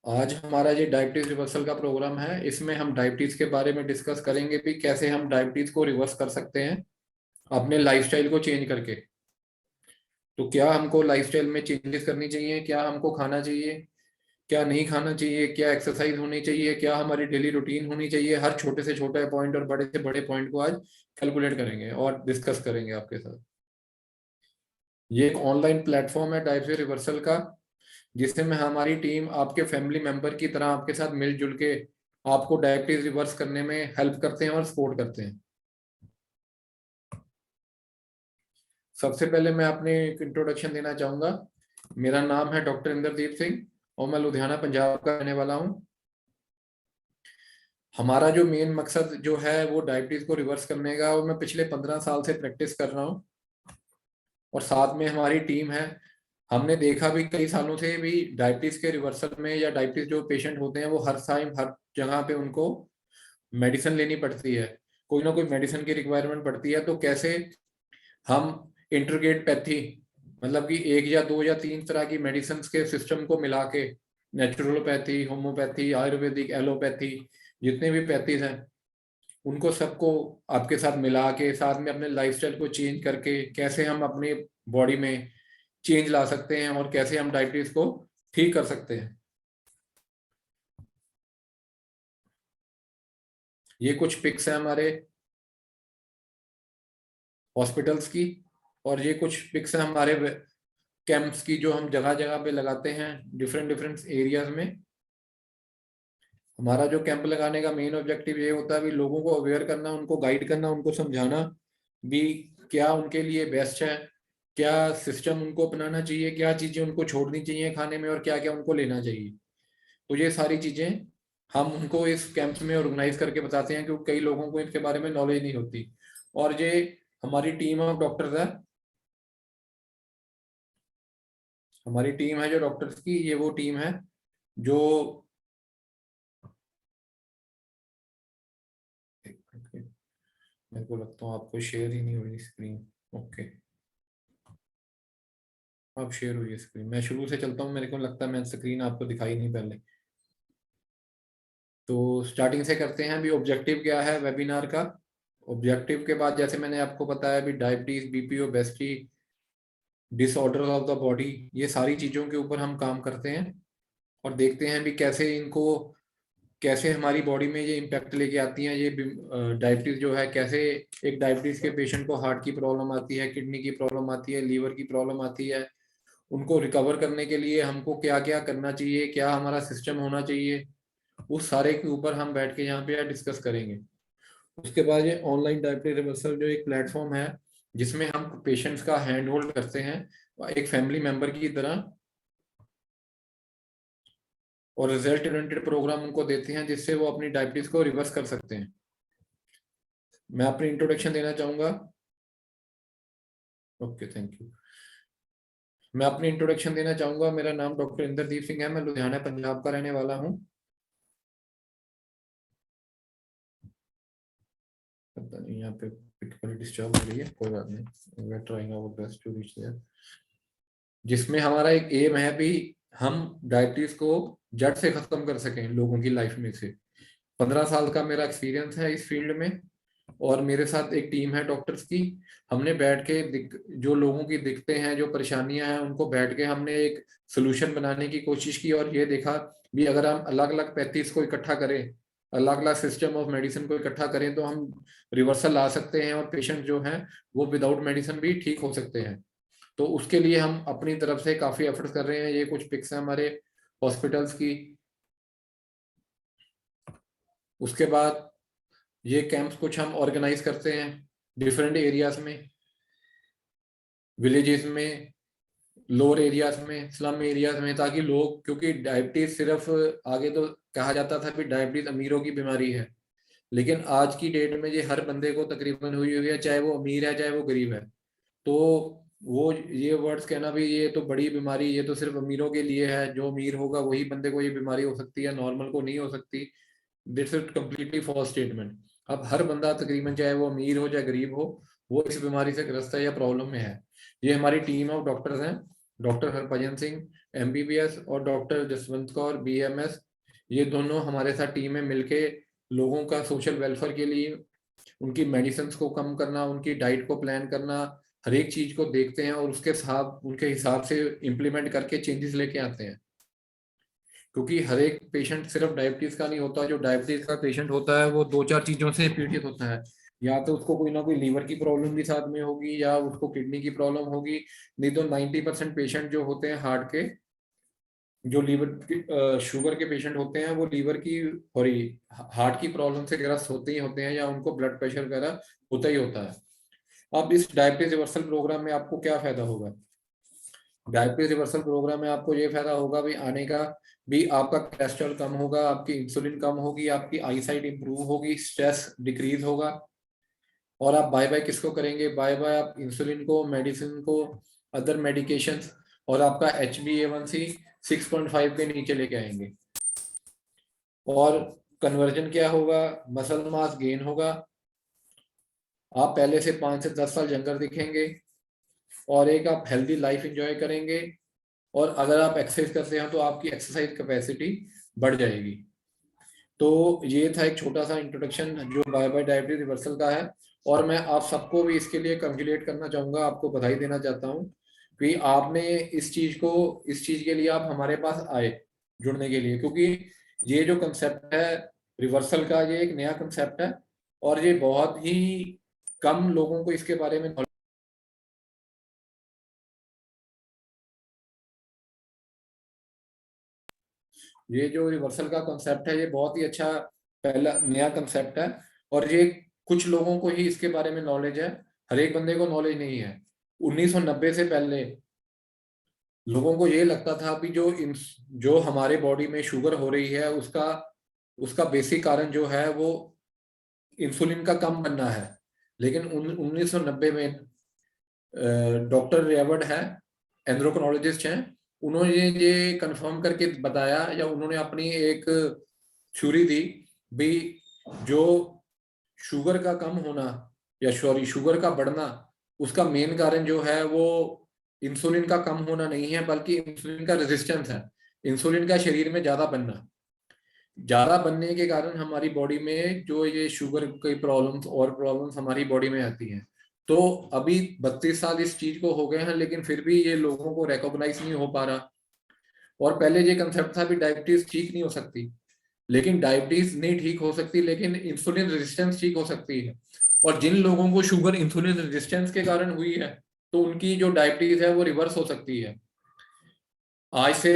आज हमारा ये डायबिटीज रिवर्सल का प्रोग्राम है। इसमें हम डायबिटीज के बारे में डिस्कस करेंगे भी कैसे हम डायबिटीज को रिवर्स कर सकते हैं अपने लाइफस्टाइल को चेंज करके। तो क्या हमको लाइफस्टाइल में चेंजेस करनी चाहिए, क्या हमको खाना चाहिए, क्या नहीं खाना चाहिए, क्या एक्सरसाइज होनी चाहिए, क्या हमारी डेली रूटीन होनी चाहिए, हर छोटे से छोटे पॉइंट और बड़े से बड़े पॉइंट को आज कैलकुलेट करेंगे और डिस्कस करेंगे आपके साथ। ये एक ऑनलाइन प्लेटफॉर्म है डायबिटीज रिवर्सल का, जिसमें हमारी टीम आपके फैमिली मेंबर की तरह आपके साथ मिलजुल के आपको डायबिटीज रिवर्स करने में हेल्प करते हैं और सपोर्ट करते हैं। सबसे पहले मैं अपने एक इंट्रोडक्शन देना चाहूंगा। मेरा नाम है डॉक्टर इंद्रदीप सिंह और मैं लुधियाना पंजाब का रहने वाला हूं। हमारा जो मेन मकसद जो है वो डायबिटीज को रिवर्स करने का, और मैं पिछले 15 साल से प्रैक्टिस कर रहा हूँ और साथ में हमारी टीम है। हमने देखा भी कई सालों से भी डायबिटीज के रिवर्सल में या डायबिटीज जो पेशेंट होते हैं वो हर टाइम हर जगह पे उनको मेडिसिन लेनी पड़ती है, कोई ना कोई मेडिसिन की रिक्वायरमेंट पड़ती है। तो कैसे हम इंट्रीग्रेट पैथी, मतलब कि एक या दो या तीन तरह की मेडिसिन के सिस्टम को मिला के, नेचुरलोपैथी, होम्योपैथी, आयुर्वेदिक, एलोपैथी, जितने भी पैथीज हैं उनको सबको आपके साथ मिला के साथ में अपने लाइफस्टाइल को चेंज करके कैसे हम अपनी बॉडी में चेंज ला सकते हैं और कैसे हम डायबिटीज को ठीक कर सकते हैं। ये कुछ पिक्स हैं हमारे हॉस्पिटल्स की, और ये कुछ पिक्स हैं हमारे कैंप्स की जो हम जगह जगह पे लगाते हैं डिफरेंट डिफरेंट एरियाज में। हमारा जो कैंप लगाने का मेन ऑब्जेक्टिव ये होता है भी लोगों को अवेयर करना, उनको गाइड करना, उनको समझाना भी क्या उनके लिए बेस्ट है, क्या सिस्टम उनको अपनाना चाहिए, क्या चीजें उनको छोड़नी चाहिए खाने में और क्या क्या उनको लेना चाहिए। तो ये सारी चीजें हम उनको इस कैंप्स में ऑर्गेनाइज करके बताते हैं, क्योंकि कई लोगों को इनके बारे में नॉलेज नहीं होती। और ये हमारी टीम ऑफ डॉक्टर्स है, हमारी टीम है जो डॉक्टर्स की, ये वो टीम है जो मेरे को लगता है आपको शेयर ही नहीं हुई स्क्रीन। ओके, अब शेयर हुई है स्क्रीन। मैं शुरू से चलता हूँ, मेरे को लगता है मैं स्क्रीन आपको दिखाई नहीं पहले। तो स्टार्टिंग से करते हैं। अभी ऑब्जेक्टिव क्या है वेबिनार का। ऑब्जेक्टिव के बाद जैसे मैंने आपको बताया भी diabetes, BP, obesity, disorder of the body, ये सारी चीजों के ऊपर हम काम करते हैं और देखते हैं भी कैसे इनको, कैसे हमारी बॉडी में ये इम्पैक्ट लेके आती हैं। ये डायबिटीज जो है कैसे, एक डायबिटीज के पेशेंट को हार्ट की प्रॉब्लम आती है, किडनी की प्रॉब्लम आती है, लीवर की प्रॉब्लम आती है। उनको रिकवर करने के लिए हमको क्या क्या करना चाहिए, क्या हमारा सिस्टम होना चाहिए, उस सारे के ऊपर हम बैठ के यहाँ पे डिस्कस करेंगे। उसके बाद ये ऑनलाइन डायबिटीज रिवर्सल जो एक प्लेटफॉर्म है जिसमें हम पेशेंट्स का हैंड होल्ड करते हैं एक फैमिली मेंबर की तरह, और रिजल्ट ओरिएंटेड प्रोग्राम उनको देते हैं जिससे वो अपनी डायबिटीज को रिवर्स कर सकते हैं। मैं अपनी इंट्रोडक्शन देना चाहूंगा। Okay, thank you. मैं अपनी इंट्रोडक्शन देना चाहूंगा। मेरा नाम डॉक्टर इंद्रदीप सिंह है, मैं लुधियाना पंजाब का रहने वाला हूँ। पता नहीं यहाँ पे पिक डिस्टर्ब हो रही है, कोई बात नहीं, we are trying our best to reach there. जिसमें हमारा एक एम है भी हम डायबिटीज को जड़ से खत्म कर सकें लोगों की लाइफ में से। 15 साल का मेरा एक्सपीरियंस है इस फील्ड में, और मेरे साथ एक टीम है डॉक्टर्स की। हमने बैठ के जो लोगों की दिक्कतें हैं, जो परेशानियां हैं, उनको बैठ के हमने एक सोल्यूशन बनाने की कोशिश की और ये देखा भी अगर हम अलग अलग पैथीज को इकट्ठा करें, अलग अलग सिस्टम ऑफ मेडिसिन को इकट्ठा करें तो हम रिवर्सल ला सकते हैं और पेशेंट जो हैं वो विदाउट मेडिसिन भी ठीक हो सकते हैं। तो उसके लिए हम अपनी तरफ से काफी एफर्ट्स कर रहे हैं। ये कुछ पिक्स हैं हमारे हॉस्पिटल्स की। उसके बाद ये कैंप्स कुछ हम ऑर्गेनाइज करते हैं डिफरेंट एरियाज में, विलेजेस में, लोअर एरियाज में, स्लम एरियाज में, ताकि लोग, क्योंकि डायबिटीज सिर्फ, आगे तो कहा जाता था कि डायबिटीज अमीरों की बीमारी है, लेकिन आज की डेट में ये हर बंदे को तकरीबन हुई हुई है, चाहे वो अमीर है चाहे वो गरीब है। तो वो ये वर्ड्स कहना भी ये तो बड़ी बीमारी, ये तो सिर्फ अमीरों के लिए है, जो अमीर होगा वही बंदे को ये बीमारी हो सकती है, नॉर्मल को नहीं हो सकती, this is completely false statement. अब हर बंदा तकरीबन चाहे वो अमीर हो चाहे गरीब हो, वो इस बीमारी से ग्रस्त है या प्रॉब्लम में है। ये हमारी टीम ऑफ डॉक्टर्स हैं डॉक्टर हरभजन सिंह MBBS और डॉक्टर जसवंत कौर BMS, ये दोनों हमारे साथ टीम में मिलके लोगों का सोशल वेलफेयर के लिए उनकी मेडिसिन को कम करना, उनकी डाइट को प्लान करना, हर एक चीज को देखते हैं और उसके साथ उनके हिसाब से इम्प्लीमेंट करके चेंजेस लेके आते हैं। क्योंकि हर एक पेशेंट सिर्फ डायबिटीज का नहीं होता, जो डायबिटीज का पेशेंट होता है वो दो चार चीजों से पीड़ित होता है। या तो उसको कोई ना कोई लीवर की प्रॉब्लम भी साथ में होगी, या उसको किडनी की प्रॉब्लम होगी, नहीं तो 90% पेशेंट जो होते हैं हार्ट के, जो लीवर शुगर के पेशेंट होते हैं, वो लीवर की सॉरी हार्ट की प्रॉब्लम से ग्रस्त होते ही होते हैं, या उनको ब्लड प्रेशर वगैरह होता ही होता है। अब इस डायबिटीज रिवर्सल प्रोग्राम में आपको क्या फायदा होगा? डायबिटीज रिवर्सल प्रोग्राम में आपको ये फायदा होगा भी आने का, भी आपका कोलेस्ट्रॉल कम होगा, आपकी इंसुलिन कम होगी, आपकी आई साइट इंप्रूव होगी, स्ट्रेस डिक्रीज होगा। और आप बाय बाय किसको करेंगे? बाय बाय आप इंसुलिन को, मेडिसिन को, अदर मेडिकेशंस, और आपका HbA1c 6.5 के नीचे लेके आएंगे। और कन्वर्जन क्या होगा? मसल मास गेन होगा, आप पहले से 5 से 10 साल यंगर दिखेंगे, और एक आप हेल्दी लाइफ एंजॉय करेंगे। और अगर आप एक्सरसाइज करते हैं तो आपकी एक्सरसाइज कैपेसिटी बढ़ जाएगी। तो ये था एक छोटा सा इंट्रोडक्शन जो बाय बाय डायबिटीज रिवर्सल का है। और मैं आप सबको भी इसके लिए कंग्रेचुलेट करना चाहूंगा, आपको बधाई देना चाहता हूँ कि आपने इस चीज के लिए आप हमारे पास आए जुड़ने के लिए। क्योंकि ये जो कंसेप्ट है रिवर्सल का, ये एक नया कंसेप्ट है और ये बहुत ही कम लोगों को इसके बारे में। ये जो रिवर्सल का कॉन्सेप्ट है, ये बहुत ही अच्छा पहला नया कॉन्सेप्ट है, और ये कुछ लोगों को ही इसके बारे में नॉलेज है, हर एक बंदे को नॉलेज नहीं है। 1990 से पहले लोगों को ये लगता था कि जो हमारे बॉडी में शुगर हो रही है, उसका उसका बेसिक कारण जो है वो इंसुलिन का कम बनना है। लेकिन 1990 में डॉक्टर रेवर्ड है, एंड्रोक्रोनोलॉजिस्ट हैं, उन्होंने ये कंफर्म करके बताया, या उन्होंने अपनी एक थ्योरी दी भी, जो शुगर का कम होना, या सॉरी शुगर का बढ़ना, उसका मेन कारण जो है वो इंसुलिन का कम होना नहीं है, बल्कि इंसुलिन का रेजिस्टेंस है। इंसुलिन का शरीर में ज्यादा बनने के कारण हमारी बॉडी में जो ये शुगर की प्रॉब्लम्स और प्रॉब्लम्स हमारी बॉडी में आती हैं। तो अभी 32 साल इस चीज को हो गए हैं, लेकिन फिर भी ये लोगों को रिकॉग्नाइज नहीं हो पा रहा। और पहले ये कंसेप्ट था भी डायबिटीज ठीक नहीं हो सकती, लेकिन डायबिटीज नहीं ठीक हो सकती, लेकिन इंसुलिन रेजिस्टेंस ठीक हो सकती है। और जिन लोगों को शुगर इंसुलिन रेजिस्टेंस के कारण हुई है, तो उनकी जो डायबिटीज है वो रिवर्स हो सकती है। आज से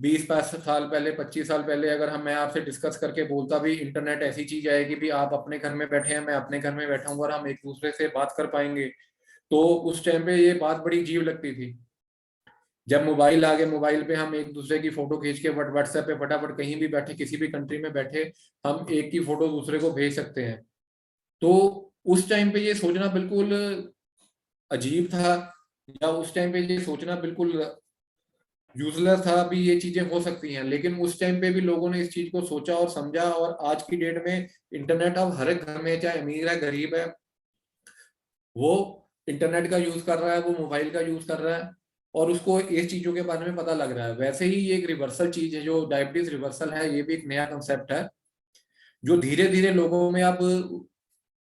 20 साल पहले, 25 साल पहले अगर मैं आपसे डिस्कस करके बोलता भी इंटरनेट ऐसी चीज आएगी भी आप अपने घर में बैठे हैं, मैं अपने घर में बैठा हूँ, और हम एक दूसरे से बात कर पाएंगे, तो उस टाइम पे ये बात बड़ी अजीब लगती थी। जब मोबाइल आ गए, मोबाइल पे हम एक दूसरे की फोटो खींच के व्हाट्सएप पे फटाफट कहीं भी बैठे, किसी भी कंट्री में बैठे, हम एक की फोटो दूसरे को भेज सकते हैं। तो उस टाइम पे ये सोचना बिल्कुल अजीब था, या उस टाइम पे ये सोचना बिल्कुल यूजलेस था भी ये चीजें हो सकती हैं। लेकिन उस टाइम पे भी लोगों ने इस चीज को सोचा और समझा, और आज की डेट में इंटरनेट अब हर एक घर में, चाहे अमीर है गरीब है, वो इंटरनेट का यूज कर रहा है, वो मोबाइल का यूज कर रहा है, और उसको इस चीजों के बारे में पता लग रहा है। वैसे ही ये एक रिवर्सल चीज है, जो डायबिटीज रिवर्सल है, ये भी एक नया कंसेप्ट है जो धीरे धीरे लोगों में अब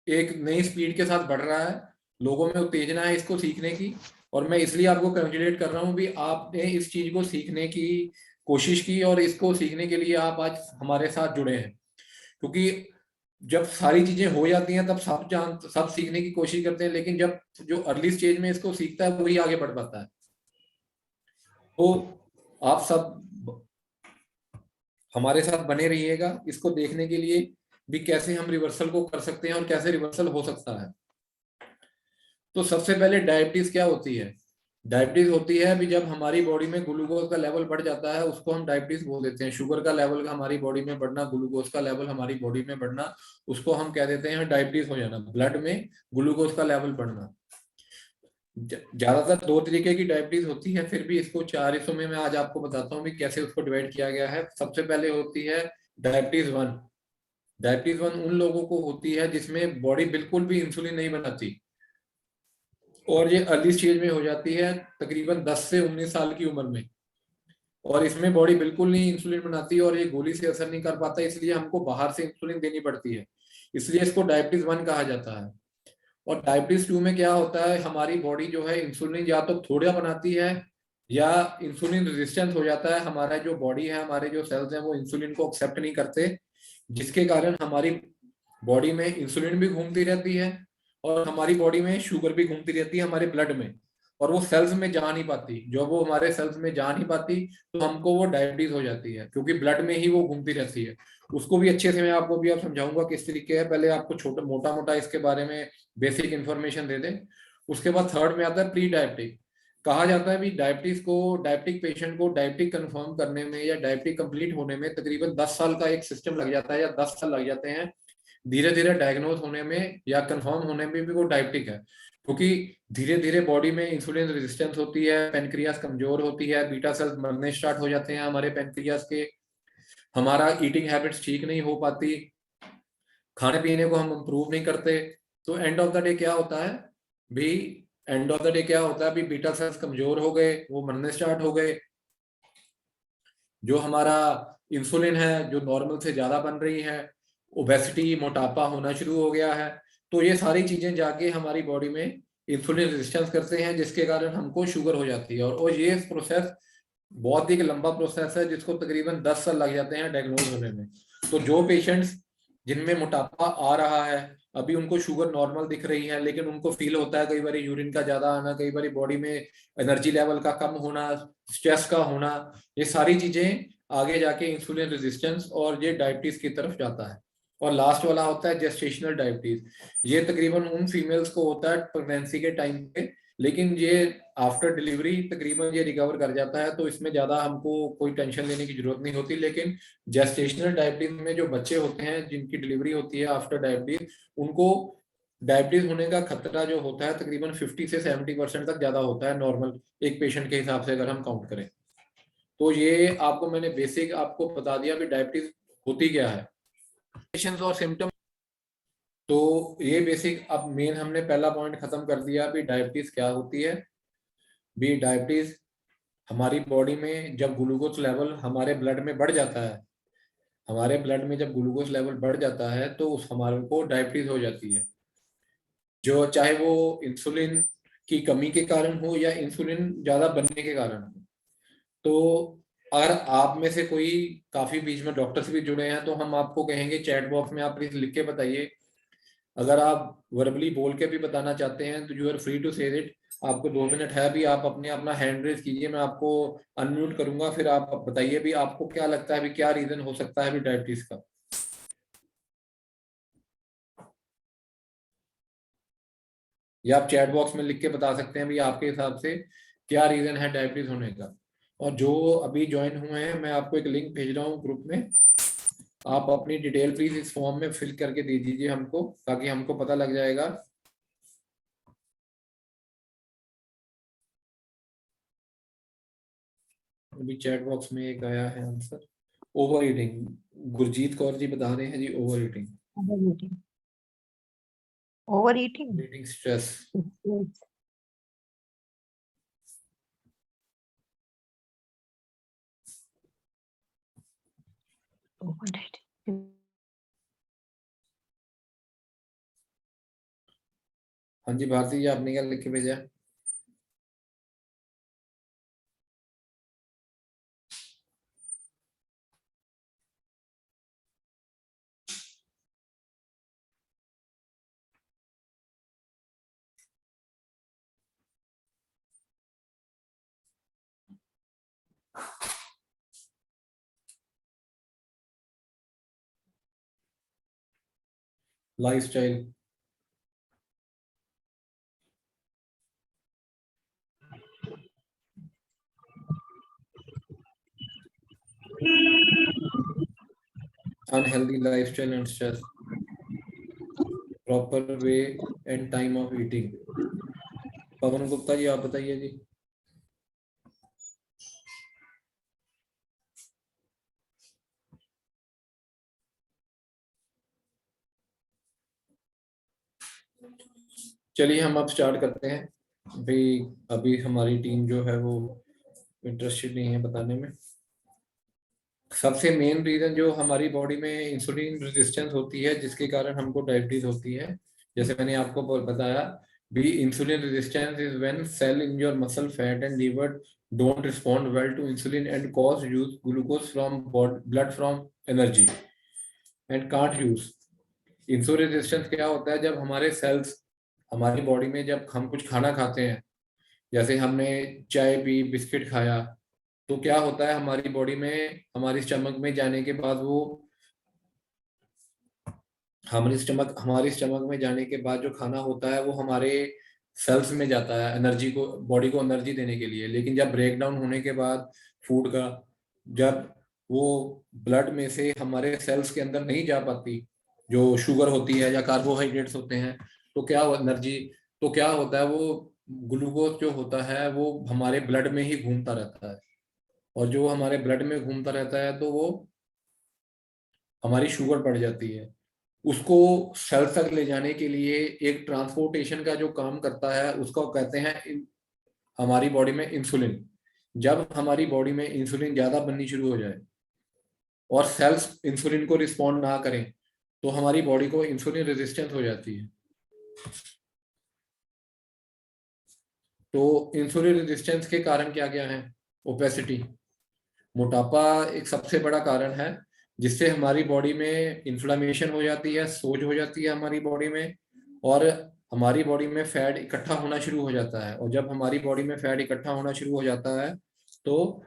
एक नई स्पीड के साथ बढ़ रहा है। लोगों में उत्तेजना है इसको सीखने की, और मैं इसलिए आपको कंग्रेचुलेट कर रहा हूँ भी आपने इस चीज को सीखने की कोशिश की, और इसको सीखने के लिए आप आज हमारे साथ जुड़े हैं। क्योंकि जब सारी चीजें हो जाती हैं तब सब सीखने की कोशिश करते हैं, लेकिन जब जो अर्ली स्टेज में इसको सीखता है वही आगे बढ़ पाता है। तो आप सब हमारे साथ बने रहिएगा इसको देखने के लिए भी, कैसे हम रिवर्सल को कर सकते हैं और कैसे रिवर्सल हो सकता है। तो सबसे पहले डायबिटीज क्या होती है? डायबिटीज होती है भी जब हमारी बॉडी में ग्लूकोज का लेवल बढ़ जाता है, उसको हम डायबिटीज बोल देते हैं। शुगर का लेवल हमारी बॉडी में बढ़ना, ग्लूकोज का लेवल हमारी बॉडी में बढ़ना, उसको हम कह देते हैं डायबिटीज हो जाना, ब्लड में ग्लूकोज का लेवल बढ़ना। ज्यादातर दो तरीके की डायबिटीज होती है, फिर भी इसको 4 हिस्सों में मैं आज आपको बताता हूँ भी कैसे उसको डिवाइड किया गया है। सबसे पहले होती है डायबिटीज 1। डायबिटीज 1 उन लोगों को होती है जिसमें बॉडी बिल्कुल भी इंसुलिन नहीं बनाती। और ये अर्ली स्टेज में हो जाती है तकरीबन 10 से 19 साल की उम्र में। और इसमें बॉडी बिल्कुल नहीं इंसुलिन बनाती और ये गोली से असर नहीं कर पाता, इसलिए हमको बाहर से इंसुलिन देनी पड़ती है। इसलिए इसको डायबिटीज 1 कहा जाता है। और डायबिटीज 2 में क्या होता है, हमारी बॉडी जो है इंसुलिन या तो थोड़ा बनाती है या इंसुलिन रेजिस्टेंस हो जाता है। हमारा जो बॉडी है, हमारे जो सेल्स हैं वो इंसुलिन को एक्सेप्ट नहीं करते, जिसके कारण हमारी बॉडी में इंसुलिन भी घूमती रहती है और हमारी बॉडी में शुगर भी घूमती रहती है हमारे ब्लड में, और वो सेल्स में जा नहीं पाती। जब वो हमारे सेल्स में जा नहीं पाती तो हमको वो डायबिटीज हो जाती है, क्योंकि ब्लड में ही वो घूमती रहती है। उसको भी अच्छे से मैं आपको भी आप समझाऊंगा किस तरीके है। पहले आपको छोटा मोटा मोटा इसके बारे में बेसिक इंफॉर्मेशन दे दें। उसके बाद थर्ड में आता है प्री डायबिटिक। कहा जाता है भी डायबिटीज को, डायबिटिक पेशेंट को डायबिटिक कंफर्म करने में या डायबिटिक कंप्लीट होने में तकरीबन 10 साल का एक सिस्टम लग जाता है, या 10 साल लग जाते हैं धीरे धीरे डायग्नोज होने में या कंफर्म होने में भी वो डायबिटिक है। क्योंकि धीरे धीरे बॉडी में इंसुलिन रेजिस्टेंस होती है, पेनक्रियास कमजोर होती है, बीटा सेल्स मरने स्टार्ट हो जाते हैं हमारे पेनक्रियास के, हमारा ईटिंग हैबिट्स ठीक नहीं हो पाती, खाने पीने को हम इम्प्रूव नहीं करते। तो एंड ऑफ द डे क्या होता है भी, एंड ऑफ द डे क्या होता है भी, बीटा सेल्स कमजोर हो गए, वो मरने स्टार्ट हो गए, जो हमारा इंसुलिन है जो नॉर्मल से ज्यादा बन रही है, ओबेसिटी मोटापा होना शुरू हो गया है। तो ये सारी चीजें जाके हमारी बॉडी में इंसुलिन रेजिस्टेंस करते हैं, जिसके कारण हमको शुगर हो जाती है। और ये प्रोसेस बहुत ही लंबा प्रोसेस है, जिसको तकरीबन 10 साल लग जाते हैं डायग्नोज होने में। तो जो पेशेंट्स जिनमें मोटापा आ रहा है, अभी उनको शुगर नॉर्मल दिख रही है, लेकिन उनको फील होता है कई बार यूरिन का ज्यादा आना, कई बार बॉडी में एनर्जी लेवल का कम होना, स्ट्रेस का होना, ये सारी चीजें आगे जाके इंसुलिन रेजिस्टेंस और ये डायबिटीज की तरफ जाता है। और लास्ट वाला होता है जेस्टेशनल डायबिटीज। ये तकरीबन उन फीमेल्स को होता है प्रेगनेंसी के टाइम पे, लेकिन ये आफ्टर डिलीवरी तकरीबन ये रिकवर कर जाता है, तो इसमें ज्यादा हमको कोई टेंशन लेने की जरूरत नहीं होती। लेकिन जेस्टेशनल डायबिटीज में जो बच्चे होते हैं जिनकी डिलीवरी होती है आफ्टर डायबिटीज, उनको डायबिटीज होने का खतरा जो होता है तकरीबन 50 से 70% तक ज्यादा होता है नॉर्मल एक पेशेंट के हिसाब से अगर हम काउंट करें। तो ये आपको मैंने बेसिक आपको बता दिया कि डायबिटीज होती क्या है, और सिम्टम। तो ये बेसिक अब मेन हमने पहला पॉइंट खत्म कर दिया भी डायबिटीज क्या होती है। भी डायबिटीज हमारी बॉडी में जब ग्लूकोज लेवल हमारे ब्लड में बढ़ जाता है, हमारे ब्लड में जब ग्लूकोज लेवल बढ़ जाता है तो उस हमारे को डायबिटीज हो जाती है, जो चाहे वो इंसुलिन की कमी के कारण हो या इंसुलिन ज्यादा बनने के कारण हो। तो अगर आप में से कोई काफी बीच में डॉक्टर्स भी जुड़े हैं तो हम आपको कहेंगे चैट बॉक्स में आप प्लीज लिख के बताइए। अगर आप वर्बली बोल के भी बताना चाहते हैं तो यू आर फ्री टू से इट। आपको 2 मिनट है भी, आप अपने अपना हैंड रेज कीजिए, मैं आपको अनम्यूट करूंगा, फिर आप बताइए भी आपको क्या लगता है भी क्या रीजन हो सकता है भी डायबिटीज का। या आप चैट बॉक्स में लिख के बता सकते हैं भी आपके हिसाब से क्या रीजन है डायबिटीज होने का। और जो अभी ज्वाइन हुए हैं, मैं आपको एक लिंक भेज रहा हूँ ग्रुप में, आप अपनी डिटेल प्लीज इस फॉर्म में फिल करके दे दीजिए हमको, ताकि हमको पता लग जाएगा। अभी चैट बॉक्स में एक आया है answer, overeating. Gurjeet Kaur ji बता रहे हैं जी overeating. Overeating. Overeating. Eating stress. Yes. Overeating. हाँ जी भारती जी, आपने क्या लिख के भेजा? Lifestyle. Unhealthy lifestyle and stress. Proper way and time of eating. Pawan Gupta ji आप बताइए जी। चलिए हम अब स्टार्ट करते हैं। भाई अभी हमारी टीम जो है वो इंटरेस्टेड नहीं है बताने में। सबसे मेन रीजन जो हमारी बॉडी में इंसुलिन रेजिस्टेंस होती है जिसके कारण हमको डायबिटीज होती है, जैसे मैंने आपको बताया भी, insulin resistance is when cell in your muscle fat and liver don't respond well to insulin and cause use glucose from blood from energy and can't use. Insulin resistance क्या होता है, जब हमारे सेल्स हमारी बॉडी में, जब हम कुछ खाना खाते हैं, जैसे हमने चाय पी, बिस्किट खाया, तो क्या होता है हमारी बॉडी में, हमारी स्टमक में जाने के बाद वो, हमारी स्टमक में जाने के बाद जो खाना होता है वो हमारे सेल्स में जाता है एनर्जी को, बॉडी को एनर्जी देने के लिए। लेकिन जब ब्रेक डाउन होने के बाद फूड का, जब वो ब्लड में से हमारे सेल्स के अंदर नहीं जा पाती, जो शुगर होती है या कार्बोहाइड्रेट्स होते हैं, तो क्या एनर्जी, तो क्या होता है वो ग्लूकोज जो होता है वो हमारे ब्लड में ही घूमता रहता है, और जो हमारे ब्लड में घूमता रहता है तो वो हमारी शुगर बढ़ जाती है। उसको सेल तक ले जाने के लिए एक ट्रांसपोर्टेशन का जो काम करता है उसको कहते हैं हमारी बॉडी में इंसुलिन। जब हमारी बॉडी में इंसुलिन ज्यादा बननी शुरू हो जाए और सेल्स इंसुलिन को रिस्पॉन्ड ना करें, तो हमारी बॉडी को इंसुलिन रेजिस्टेंस हो जाती है। तो इंसुलिन रेजिस्टेंस के कारण क्या क्या है? ओपेसिटी, मोटापा एक सबसे बड़ा कारण है, जिससे हमारी बॉडी में इन्फ्लामेशन हो जाती है, सोज हो जाती है हमारी बॉडी में, और हमारी बॉडी में फैट इकट्ठा होना शुरू हो जाता है। और जब हमारी बॉडी में फैट इकट्ठा होना शुरू हो जाता है तो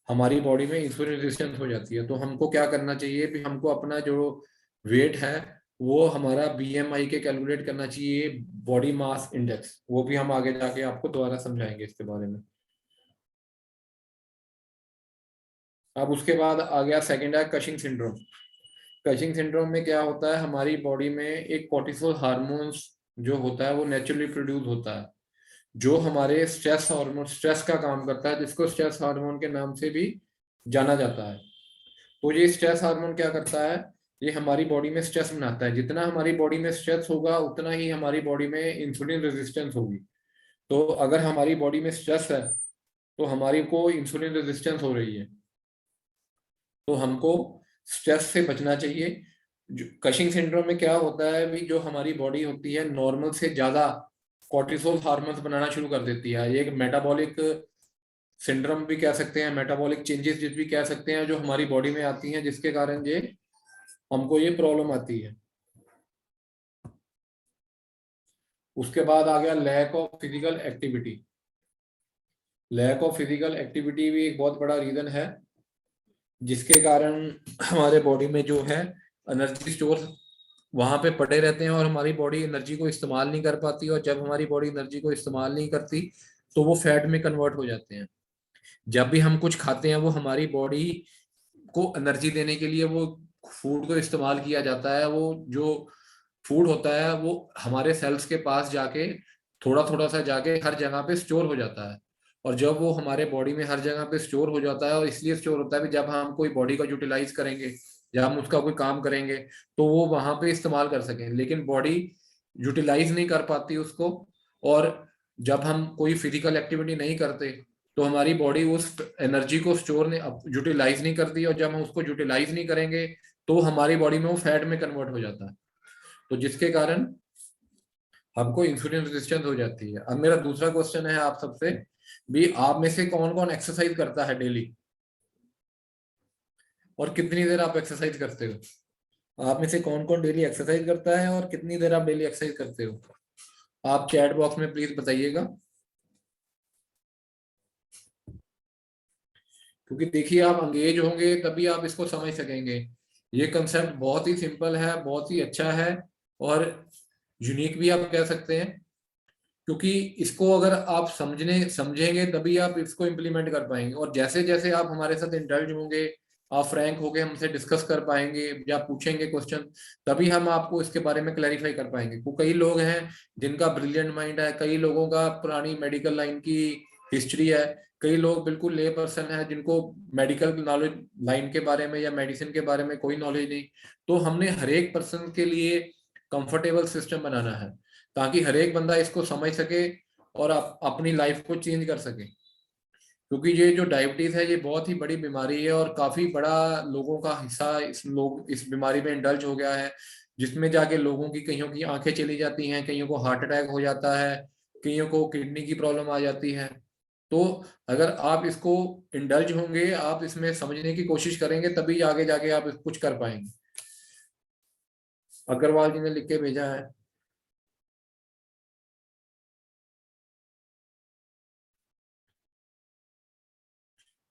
हमारी बॉडी में इंसुलिन रेजिस्टेंस हो जाती है। तो हमको क्या करना चाहिए कि हमको अपना जो वेट है वो हमारा बीएमआई के कैलकुलेट करना चाहिए, बॉडी मास इंडेक्स। वो भी हम आगे जाके आपको दोबारा समझाएंगे इसके बारे में। अब उसके बाद आ गया सेकेंड है कशिंग सिंड्रोम। कशिंग सिंड्रोम में क्या होता है, हमारी बॉडी में एक कोर्टिसोल हार्मोन्स जो होता है वो नेचुरली प्रोड्यूस होता है, जो हमारे स्ट्रेस हार्मोन, स्ट्रेस का काम करता है, जिसको स्ट्रेस हार्मोन के नाम से भी जाना जाता है। तो ये स्ट्रेस हार्मोन क्या करता है, ये हमारी बॉडी में स्ट्रेस बनाता है। जितना हमारी बॉडी में स्ट्रेस होगा उतना ही हमारी बॉडी में इंसुलिन रेजिस्टेंस होगी। तो अगर हमारी बॉडी में स्ट्रेस है तो हमारी को इंसुलिन रेजिस्टेंस हो रही है, तो हमको स्ट्रेस से बचना चाहिए। कशिंग सिंड्रोम में क्या होता है भी, जो हमारी बॉडी होती है नॉर्मल से ज्यादा कोर्टिसोल हार्मोन्स बनाना शुरू कर देती है। ये एक मेटाबॉलिक सिंड्रोम भी कह सकते हैं, मेटाबॉलिक चेंजेस जिस भी कह सकते हैं, जो हमारी बॉडी में आती हैं, जिसके कारण ये हमको ये प्रॉब्लम आती है। उसके बाद आ गया lack of physical activity. Lack of physical activity भी एक बहुत बड़ा रीजन है, जिसके कारण हमारे बॉडी में जो है एनर्जी स्टोर वहां पे पड़े रहते हैं और हमारी बॉडी एनर्जी को इस्तेमाल नहीं कर पाती। और जब हमारी बॉडी एनर्जी को इस्तेमाल नहीं करती तो वो फैट में कन्वर्ट हो जाते हैं। जब भी हम कुछ खाते हैं वो हमारी बॉडी को एनर्जी देने के लिए वो फूड को इस्तेमाल किया जाता है। वो जो फूड होता है वो हमारे सेल्स के पास जाके थोड़ा थोड़ा सा जाके हर जगह पे स्टोर हो जाता है। और जब वो हमारे बॉडी में हर जगह पे स्टोर हो जाता है, और इसलिए स्टोर होता है कि जब हम कोई बॉडी का यूटिलाइज करेंगे या हम उसका कोई काम करेंगे तो वो वहां पे इस्तेमाल कर सकें। लेकिन बॉडी यूटिलाइज नहीं कर पाती उसको, और जब हम कोई फिजिकल एक्टिविटी नहीं करते तो हमारी बॉडी उस एनर्जी को स्टोर नहीं, यूटिलाइज नहीं करती, और जब हम उसको यूटिलाइज नहीं करेंगे तो हमारी बॉडी में वो फैट में कन्वर्ट हो जाता है। तो जिसके कारण हमको इंसुलिन रेजिस्टेंस हो जाती है। अब मेरा दूसरा क्वेश्चन है आप सबसे भी, आप में से कौन कौन एक्सरसाइज करता है डेली, और कितनी देर आप एक्सरसाइज करते हो? आप में से कौन कौन डेली एक्सरसाइज करता है और कितनी देर आप डेली एक्सरसाइज करते हो? आप चैट बॉक्स में प्लीज बताइएगा, क्योंकि देखिए आप अंगेज होंगे तभी आप इसको समझ सकेंगे। ये कंसेप्ट बहुत ही सिंपल है, बहुत ही अच्छा है, और यूनिक भी आप कह सकते हैं, क्योंकि इसको अगर आप समझेंगे तभी आप इसको इम्प्लीमेंट कर पाएंगे। और जैसे जैसे आप हमारे साथ इंटरेक्ट होंगे, आप फ्रैंक होके हमसे डिस्कस कर पाएंगे या पूछेंगे क्वेश्चन, तभी हम आपको इसके बारे में क्लैरिफाई कर पाएंगे। क्योंकि कई लोग हैं जिनका ब्रिलियंट माइंड है, कई लोगों का पुरानी मेडिकल लाइन की हिस्ट्री है, कई लोग बिल्कुल ले पर्सन है जिनको मेडिकल नॉलेज लाइन के बारे में या मेडिसिन के बारे में कोई नॉलेज नहीं। तो हमने हर एक पर्सन के लिए कंफर्टेबल सिस्टम बनाना है ताकि हर एक बंदा इसको समझ सके और अपनी लाइफ को चेंज कर सके। क्योंकि ये जो डायबिटीज है ये बहुत ही बड़ी बीमारी है और काफी बड़ा लोगों का हिस्सा इस बीमारी में इंडल्ज हो गया है, जिसमें जाके लोगों की कईयों की आंखें चली जाती हैं, कईयों को हार्ट अटैक हो जाता है, कईयों को किडनी की प्रॉब्लम आ जाती है। तो अगर आप इसको इंडल्ज होंगे, आप इसमें समझने की कोशिश करेंगे, तभी आगे जाके आप कुछ कर पाएंगे। अग्रवाल जी ने लिख के भेजा है।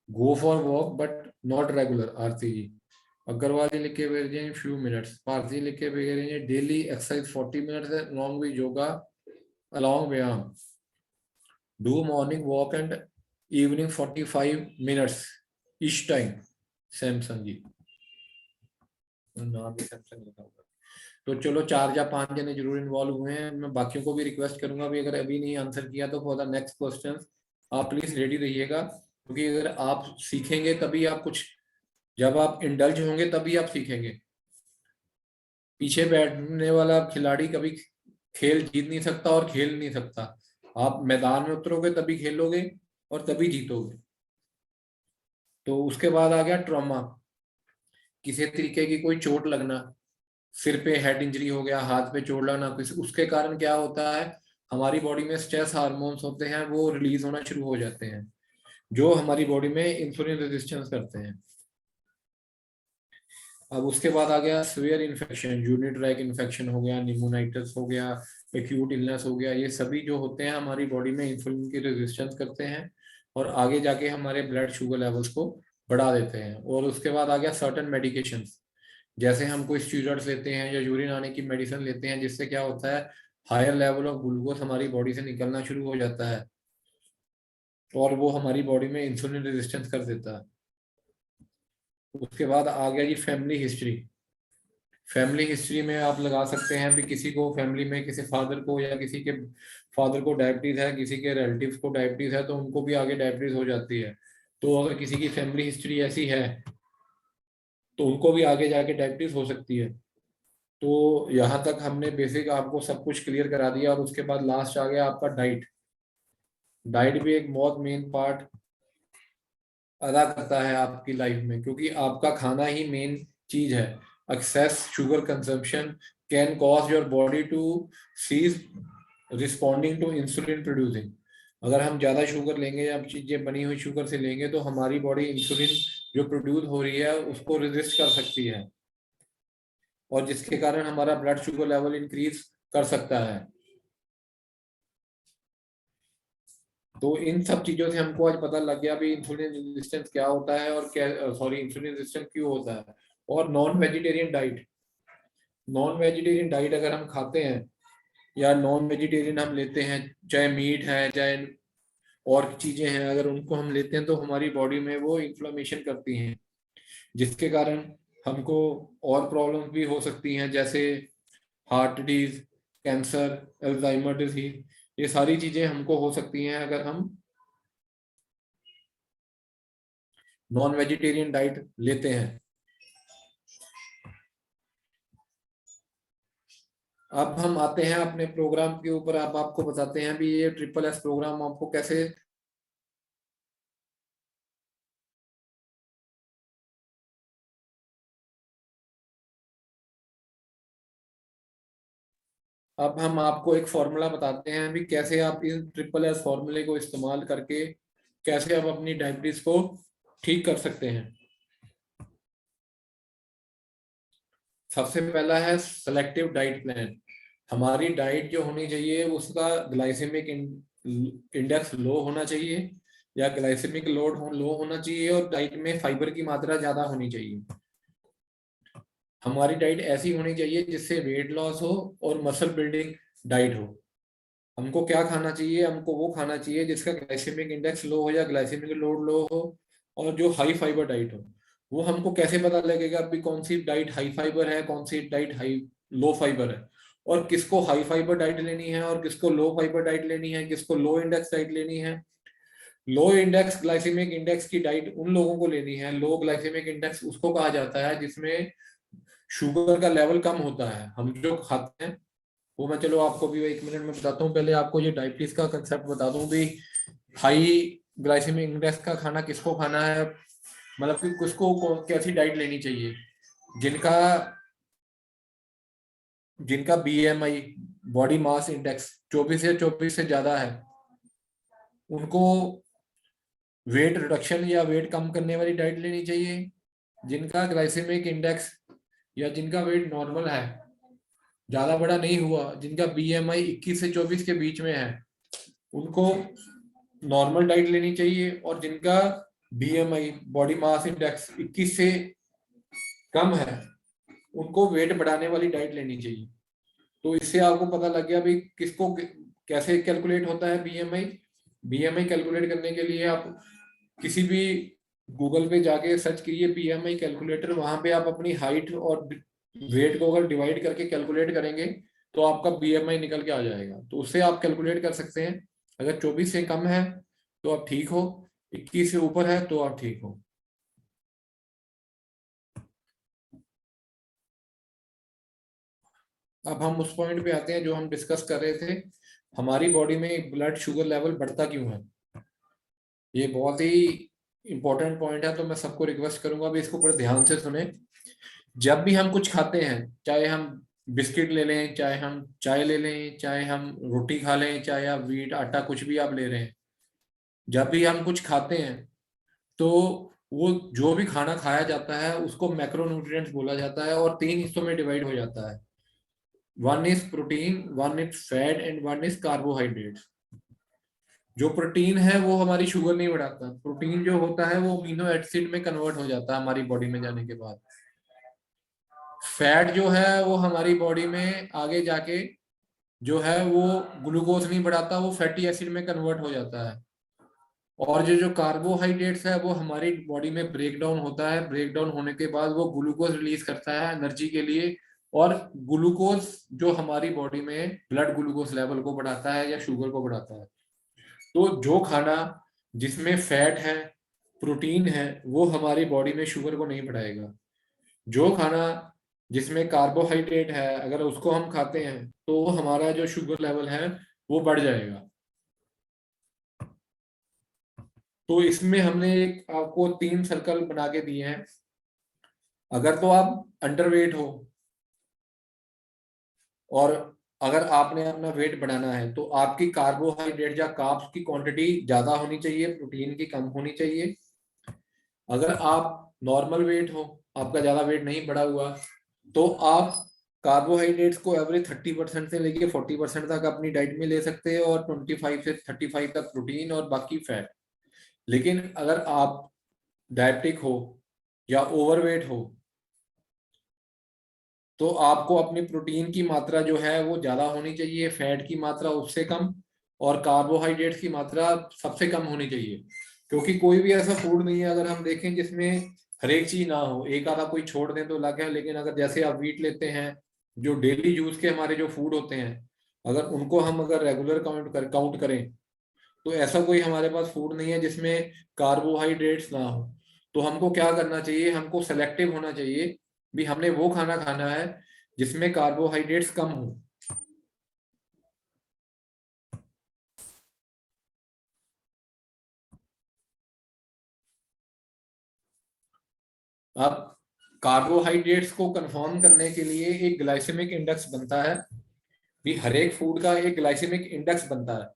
Go for walk but not regular, Aarti ji. Agarwal ji लिख के भेज रहे हैं फ्यू मिनट्स। पारसी लिख के भेज रहे हैं daily exercise 40 minutes along with yoga along व्यायाम। Do morning walk and evening 45 minutes each time. Samsung ji, नाम भी सैमसंग लिखा हुआ है। तो चलो 4 या 5 जने जरूर इन्वॉल्व हुए हैं। मैं बाकियों को भी रिक्वेस्ट करूंगा भी अगर अभी नहीं आंसर किया तो फॉर द नेक्स्ट क्वेश्चन आप प्लीज रेडी रहिएगा, क्योंकि अगर आप सीखेंगे तभी आप कुछ, जब आप इंडल्ज होंगे तभी आप सीखेंगे। पीछे बैठने वाला खिलाड़ी कभी खेल जीत नहीं सकता और खेल नहीं सकता। आप मैदान में उतरोगे तभी खेलोगे और तभी जीतोगे। तो उसके बाद आ गया ट्रॉमा, किसी तरीके की कोई चोट लगना, सिर पे हेड इंजरी हो गया, हाथ पे चोट लगना, किसी उसके कारण क्या होता है, हमारी बॉडी में स्ट्रेस हार्मोन्स होते हैं, वो रिलीज होना शुरू हो जाते हैं, जो हमारी बॉडी में इंसुलिन रेजिस्टेंस करते हैं। अब उसके बाद आ गया severe infection, urinary track infection हो गया, निमोनाइटिस हो गया, एक्यूट इलनेस हो गया। ये सभी जो होते हैं हमारी बॉडी में इंसुलिन की रेजिस्टेंस करते हैं और आगे जाके हमारे ब्लड शुगर लेवल्स को बढ़ा देते हैं। और उसके बाद आ गया सर्टेन मेडिकेशंस, जैसे हम कोई स्टीरॉइड्स लेते हैं या यूरिन आने की मेडिसिन लेते हैं, जिससे क्या होता है हायर लेवल ऑफ ग्लूकोज हमारी बॉडी से निकलना शुरू हो जाता है और वो हमारी बॉडी में इंसुलिन रेजिस्टेंस कर देता है। उसके बाद आ गया जी फैमिली हिस्ट्री। फैमिली हिस्ट्री में आप लगा सकते हैं भी किसी को फैमिली में किसी फादर को या किसी के फादर को डायबिटीज है, किसी के रिलेटिव्स को डायबिटीज है, तो उनको भी आगे डायबिटीज हो जाती है। तो अगर किसी की फैमिली हिस्ट्री ऐसी है तो उनको भी आगे जाके डायबिटीज हो सकती है। तो यहाँ तक हमने बेसिक आपको सब कुछ क्लियर करा दिया और उसके बाद लास्ट आ गया आपका डाइट। डाइट भी एक बहुत मेन पार्ट अदा करता है आपकी लाइफ में, क्योंकि आपका खाना ही मेन चीज है। Excess sugar consumption can cause your body to cease responding to insulin producing. अगर हम ज्यादा शुगर लेंगे या चीजें बनी हुई शुगर से लेंगे तो हमारी बॉडी इंसुलिन जो प्रोड्यूस हो रही है उसको रेजिस्ट कर सकती है और जिसके कारण हमारा ब्लड शुगर लेवल इंक्रीज कर सकता है। तो इन सब चीजों से हमको आज पता लग गया भी इंसुलिन रेजिस्टेंस क्या होता है और क्या, सॉरी, इंसुलिन रेजिस्टेंस क्यों होता है। और non vegetarian diet, non vegetarian diet अगर हम खाते हैं या नॉन वेजिटेरियन हम लेते हैं, चाहे मीट है चाहे और चीजें हैं, अगर उनको हम लेते हैं तो हमारी बॉडी में वो इन्फ्लेमेशन करती हैं, जिसके कारण हमको और प्रॉब्लम्स भी हो सकती हैं, जैसे heart disease, cancer, Alzheimer disease. ये सारी चीजें हमको हो सकती हैं अगर हम नॉन वेजिटेरियन डाइट लेते हैं। अब हम आते हैं अपने प्रोग्राम के ऊपर। अब आपको बताते हैं भी ये ट्रिपल एस प्रोग्राम आपको कैसे अब हम आपको एक फॉर्मूला बताते हैं भी कैसे आप इस ट्रिपल एस फॉर्मूले को इस्तेमाल करके कैसे आप अपनी डायबिटीज को ठीक कर सकते हैं। सबसे पहला है सेलेक्टिव डाइट प्लान। हमारी डाइट जो होनी चाहिए उसका ग्लाइसेमिक इंडेक्स लो होना चाहिए या ग्लाइसेमिक लोड लो होना चाहिए और डाइट में फाइबर की मात्रा ज्यादा होनी चाहिए। हमारी डाइट ऐसी होनी चाहिए जिससे वेट लॉस हो और मसल बिल्डिंग डाइट हो। हमको क्या खाना चाहिए, हमको वो खाना चाहिए जिसका ग्लाइसेमिक इंडेक्स लो हो या ग्लाइसेमिक लोड लो हो और जो हाई फाइबर डाइट हो। वो हमको कैसे पता लगेगा अभी कौन सी डाइट हाई फाइबर है, कौन सी डाइट हाई लो फाइबर है, और किसको हाई फाइबर डाइट लेनी है और किसको लो फाइबर डाइट लेनी है, किसको लो इंडेक्स डाइट लेनी है। लो इंडेक्स ग्लाइसेमिक इंडेक्स की डाइट उन लोगों को लेनी है। लो ग्लाइसेमिक इंडेक्स उसको कहा जाता है जिसमें शुगर का लेवल कम होता है। हम जो खाते हैं वो मैं चलो आपको भी 1 मिनट में बताता हूँ। पहले आपको ये डायबिटीज का कंसेप्ट बता दूं भी, हाई ग्लाइसेमिक इंडेक्स का खाना किसको खाना है, मतलब कि किसको कैसी डाइट लेनी चाहिए। जिनका जिनका बीएमआई, बॉडी मास इंडेक्स 24 से ज्यादा है, उनको वेट रिडक्शन या वेट कम करने वाली डाइट लेनी चाहिए। जिनका ग्लाइसेमिक इंडेक्स या जिनका वेट नॉर्मल है, ज्यादा बड़ा नहीं हुआ, जिनका बीएमआई 21 से 24 के बीच में है, उनको नॉर्मल डाइट लेनी चाहिए। और जिनका बीएमआई, बॉडी मास इंडेक्स 21 से कम है, उनको वेट बढ़ाने वाली डाइट लेनी चाहिए। तो इससे आपको पता लग गया भाई किसको कैसे कैलकुलेट होता है बीएमआई। बीएमआई कैलकुलेट करने के लिए आप किसी भी गूगल पे जाके सर्च कीजिए बीएमआई कैलकुलेटर, वहां पे आप अपनी हाइट और वेट को अगर डिवाइड करके कैलकुलेट करेंगे तो आपका बीएमआई निकल के आ जाएगा। तो उससे आप कैलकुलेट कर सकते हैं। अगर 24 से कम है तो आप ठीक हो, 21 से ऊपर है तो आप ठीक हो। अब हम उस पॉइंट पे आते हैं जो हम डिस्कस कर रहे थे, हमारी बॉडी में ब्लड शुगर लेवल बढ़ता क्यों है। ये बहुत ही इंपॉर्टेंट पॉइंट है, तो मैं सबको रिक्वेस्ट करूंगा भी इसको बड़े ध्यान से सुने। जब भी हम कुछ खाते हैं, चाहे हम बिस्किट ले लें, चाहे हम चाय ले लें, चाहे हम रोटी खा लें, चाहे आप व्हीट आटा कुछ भी आप ले रहे हैं, जब भी हम कुछ खाते हैं तो वो जो भी खाना खाया जाता है उसको मैक्रोन्यूट्रिएंट्स बोला जाता है और 3 हिस्सों में डिवाइड हो जाता है। One is protein, one is fat and one is carbohydrates. जो प्रोटीन है वो हमारी शुगर नहीं बढ़ाता। प्रोटीन जो होता है वो अमीनो एसिड में कन्वर्ट हो जाता है हमारी बॉडी में जाने के बाद। फैट जो है वो हमारी बॉडी में आगे जाके जो है वो ग्लूकोज नहीं बढ़ाता, वो फैटी एसिड में कन्वर्ट हो जाता है। और जो जो कार्बोहाइड्रेट्स है वो हमारी बॉडी में ब्रेक डाउन होता है, ब्रेक डाउन होने के बाद वो ग्लूकोज रिलीज करता है एनर्जी के लिए। और ग्लूकोज जो हमारी बॉडी में ब्लड ग्लूकोज लेवल को बढ़ाता है या शुगर को बढ़ाता है। तो जो खाना जिसमें फैट है, प्रोटीन है, वो हमारी बॉडी में शुगर को नहीं बढ़ाएगा। जो खाना जिसमें कार्बोहाइड्रेट है, अगर उसको हम खाते हैं तो हमारा जो शुगर लेवल है वो बढ़ जाएगा। तो इसमें हमने एक आपको 3 सर्कल बना के दिए हैं। अगर तो आप अंडरवेट हो और अगर आपने अपना वेट बढ़ाना है तो आपकी कार्बोहाइड्रेट या कार्ब्स की क्वांटिटी ज्यादा होनी चाहिए, प्रोटीन की कम होनी चाहिए। अगर आप नॉर्मल वेट हो, आपका ज्यादा वेट नहीं बढ़ा हुआ, तो आप कार्बोहाइड्रेट्स को एवरेज 30% से लेके 40% तक अपनी डाइट में ले सकते हैं और 25 से 35 तक प्रोटीन और बाकी फैट। लेकिन अगर आप डायबिटिक हो या ओवरवेट हो तो आपको अपनी प्रोटीन की मात्रा जो है वो ज्यादा होनी चाहिए, फैट की मात्रा उससे कम, और कार्बोहाइड्रेट्स की मात्रा सबसे कम होनी चाहिए। क्योंकि कोई भी ऐसा फूड नहीं है अगर हम देखें जिसमें हर एक चीज ना हो। एक आधा कोई छोड़ दें तो अलग है, लेकिन अगर जैसे आप वीट लेते हैं, जो डेली यूज के हमारे जो फूड होते हैं, अगर उनको हम अगर रेगुलर काउंट करें तो ऐसा कोई हमारे पास फूड नहीं है जिसमें कार्बोहाइड्रेट्स ना हो। तो हमको क्या करना चाहिए, हमको सेलेक्टिव होना चाहिए भी हमने वो खाना खाना है जिसमें कार्बोहाइड्रेट्स कम हो। अब कार्बोहाइड्रेट्स को कंफर्म करने के लिए एक ग्लाइसेमिक इंडेक्स बनता है भी, हर एक फूड का एक ग्लाइसेमिक इंडेक्स बनता है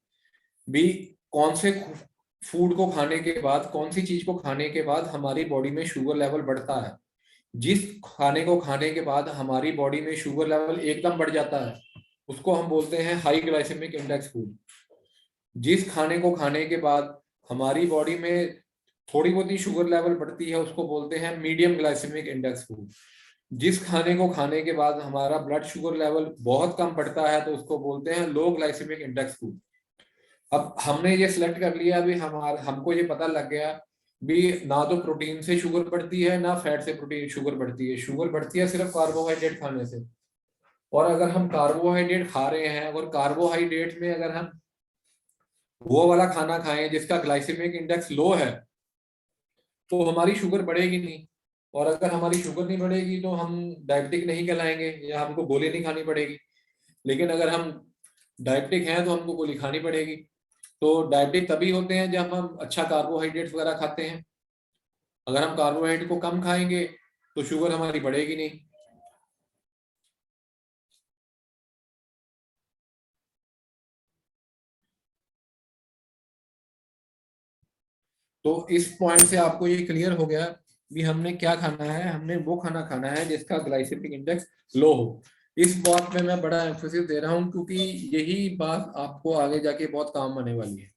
भी। कौन से फूड को खाने के बाद, कौन सी चीज को खाने के बाद हमारी बॉडी में शुगर लेवल बढ़ता है। जिस खाने को खाने के बाद हमारी बॉडी में शुगर लेवल एकदम बढ़ जाता है उसको हम बोलते हैं हाई ग्लाइसेमिक इंडेक्स फूड। जिस खाने को खाने के बाद हमारी बॉडी में थोड़ी बहुत ही शुगर लेवल बढ़ती है उसको बोलते हैं मीडियम ग्लाइसेमिक इंडेक्स फूड। जिस खाने को खाने के बाद हमारा ब्लड शुगर लेवल बहुत कम बढ़ता है तो उसको बोलते हैं लो ग्लाइसेमिक इंडेक्स फूड। अब हमने ये सिलेक्ट कर लिया, अभी हमको ये पता लग गया भी ना तो प्रोटीन से शुगर बढ़ती है ना फैट से प्रोटीन शुगर बढ़ती है। शुगर बढ़ती है सिर्फ कार्बोहाइड्रेट खाने से। और अगर हम कार्बोहाइड्रेट खा रहे हैं और कार्बोहाइड्रेट में अगर हम वो वाला खाना खाएं जिसका ग्लाइसेमिक इंडेक्स लो है तो हमारी शुगर बढ़ेगी नहीं। और अगर हमारी शुगर नहीं बढ़ेगी तो हम डायबिटिक नहीं कहलाएंगे या हमको गोली नहीं खानी पड़ेगी। लेकिन अगर हम डायबिटिक हैं तो हमको गोली खानी पड़ेगी। तो डायबिटिक तभी होते हैं जब हम अच्छा कार्बोहाइड्रेट्स वगैरह खाते हैं। अगर हम कार्बोहाइड्रेट को कम खाएंगे तो शुगर हमारी बढ़ेगी नहीं। तो इस पॉइंट से आपको ये क्लियर हो गया कि हमने क्या खाना है। हमने वो खाना खाना है जिसका ग्लाइसेमिक इंडेक्स लो हो। इस बात में मैं बड़ा एम्फोसिस दे रहा हूँ क्योंकि यही बात आपको आगे जाके बहुत काम आने वाली है।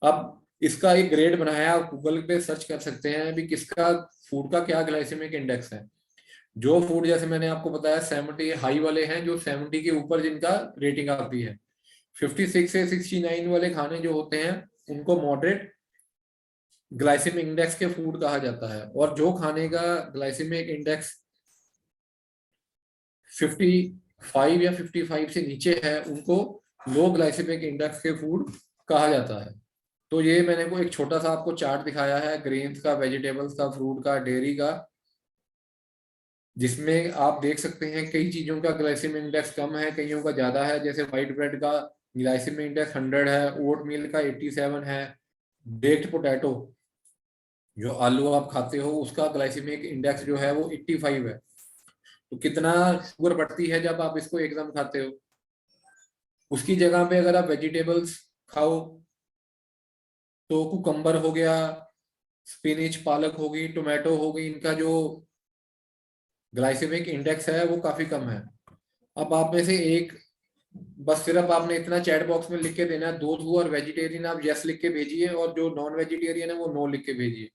अब इसका एक ग्रेड बनाया, आप गूगल पे सर्च कर सकते हैं भी किसका फूड का क्या ग्लाइसेमिक इंडेक्स है। जो फूड जैसे मैंने आपको बताया 70 हाई वाले हैं, जो 70 के ऊपर जिनका रेटिंग आती है। 56 से 69 वाले खाने जो होते हैं उनको मॉडरेट ग्लाइसेमिक इंडेक्स के फूड कहा जाता है। और जो खाने का ग्लाइसेमिक इंडेक्स 55 या 55 से नीचे है उनको लो ग्लाइसेमिक इंडेक्स के फूड कहा जाता है। तो ये मैंने को एक छोटा सा आपको चार्ट दिखाया है ग्रेन्स का, वेजिटेबल्स का, फ्रूट का, डेयरी का, जिसमें आप देख सकते हैं कई चीजों का ग्लाइसेमिक इंडेक्स कम है, कईयों का ज्यादा है। जैसे व्हाइट ब्रेड का ग्लाइसेमिक इंडेक्स 100 है, ओट मिल का 87 है, बेक्ड पोटैटो जो आलू आप खाते हो उसका ग्लाइसेमिक इंडेक्स जो है वो 85 है। तो कितना शुगर बढ़ती है जब आप इसको एकदम खाते हो। उसकी जगह पे अगर आप वेजिटेबल्स खाओ तो कुकम्बर हो गया, स्पिनिच, पालक होगी, टोमेटो होगी, इनका जो ग्लाइसेमिक इंडेक्स है वो काफी कम है। अब आप में से एक, बस सिर्फ आपने इतना चैट बॉक्स में लिख के देना है, दोस्त हु और वेजिटेरियन आप यस लिख के भेजिए और जो नॉन वेजिटेरियन है वो नो लिख के भेजिए।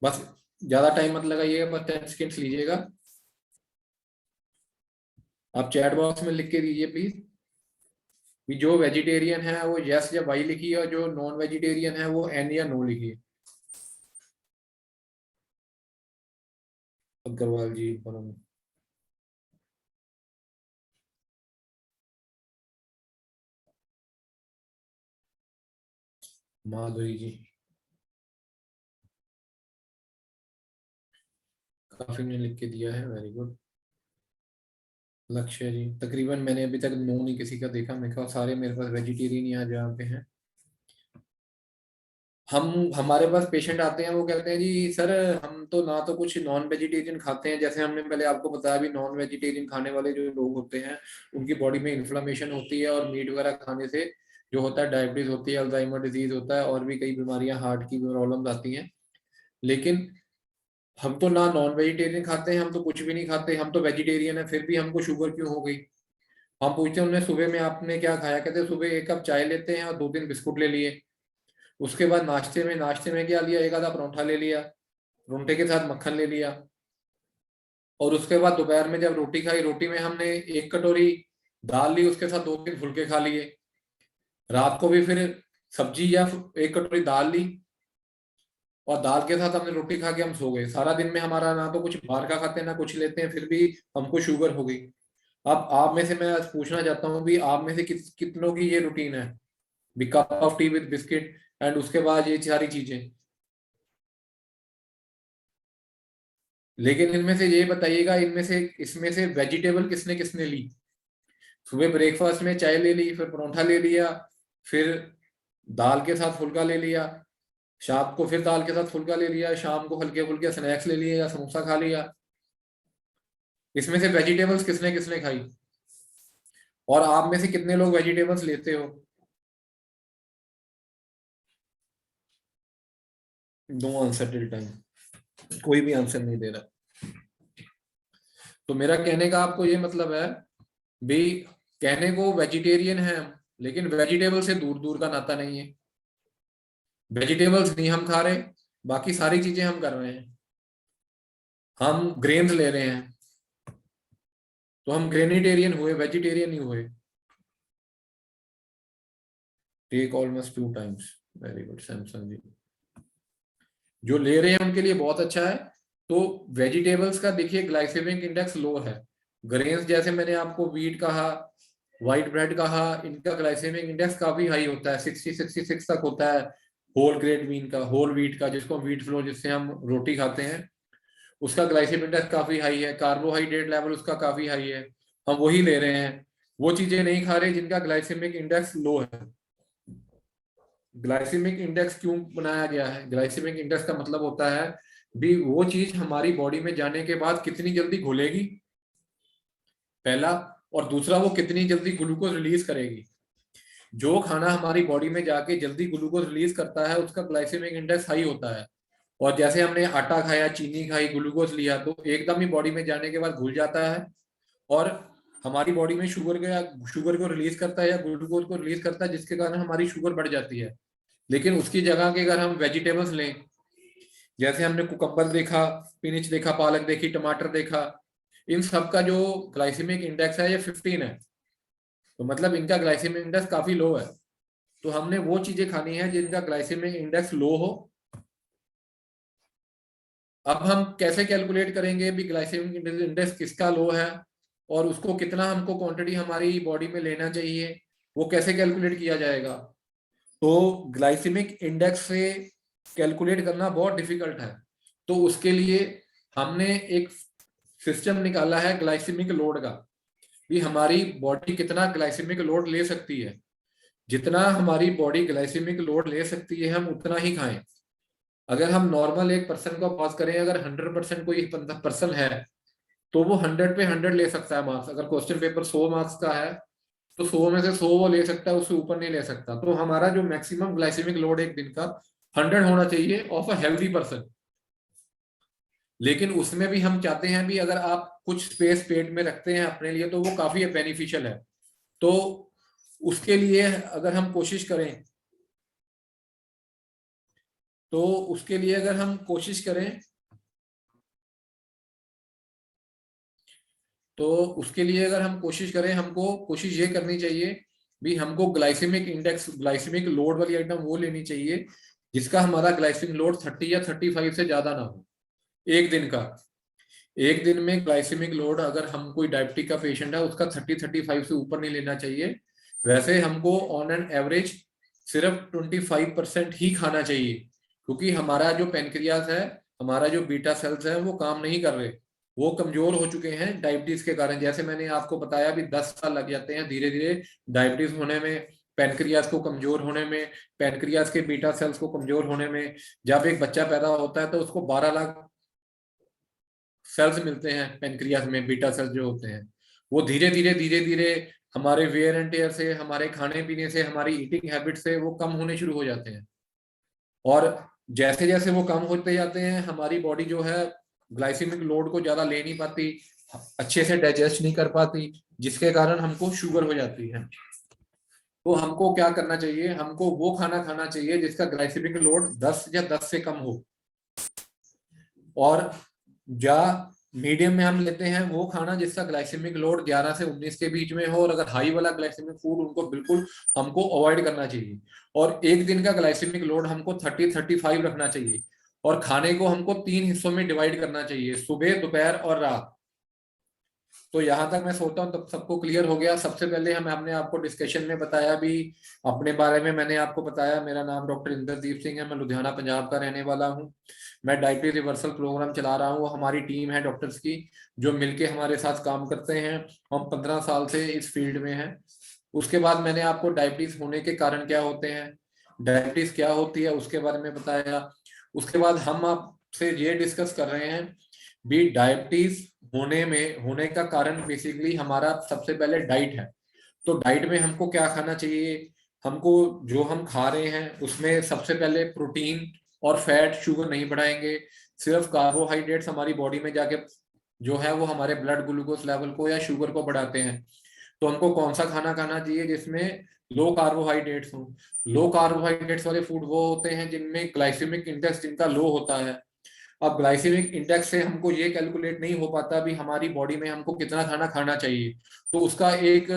बस ज्यादा टाइम मत लगाइएगा, बस 10 सेकेंड्स लीजिएगा। आप चैट बॉक्स में लिख के दीजिए प्लीज कि जो वेजिटेरियन है वो यस या वाई लिखिए और जो नॉन वेजिटेरियन है वो एन या नो लिखिए। अग्रवाल जी, परम माधुरी जी, काफी ने लिख के दिया है, वेरी गुड। लक्ष्य जी, तकरीबन मैंने अभी तक नो नहीं किसी का देखा, मेरे ख्याल सारे मेरे पास वेजिटेरियन यहाँ जहाँ पे हैं। हमारे पास पेशेंट आते हैं वो कहते हैं जी सर हम तो ना तो कुछ नॉन वेजिटेरियन खाते हैं, जैसे हमने पहले आपको बताया भी नॉन वेजिटेरियन खाने वाले जो लोग होते हैं उनकी बॉडी में इन्फ्लामेशन होती है और मीट वगैरह खाने से जो होता है डायबिटीज होती है, अल्जाइमर डिजीज होता है और भी कई बीमारियां, हार्ट की प्रॉब्लम्स आती हैं। लेकिन हम तो ना नॉन वेजिटेरियन खाते हैं, हम तो कुछ भी नहीं खाते, हम तो वेजिटेरियन है, फिर भी हमको शुगर क्यों हो गई। हम पूछते हैं उन्हें सुबह में आपने क्या खाया, कहते हैं सुबह 1 कप चाय लेते हैं और 2-3 बिस्कुट ले लिए। उसके बाद नाश्ते में क्या लिया, एक आधा परोठा ले लिया, परोठे के साथ मक्खन ले लिया। और उसके बाद दोपहर में जब रोटी खाई, रोटी में हमने 1 कटोरी दाल ली, उसके साथ 2-3 फुलके खा लिए। रात को भी फिर सब्जी या 1 कटोरी दाल ली और दाल के साथ हमने रोटी खा के हम सो गए। सारा दिन में हमारा ना तो कुछ बाहर का खाते हैं ना कुछ लेते हैं, फिर भी हमको शुगर हो गई। अब आप में से मैं आज पूछना चाहता हूँ भी आप में से कितनों की ये रूटीन है, भी cup of T with biscuit and उसके बाद ये सारी चीजें। लेकिन इनमें से ये बताइएगा, इनमें से इसमें से वेजिटेबल किसने किसने ली। सुबह ब्रेकफास्ट में चाय ले ली, फिर परोठा ले लिया, फिर दाल के साथ फुल्का ले लिया, शाम को फिर दाल के साथ फुल्का ले लिया, शाम को हल्के फुल्के स्नैक्स ले लिए या समोसा खा लिया। इसमें से वेजिटेबल्स किसने किसने खाई। और आप में से कितने लोग वेजिटेबल्स लेते हो। नो आंसर टिल टाइम, कोई भी आंसर नहीं दे रहा। तो मेरा कहने का आपको ये मतलब है भी, कहने को वेजिटेरियन है लेकिन वेजिटेबल से दूर दूर का नाता नहीं है। वेजिटेबल्स नहीं हम खा रहे, बाकी सारी चीजें हम कर रहे हैं। हम ग्रेन्स ले रहे हैं तो हम ग्रेनिटेरियन हुए, वेजिटेरियन नहीं हुए। Take almost 2 times, very good Samsung ji. जो ले रहे हैं उनके लिए बहुत अच्छा है। तो वेजिटेबल्स का देखिए ग्लाइसेमिक इंडेक्स लो है। ग्रेन्स जैसे मैंने आपको वीट कहा, व्हाइट ब्रेड कहा, इनका ग्लाइसेमिक इंडेक्स काफी हाई होता है, 60-66 तक होता है। होल ग्रेन वीन का, होल व्हीट का, जिसको व्हीट फ्लो जिससे हम रोटी खाते हैं, उसका ग्लाइसेमिक इंडेक्स काफी हाई है। कार्बोहाइड्रेट लेवल उसका काफी हाई है, हम वही ले रहे हैं। वो चीजें नहीं खा रहे जिनका ग्लाइसेमिक इंडेक्स लो है। ग्लाइसेमिक इंडेक्स क्यों बनाया गया है? ग्लाइसेमिक इंडेक्स का मतलब होता है भी वो चीज हमारी बॉडी में जाने के बाद कितनी जल्दी घुलेगी, पहला, और दूसरा वो कितनी जल्दी ग्लूकोज रिलीज करेगी। जो खाना हमारी बॉडी में जाके जल्दी ग्लूकोज रिलीज करता है उसका ग्लाइसेमिक इंडेक्स हाई होता है। और जैसे हमने आटा खाया, चीनी खाई, ग्लूकोज लिया, तो एकदम ही बॉडी में जाने के बाद घुल जाता है और हमारी बॉडी में शुगर को रिलीज करता है या ग्लूकोज को रिलीज करता है, जिसके कारण हमारी शुगर बढ़ जाती है। लेकिन उसकी जगह के अगर हम वेजिटेबल्स लें, जैसे हमने कुकम्बर देखा, स्पिनिच देखा, पालक देखी, टमाटर देखा, इन सब का जो ग्लाइसेमिक इंडेक्स है ये 15 है। तो मतलब इनका ग्लाइसेमिक इंडेक्स काफी लो है। तो हमने वो चीजें खानी है जिनका ग्लाइसेमिक इंडेक्स लो हो। अब हम कैसे कैलकुलेट करेंगे भी ग्लाइसेमिक इंडेक्स किसका लो है और उसको कितना हमको क्वांटिटी हमारी बॉडी में लेना चाहिए, वो कैसे कैलकुलेट किया जाएगा? तो ग्लाइसेमिक इंडेक्स से कैलकुलेट करना बहुत डिफिकल्ट है। तो उसके लिए हमने एक सिस्टम निकाला है ग्लाइसेमिक लोड का, कि हमारी बॉडी कितना ग्लाइसेमिक लोड ले सकती है। जितना हमारी बॉडी ग्लाइसेमिक लोड ले सकती है हम उतना ही खाएं। अगर हम नॉर्मल एक पर्सन को पास करें, अगर 100% कोई पर्सन है तो वो 100 पे 100 ले सकता है मार्क्स। अगर क्वेश्चन पेपर 100 मार्क्स का है तो 100 में से 100 वो ले सकता है, उससे ऊपर नहीं ले सकता। तो हमारा जो मैक्सिमम ग्लाइसेमिक लोड एक दिन का 100 होना चाहिए ऑफ अ हेल्दी पर्सन। लेकिन उसमें भी हम चाहते हैं भी अगर आप कुछ स्पेस पेट में रखते हैं अपने लिए तो वो काफी बेनिफिशियल है। तो उसके लिए अगर हम कोशिश करें तो उसके लिए अगर हम कोशिश करें तो उसके लिए अगर हम कोशिश करें, हमको कोशिश ये करनी चाहिए भी हमको ग्लाइसेमिक इंडेक्स, ग्लाइसेमिक लोड वाली आइटम वो लेनी चाहिए जिसका हमारा ग्लाइसेमिक लोड 30 या 35 से ज्यादा ना हो एक दिन का। एक दिन में ग्लाइसेमिक लोड अगर हम कोई डायबिटिक का पेशेंट है उसका 30-35 से ऊपर नहीं लेना चाहिए। वैसे हमको ऑन एन एवरेज सिर्फ 25% ही खाना चाहिए, क्योंकि हमारा जो पेनक्रियास है, हमारा जो बीटा सेल्स है वो काम नहीं कर रहे, वो कमजोर हो चुके हैं डायबिटीज के कारण। जैसे मैंने आपको बताया भी 10 साल लग जाते हैं धीरे धीरे डायबिटीज होने में, पेनक्रियास को कमजोर होने में, पेनक्रियास के बीटा सेल्स को कमजोर होने में। जब एक बच्चा पैदा होता है तो उसको 12 लाख सेल्स मिलते हैं पेनक्रियास में, बीटा सेल्स जो होते हैं। वो धीरे धीरे हमारे वेयर एंड टेयर से, हमारे खाने पीने से, हमारी ईटिंग हैबिट से वो कम होने शुरू हो जाते हैं। और जैसे जैसे वो कम होते जाते हैं हमारी बॉडी जो है ग्लाइसेमिक लोड को ज्यादा ले नहीं पाती, अच्छे से डाइजेस्ट नहीं कर पाती, जिसके कारण हमको शुगर हो जाती है। तो हमको क्या करना चाहिए? हमको वो खाना खाना चाहिए जिसका ग्लाइसेमिक लोड 10 या 10 से कम हो। और या मीडियम में हम लेते हैं वो खाना जिसका ग्लाइसेमिक लोड 11 से 19 के बीच में हो। और अगर हाई वाला ग्लाइसेमिक फूड उनको बिल्कुल हमको अवॉइड करना चाहिए। और एक दिन का ग्लाइसेमिक लोड हमको 30-35 रखना चाहिए। और खाने को हमको 3 हिस्सों में डिवाइड करना चाहिए, सुबह, दोपहर और रात। तो यहाँ तक मैं सोचता हूँ तब सबको क्लियर हो गया। सबसे पहले हमने आपको डिस्कशन में बताया भी अपने बारे में। मैंने आपको बताया मेरा नाम डॉक्टर इंद्रदीप सिंह है, मैं लुधियाना पंजाब का रहने वाला हूँ। मैं डायबिटीज रिवर्सल प्रोग्राम चला रहा हूँ, हमारी टीम है डॉक्टर्स की जो मिलके हमारे साथ काम करते हैं। हम 15 साल से इस फील्ड में हैं। उसके बाद मैंने आपको डायबिटीज होने के कारण क्या होते हैं, डायबिटीज क्या होती है उसके बारे में बताया। उसके बाद हम आपसे ये डिस्कस कर रहे हैं भी डायबिटीज होने का कारण बेसिकली हमारा सबसे पहले डाइट है। तो डाइट में हमको क्या खाना चाहिए? हमको जो हम खा रहे हैं उसमें सबसे पहले प्रोटीन और फैट, शुगर नहीं बढ़ाएंगे। सिर्फ कार्बोहाइड्रेट्स हमारी बॉडी में जाके जो है वो हमारे ब्लड ग्लूकोज लेवल को या शुगर को बढ़ाते हैं। तो हमको कौन सा खाना खाना चाहिए जिसमें लो कार्बोहाइड्रेट्स हो? लो कार्बोहाइड्रेट्स वाले फूड वो होते हैं जिनमें ग्लाइसेमिक इंडेक्स जिनका लो होता है। अब ग्लाइसेमिक इंडेक्स से हमको ये कैलकुलेट नहीं हो पाता भी हमारी बॉडी में हमको कितना खाना खाना चाहिए। तो उसका एक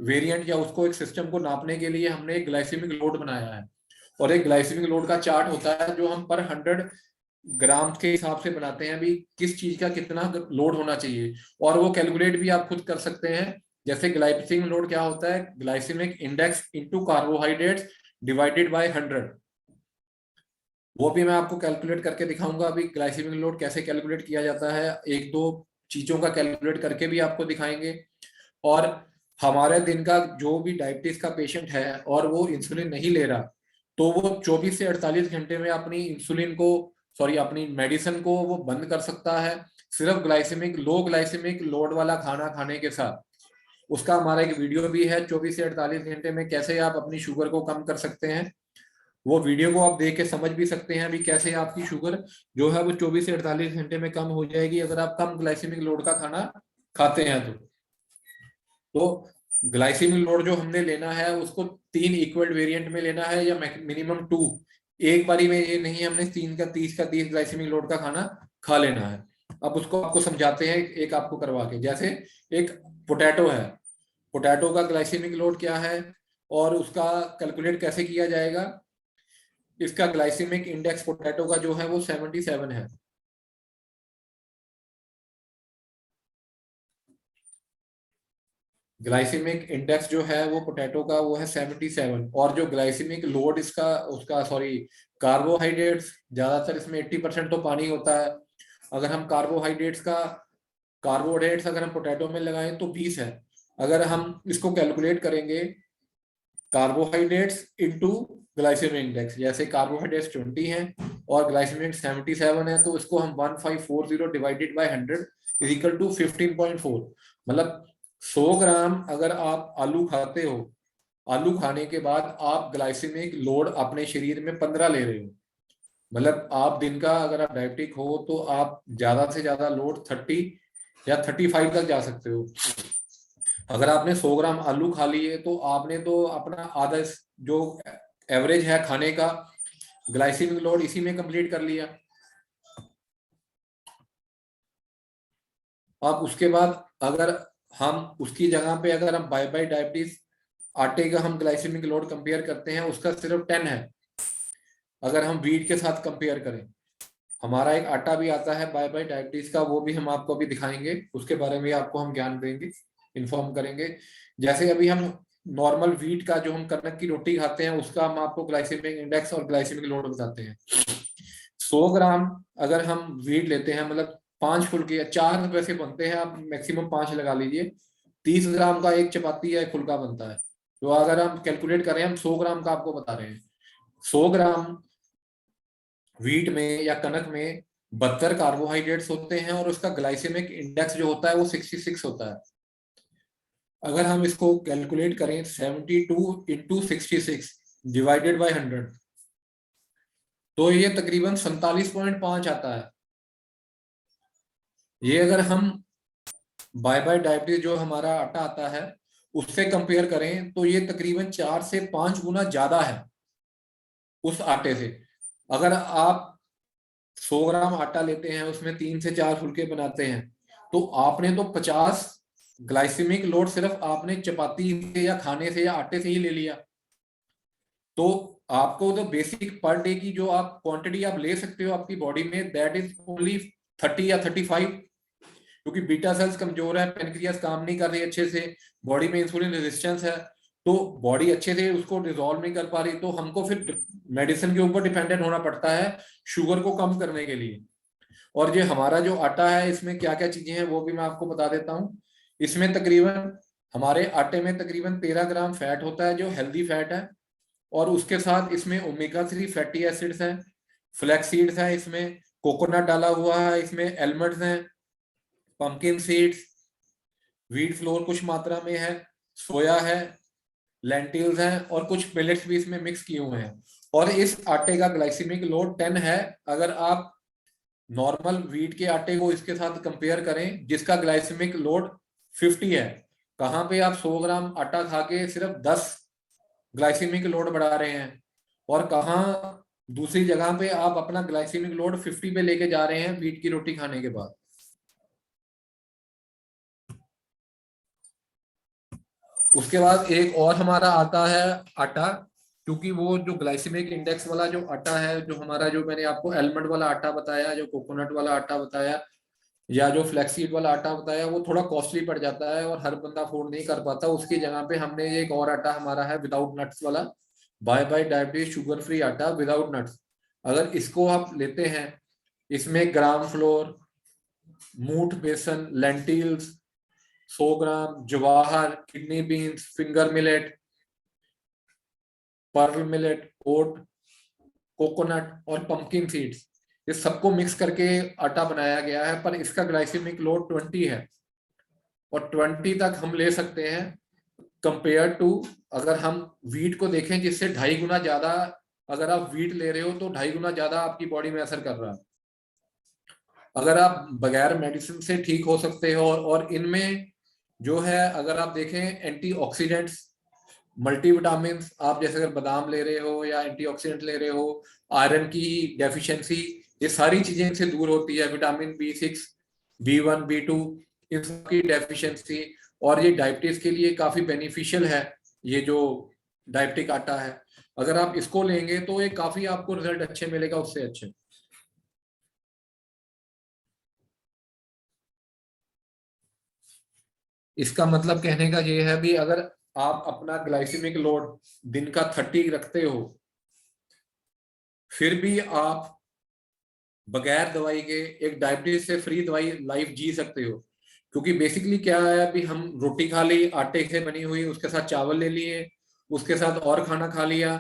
वेरिएंट या उसको एक सिस्टम को नापने के लिए हमने एक ग्लाइसेमिक लोड बनाया है। और एक ग्लाइसेमिक लोड का चार्ट होता है जो हम पर 100 ग्राम के हिसाब से बनाते हैं भी किस चीज का कितना लोड होना चाहिए। और वो कैलकुलेट भी आप खुद कर सकते हैं। जैसे ग्लाइसेमिक लोड क्या होता है, glycaemic index into carbohydrates divided by 100। वो भी मैं आपको कैलकुलेट करके दिखाऊंगा अभी ग्लाइसेमिक लोड कैसे कैलकुलेट किया जाता है, एक दो चीजों का कैलकुलेट करके भी आपको दिखाएंगे। और हमारे दिन का जो भी डायबिटीज का पेशेंट है और वो इंसुलिन नहीं ले रहा, तो वो 24 से 48 घंटे में अपनी इंसुलिन को, सॉरी अपनी मेडिसिन को वो बंद कर सकता है, सिर्फ लो ग्लाइसेमिक लोड वाला खाना खाने के साथ। उसका हमारा एक वीडियो भी है, 24 से 48 घंटे में कैसे आप अपनी शुगर को कम कर सकते हैं। वो वीडियो को आप देख के समझ भी सकते हैं अभी कैसे आपकी शुगर जो है वो 24 से 48 घंटे में कम हो जाएगी अगर आप कम ग्लाइसेमिक लोड का खाना खाते हैं तो ग्लाइसेमिक लोड जो हमने लेना है उसको 3 इक्वल वेरिएंट में लेना है या मिनिमम 2। एक बारी में ये नहीं हमने 3 का 30 ग्लाइसेमिक लोड का खाना खा लेना है। अब उसको आपको समझाते हैं एक आपको करवा के। जैसे एक पोटैटो है, पोटैटो का ग्लाइसेमिक लोड क्या है और उसका कैलकुलेट कैसे किया जाएगा। इसका ग्लाइसेमिक इंडेक्स पोटैटो का जो है वो 77 है। ग्लाइसेमिक इंडेक्स जो है वो पोटैटो का वो है 77। और जो ग्लाइसेमिक लोड इसका उसका सॉरी कार्बोहाइड्रेट्स, ज्यादातर इसमें 80% तो पानी होता है। अगर हम कार्बोहाइड्रेट्स अगर हम पोटैटो में लगाएं तो 20 है। अगर हम इसको कैलकुलेट करेंगे कार्बोहाइड्रेट्स इनटू ग्लाइसेमिक इंडेक्स, जैसे कार्बोहाइड्रेट्स 20 है और ग्लाइसेमिक 77 है, तो इसको हम 1540 divided by 100 is equal to 15.4। मतलब 100 ग्राम अगर आप आलू खाते हो, आलू खाने के बाद आप ग्लाइसेमिक लोड अपने शरीर में 15 ले रहे हो। मतलब आप दिन का अगर आप डायबिटिक हो तो आप ज्यादा से ज्यादा लोड 30 या 35 तक जा सकते हो। अगर आपने 100 ग्राम आलू खा लिए तो आपने तो अपना आधा जो एवरेज है खाने का ग्लाइसेमिक लोड इसी में कंप्लीट कर लिया। अब उसके बाद अगर हम उसकी जगह पे अगर हम बाय डायबिटीज आटे का हम ग्लाइसेमिक लोड कंपेयर करते हैं, उसका सिर्फ 10 है। अगर हम व्हीट के साथ कंपेयर करें, हमारा एक आटा भी आता है बाय डायबिटीज का, वो भी हम आपको अभी दिखाएंगे, उसके बारे में आपको हम ज्ञान देंगे, इन्फॉर्म करेंगे। जैसे अभी हम नॉर्मल व्हीट का जो हम कनक की रोटी खाते हैं उसका हम आपको ग्लाइसेमिक इंडेक्स और ग्लाइसेमिक लोड बताते हैं। 100 ग्राम अगर हम व्हीट लेते हैं, मतलब 5 फुल्के या 4 वैसे बनते हैं, आप मैक्सिमम 5 लगा लीजिए, 30 ग्राम का एक चपाती या एक फुल्का बनता है। तो अगर हम कैलकुलेट करें, हम 100 ग्राम का आपको बता रहे हैं, 100 ग्राम व्हीट में या कनक में 72 कार्बोहाइड्रेट्स होते हैं और उसका ग्लाइसेमिक इंडेक्स जो होता है वो 66 होता है। अगर हम इसको कैलकुलेट करें 72 इंटू 66 डिवाइडेड बाई 100, तो ये तकरीबन 47.5 आता है। ये अगर हम बाय डायबिटीज जो हमारा आटा आता है उससे कंपेयर करें तो ये तकरीबन 4 से 5 गुना ज्यादा है उस आटे से। अगर आप 100 ग्राम आटा लेते हैं उसमें 3 से 4 फुलके बनाते हैं, तो आपने तो 50 ग्लाइसेमिक लोड सिर्फ आपने चपाती से या खाने से या आटे से ही ले लिया। तो आपको तो बेसिक पर डे की जो आप क्वांटिटी आप ले सकते हो आपकी बॉडी में, दैट इज ओनली 30 या 35। क्योंकि बीटा सेल्स कमजोर है, पेनक्रियास काम नहीं कर रही अच्छे से, बॉडी में इंसुलिन रेजिस्टेंस है, तो बॉडी अच्छे से उसको डिसॉल्व नहीं कर पा रही, तो हमको फिर मेडिसिन के ऊपर डिपेंडेंट होना पड़ता है शुगर को कम करने के लिए। और ये हमारा जो आटा है इसमें क्या क्या चीजें हैं वो भी मैं आपको बता देता हूँ। इसमें तकरीबन हमारे आटे में तकरीबन 13 ग्राम फैट होता है जो हेल्दी फैट है, और उसके साथ इसमें ओमेगा 3 फैटी एसिड्स हैं, फ्लैक्स सीड्स हैं, इसमें कोकोनट डाला हुआ है, इसमें एलमंड्स हैं, पंपकिन सीड्स, व्हीट फ्लोर कुछ मात्रा में है, सोया है, लेंटिल्स हैं और कुछ मिलेट्स भी इसमें मिक्स किए हुए हैं। और इस आटे का ग्लाइसेमिक लोड 10 है। अगर आप नॉर्मल व्हीट के आटे को इसके साथ कंपेयर करें जिसका ग्लाइसेमिक लोड 50 है, कहाँ पे आप 100 ग्राम आटा खा के सिर्फ 10 ग्लाइसेमिक लोड बढ़ा रहे हैं, और कहाँ दूसरी जगह पे आप अपना ग्लाइसेमिक लोड 50 पे लेके जा रहे हैं व्हीट की रोटी खाने के बाद। उसके बाद एक और हमारा आता है आटा, क्योंकि वो जो ग्लाइसेमिक इंडेक्स वाला जो आटा है, जो हमारा जो मैंने आपको एलमंड वाला आटा बताया, जो कोकोनट वाला आटा बताया, या जो फ्लैक्सीड वाला आटा बताया, वो थोड़ा कॉस्टली पड़ जाता है और हर बंदा अफोर्ड नहीं कर पाता। उसकी जगह पे हमने एक और आटा हमारा है विदाउट नट्स वाला, बाय डायबिटीज शुगर फ्री आटा विदाउट नट्स। अगर इसको आप लेते हैं, इसमें ग्राम फ्लोर, मूट बेसन, लेंटिल्स, 100 ग्राम जवाहर, kidney beans, finger millet, pearl millet, oat, coconut और पंपकिन सीड्स, ये सबको मिक्स करके आटा बनाया गया है। पर इसका ग्लाइसेमिक लोड 20 है और 20 तक हम ले सकते हैं कंपेयर टू, अगर हम वीट को देखें जिससे 2.5 गुना ज्यादा, अगर आप वीट ले रहे हो तो 2.5 गुना ज्यादा आपकी बॉडी में असर कर रहा है। अगर आप बगैर मेडिसिन से ठीक हो सकते हो, और इनमें जो है अगर आप देखें एंटीऑक्सीडेंट्स, मल्टीविटामिन, आप जैसे अगर बादाम ले रहे हो या एंटीऑक्सीडेंट ले रहे हो, आयरन की डेफिशिएंसी, ये सारी चीजें इनसे दूर होती है। विटामिन B6, B1, B2, इन सबकी डेफिशिएंसी, और ये डायबिटीज के लिए काफी बेनिफिशियल है। ये जो डायबिटिक आटा है, अगर आप इसको लेंगे तो ये काफी आपको रिजल्ट अच्छे मिलेगा, उससे अच्छे। इसका मतलब कहने का ये है भी, अगर आप अपना ग्लाइसेमिक लोड दिन का 30 रखते हो, फिर भी आप बगैर दवाई के एक डायबिटीज से फ्री दवाई लाइफ जी सकते हो। क्योंकि बेसिकली क्या है, अभी हम रोटी खा ली आटे से बनी हुई, उसके साथ चावल ले लिए, उसके साथ और खाना खा लिया,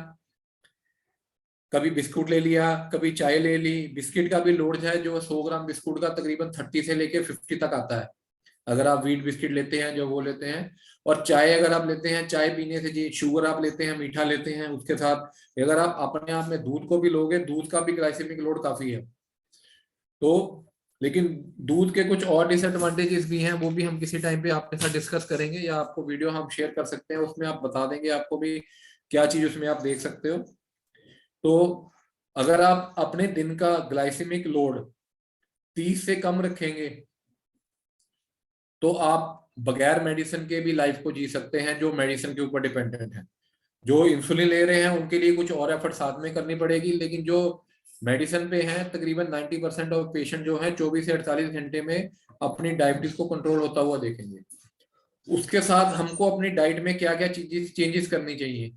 कभी बिस्कुट ले लिया, कभी चाय ले ली। बिस्किट का भी लोड है जो 100 ग्राम बिस्कुट का तकरीबन 30 से लेके 50 तक आता है, अगर आप व्हीट बिस्किट लेते हैं जो वो लेते हैं। और चाय अगर आप लेते हैं, चाय पीने से जी शुगर आप लेते हैं, मीठा लेते हैं, उसके साथ अगर आप अपने आप में दूध को भी लोगे, दूध का भी ग्लाइसेमिक लोड काफी है। तो लेकिन दूध के कुछ और डिसएडवांटेजेस भी हैं, वो भी हम किसी टाइम पे आपके साथ डिस्कस करेंगे, या आपको वीडियो हम शेयर कर सकते हैं, उसमें आप बता देंगे आपको भी क्या चीज उसमें आप देख सकते हो। तो अगर आप अपने दिन का ग्लाइसेमिक लोड 30 से कम रखेंगे तो आप बगैर मेडिसिन के भी लाइफ को जी सकते हैं, जो मेडिसिन के ऊपर डिपेंडेंट है। जो इंसुलिन ले रहे हैं उनके लिए कुछ और एफर्ट साथ में करनी पड़ेगी, लेकिन जो मेडिसिन पे हैं तकरीबन 90% ऑफ पेशेंट जो है 24 से 48 घंटे में अपनी डायबिटीज को कंट्रोल होता हुआ देखेंगे। उसके साथ हमको अपनी डाइट में क्या क्या चेंजेस करनी चाहिए,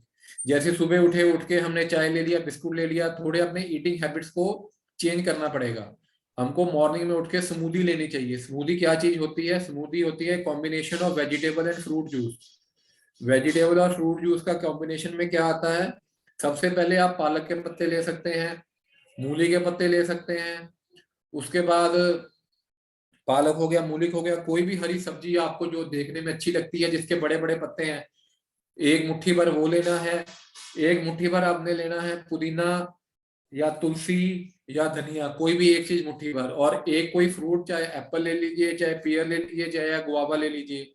जैसे सुबह उठ के हमने चाय ले लिया, बिस्कुट ले लिया, थोड़े अपने ईटिंग हैबिट्स को चेंज करना पड़ेगा। हमको मॉर्निंग में उठ के स्मूदी लेनी चाहिए। स्मूदी क्या चीज होती है? स्मूदी होती है combination of vegetable and fruit juice. Vegetable और फ्रूट जूस का कॉम्बिनेशन में क्या आता है? सबसे पहले आप पालक के पत्ते ले सकते हैं, मूली के पत्ते ले सकते हैं, उसके बाद पालक हो गया, मूली हो गया, कोई भी हरी सब्जी आपको जो देखने में अच्छी लगती है जिसके बड़े बड़े पत्ते हैं, एक मुट्ठी भर वो लेना है। एक मुट्ठी भर आपने लेना है पुदीना या तुलसी या धनिया, कोई भी एक चीज मुट्ठी भर, और एक कोई फ्रूट, चाहे एप्पल ले लीजिए, चाहे पेयर ले लीजिए, चाहे गुआवा ले लीजिए,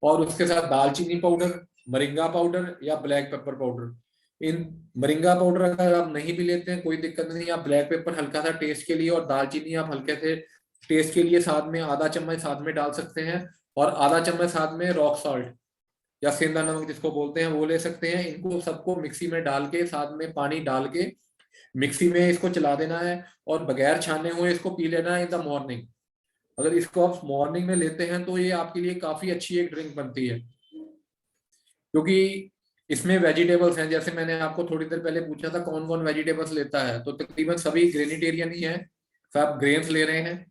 और उसके साथ दालचीनी पाउडर, मरिंगा पाउडर या ब्लैक पेपर पाउडर। इन मरिंगा पाउडर अगर आप नहीं भी लेते हैं कोई दिक्कत नहीं, आप ब्लैक पेपर हल्का सा टेस्ट के लिए, और दालचीनी आप हल्के से टेस्ट के लिए साथ में आधा चम्मच साथ में डाल सकते हैं, और आधा चम्मच साथ में रॉक सॉल्ट या सेंधा नमक जिसको बोलते हैं वो ले सकते हैं। इनको सबको मिक्सी में डाल के, साथ में पानी डाल के मिक्सी में इसको चला देना है, और बगैर छाने हुए इसको पी लेना है इन द मॉर्निंग। अगर इसको आप मॉर्निंग में लेते हैं तो ये आपके लिए काफी अच्छी एक ड्रिंक बनती है, क्योंकि इसमें वेजिटेबल्स हैं। जैसे मैंने आपको थोड़ी देर पहले पूछा था कौन कौन वेजिटेबल्स लेता है, तो तकरीबन सभी ग्रेनिटेरियन ही है। सब ग्रेन्स ले रहे हैं,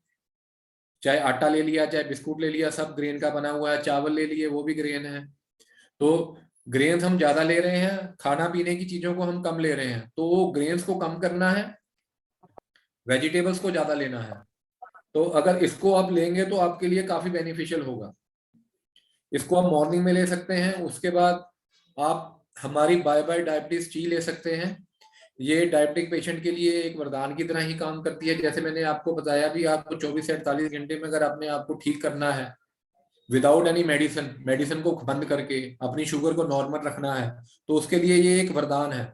चाहे आटा ले लिया, चाहे बिस्कुट ले लिया, सब ग्रेन का बना हुआ है। चावल ले लिए, वो भी ग्रेन है। तो ग्रेन्स हम ज्यादा ले रहे हैं, खाना पीने की चीजों को हम कम ले रहे हैं, तो ग्रेन्स को कम करना है, वेजिटेबल्स को ज्यादा लेना है। तो अगर इसको आप लेंगे तो आपके लिए काफी बेनिफिशियल होगा। इसको आप मॉर्निंग में ले सकते हैं। उसके बाद आप हमारी बाय बाय डायबिटीज टी ले सकते हैं। ये डायबिटिक पेशेंट के लिए एक वरदान की तरह ही काम करती है। जैसे मैंने आपको बताया भी, आपको 24 से 48 घंटे में अगर अपने आप को ठीक करना है विदाउट एनी मेडिसिन, मेडिसिन को बंद करके अपनी शुगर को नॉर्मल रखना है, तो उसके लिए ये एक वरदान है।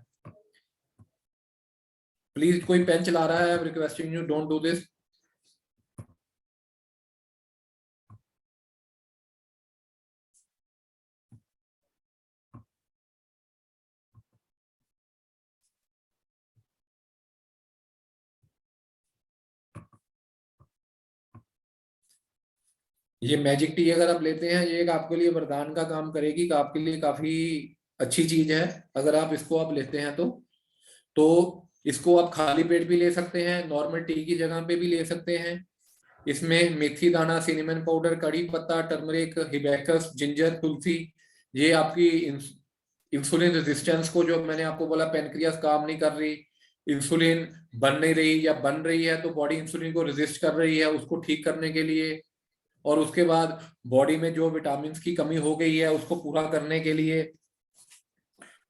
प्लीज, कोई पेन चला रहा है, I am requesting you don't do this. ये मैजिक टी अगर आप लेते हैं, ये एक आपके लिए वरदान का काम करेगी, कि आपके लिए काफी अच्छी चीज है अगर आप इसको आप लेते हैं तो इसको आप खाली पेट भी ले सकते हैं, नॉर्मल टी की जगह पे भी ले सकते हैं, इसमें मेथी दाना, सिनेमन पाउडर, कड़ी पत्ता, टर्मरिक, हिबिस्कस, जिंजर, तुलसी, ये आपकी इंसुलिन रेजिस्टेंस को, जो मैंने आपको बोला पेनक्रियास काम नहीं कर रही, इंसुलिन बन नहीं रही या बन रही है तो बॉडी इंसुलिन को रेजिस्ट कर रही है, उसको ठीक करने के लिए, और उसके बाद बॉडी में जो विटामिन की कमी हो गई है उसको पूरा करने के लिए,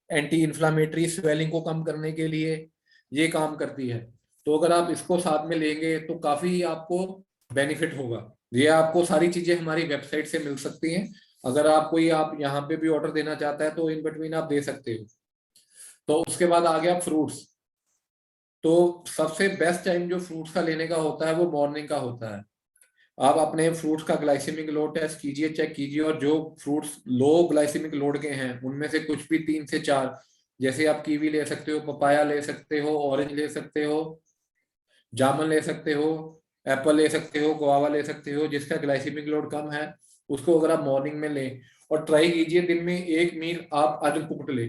एंटी इन्फ्लामेटरी, स्वेलिंग को कम करने के लिए ये काम करती है। तो अगर आप इसको साथ में लेंगे तो काफी आपको बेनिफिट होगा। ये आपको सारी चीजें हमारी वेबसाइट से मिल सकती हैं। अगर आप कोई आप यहाँ पे भी ऑर्डर देना चाहता है तो इन बिटवीन आप दे सकते हो। तो उसके बाद आ गया फ्रूट्स। तो सबसे बेस्ट टाइम जो फ्रूट्स का लेने का होता है वो मॉर्निंग का होता है। आप अपने फ्रूट्स का ग्लाइसेमिक लोड टेस्ट कीजिए, चेक कीजिए, और जो फ्रूट्स लो ग्लाइसेमिक लोड के हैं उनमें से कुछ भी 3 से 4, जैसे आप कीवी ले सकते हो, पपाया ले सकते हो, ऑरेंज ले सकते हो, जामुन ले सकते हो, एप्पल ले सकते हो, गुआवा ले सकते हो, जिसका ग्लाइसेमिक लोड कम है उसको अगर आप मॉर्निंग में लें। और ट्राई कीजिए दिन में एक मील आप अनकुक्ड ले,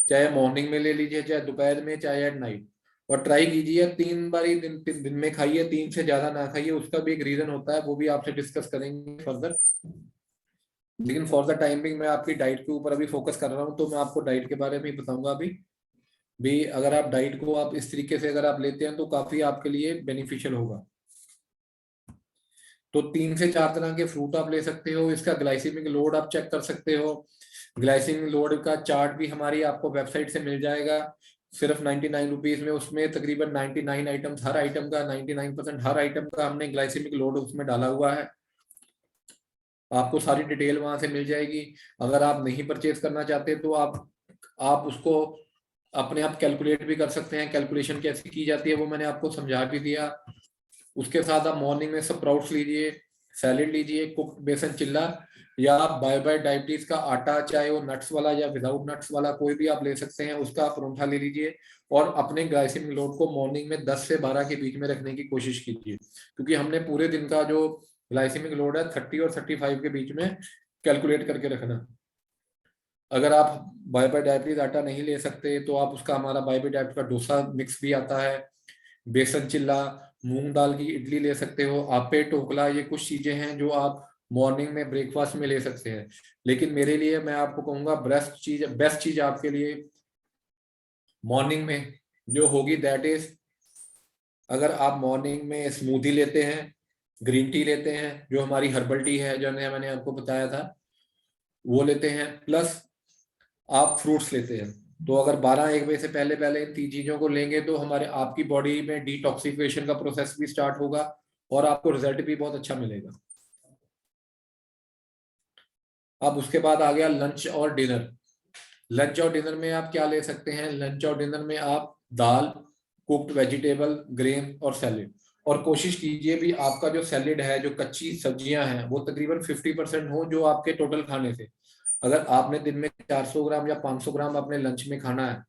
चाहे मॉर्निंग में ले लीजिए, चाहे दोपहर में, चाहे एट नाइट। और ट्राई कीजिए 3 बार ही दिन में खाइए, 3 से ज्यादा ना खाइए। उसका भी एक रीजन होता है, वो भी आपसे डिस्कस करेंगे फर्दर। लेकिन फॉर द टाइम बिंग मैं आपकी डाइट के ऊपर अभी फोकस कर रहा हूँ, तो मैं आपको डाइट के बारे में ही बताऊंगा अभी भी। अगर आप डाइट को आप इस तरीके से अगर आप लेते हैं तो काफी आपके लिए बेनिफिशियल होगा। तो 3 से 4 तरह के फ्रूट आप ले सकते हो, इसका ग्लाइसेमिक लोड आप चेक कर सकते हो। ग्लाइसेमिक लोड का चार्ट भी हमारी आपको वेबसाइट से मिल जाएगा, सिर्फ 99 रुपीज में। उसमें तकरीबन 99 आइटम्स, हर आइटम का 99% हर आइटम का हमने ग्लाइसेमिक लोड उसमें डाला हुआ है। आपको सारी डिटेल वहां से मिल जाएगी। अगर आप नहीं परचेज करना चाहते तो आप उसको अपने आप कैलकुलेट भी कर सकते हैं। कैलकुलेशन कैसे की जाती है वो मैंने आपको समझा भी दिया। उसके साथ आप मॉर्निंग में स्प्राउट्स लीजिए, सैलेड लीजिए, कुक्ड बेसन चिल्ला, या आप बाय डायबिटीज का आटा, चाहे वो नट्स वाला या विदाउट नट्स वाला कोई भी आप ले सकते हैं, उसका आप परोठा ले लीजिए। और अपने ग्लाइसेमिक लोड को मॉर्निंग में 10 से 12 के बीच में रखने की कोशिश कीजिए, क्योंकि हमने पूरे दिन का जो ग्लाइसेमिक लोड है 30 और 35 के बीच में कैलकुलेट करके रखना। अगर आप बाय डायबिटीज आटा नहीं ले सकते तो आप उसका, हमारा बाय डायबिटीज का डोसा मिक्स भी आता है, बेसन चिल्ला, मूंग दाल की इडली ले सकते हो, आपे ढोकला, ये कुछ चीजें हैं जो आप मॉर्निंग में ब्रेकफास्ट में ले सकते हैं। लेकिन मेरे लिए, मैं आपको कहूंगा बेस्ट चीज आपके लिए मॉर्निंग में जो होगी दैट इज, अगर आप मॉर्निंग में स्मूदी लेते हैं, ग्रीन टी लेते हैं, जो हमारी हर्बल टी है जो मैंने आपको बताया था, वो लेते हैं, प्लस आप फ्रूट्स लेते हैं, तो अगर 12-1 बजे से पहले पहले इन 3 चीजों को लेंगे तो हमारे आपकी बॉडी में डिटॉक्सिफिकेशन का प्रोसेस भी स्टार्ट होगा और आपको रिजल्ट भी बहुत अच्छा मिलेगा। अब उसके बाद आ गया लंच और डिनर। लंच और डिनर में आप क्या ले सकते हैं? लंच और डिनर में आप दाल, कुक्ड वेजिटेबल, ग्रेन और सैलेड। और कोशिश कीजिए भी आपका जो सैलेड है, जो कच्ची सब्जियां हैं, वो तकरीबन 50% हो जो आपके टोटल खाने से। अगर आपने दिन में 400 ग्राम या 500 ग्राम अपने लंच में खाना है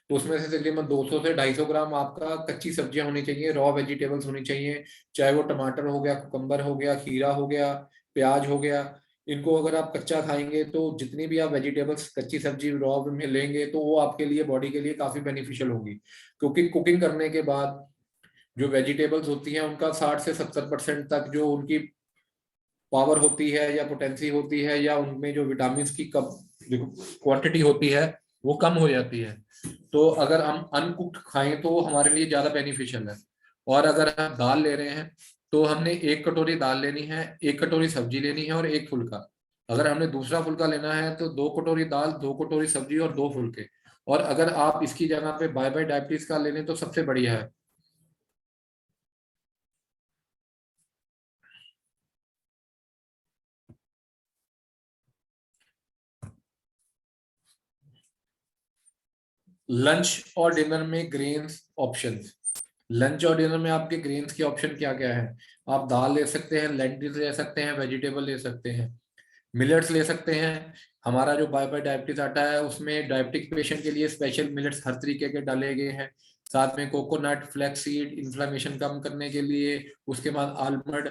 तो उसमें से तकरीबन 200 से 250 ग्राम आपका कच्ची सब्जियां होनी चाहिए, रॉ वेजिटेबल्स होनी चाहिए। चाहे वो टमाटर हो गया, कुकम्बर हो गया, खीरा हो गया, प्याज हो गया। इनको अगर आप कच्चा खाएंगे तो जितनी भी आप वेजिटेबल्स कच्ची सब्जी रॉ में लेंगे तो वो आपके लिए, बॉडी के लिए काफी बेनिफिशियल होगी। क्योंकि कुकिंग करने के बाद जो वेजिटेबल्स होती हैं उनका 60 से 70% तक जो उनकी पावर होती है या पोटेंसी होती है या उनमें जो विटामिन की कम क्वांटिटी होती है वो कम हो जाती है। तो अगर हम अनकुक्ड खाएं तो वो हमारे लिए ज्यादा बेनिफिशियल है। और अगर हम दाल ले रहे हैं तो हमने 1 कटोरी दाल लेनी है, 1 कटोरी सब्जी लेनी है और 1 फुल्का। अगर हमने दूसरा फुल्का लेना है तो 2 कटोरी दाल, 2 कटोरी सब्जी और 2 फुल्के। और अगर आप इसकी जगह पे बाय डायबिटीज का लेने तो सबसे बढ़िया है। लंच और डिनर में ग्रेन्स ऑप्शंस। लंच और डिनर में आपके ग्रेन्स के ऑप्शन क्या क्या है? आप दाल ले सकते हैं, लेंटिल्स ले सकते हैं, वेजिटेबल ले सकते हैं, मिलेट्स ले सकते हैं। हमारा जो बाय डायबिटीज आटा है उसमें डायबिटिक पेशेंट के लिए स्पेशल मिलेट्स हर तरीके के डाले गए हैं। साथ में कोकोनट, फ्लैक्स सीड इन्फ्लेमेशन कम करने के लिए, उसके बाद आलमंड,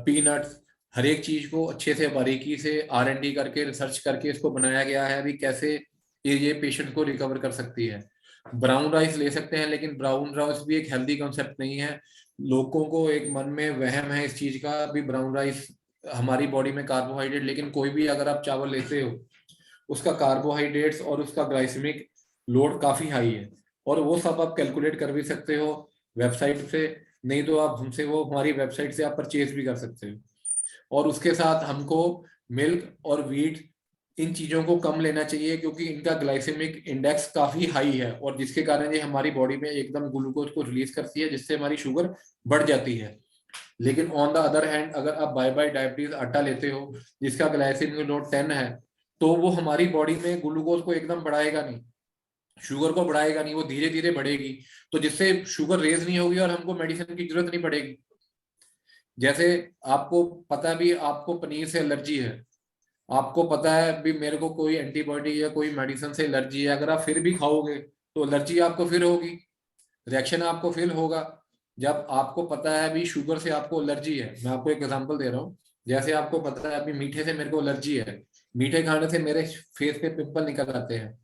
पीनट्स, हर एक चीज को अच्छे से बारीकी से R&D करके, रिसर्च करके इसको बनाया गया है अभी कैसे ये पेशेंट को रिकवर कर सकती है। ब्राउन राइस ले सकते हैं, लेकिन ब्राउन राइस भी एक हेल्दी कॉन्सेप्ट नहीं है। लोगों को एक मन में वहम है इस चीज का भी ब्राउन राइस हमारी बॉडी में कार्बोहाइड्रेट, लेकिन कोई भी अगर आप चावल लेते हो उसका कार्बोहाइड्रेट्स और उसका ग्लाइसेमिक लोड काफी हाई है, और वो सब आप कैलकुलेट कर भी सकते हो वेबसाइट से, नहीं तो आप हमसे वो हमारी वेबसाइट से आप परचेज भी कर सकते हो। और उसके साथ हमको मिल्क और व्हीट इन चीजों को कम लेना चाहिए, क्योंकि इनका ग्लाइसेमिक इंडेक्स काफी हाई है, और जिसके कारण ये हमारी बॉडी में एकदम ग्लूकोज को रिलीज करती है, जिससे हमारी शुगर बढ़ जाती है। लेकिन ऑन द अदर हैंड अगर आप बाय बाय डायबिटीज आटा लेते हो जिसका ग्लाइसेमिक लोड 10 है, तो वो हमारी बॉडी में ग्लूकोज को एकदम बढ़ाएगा नहीं, शुगर को बढ़ाएगा नहीं, वो धीरे धीरे बढ़ेगी, तो जिससे शुगर रेज नहीं होगी और हमको मेडिसिन की जरूरत नहीं पड़ेगी। जैसे आपको पता भी आपको पनीर से एलर्जी है, आपको पता है भी मेरे को कोई एंटीबायोटिक या कोई मेडिसिन से एलर्जी है, अगर आप फिर भी खाओगे तो एलर्जी आपको फिर होगी, रिएक्शन आपको फिर होगा। जब आपको पता है भी शुगर से आपको एलर्जी है, मैं आपको एक एग्जांपल दे रहा हूँ, जैसे आपको पता है अभी मीठे से मेरे को एलर्जी है, मीठे खाने से मेरे फेस पे पिंपल निकल आते हैं,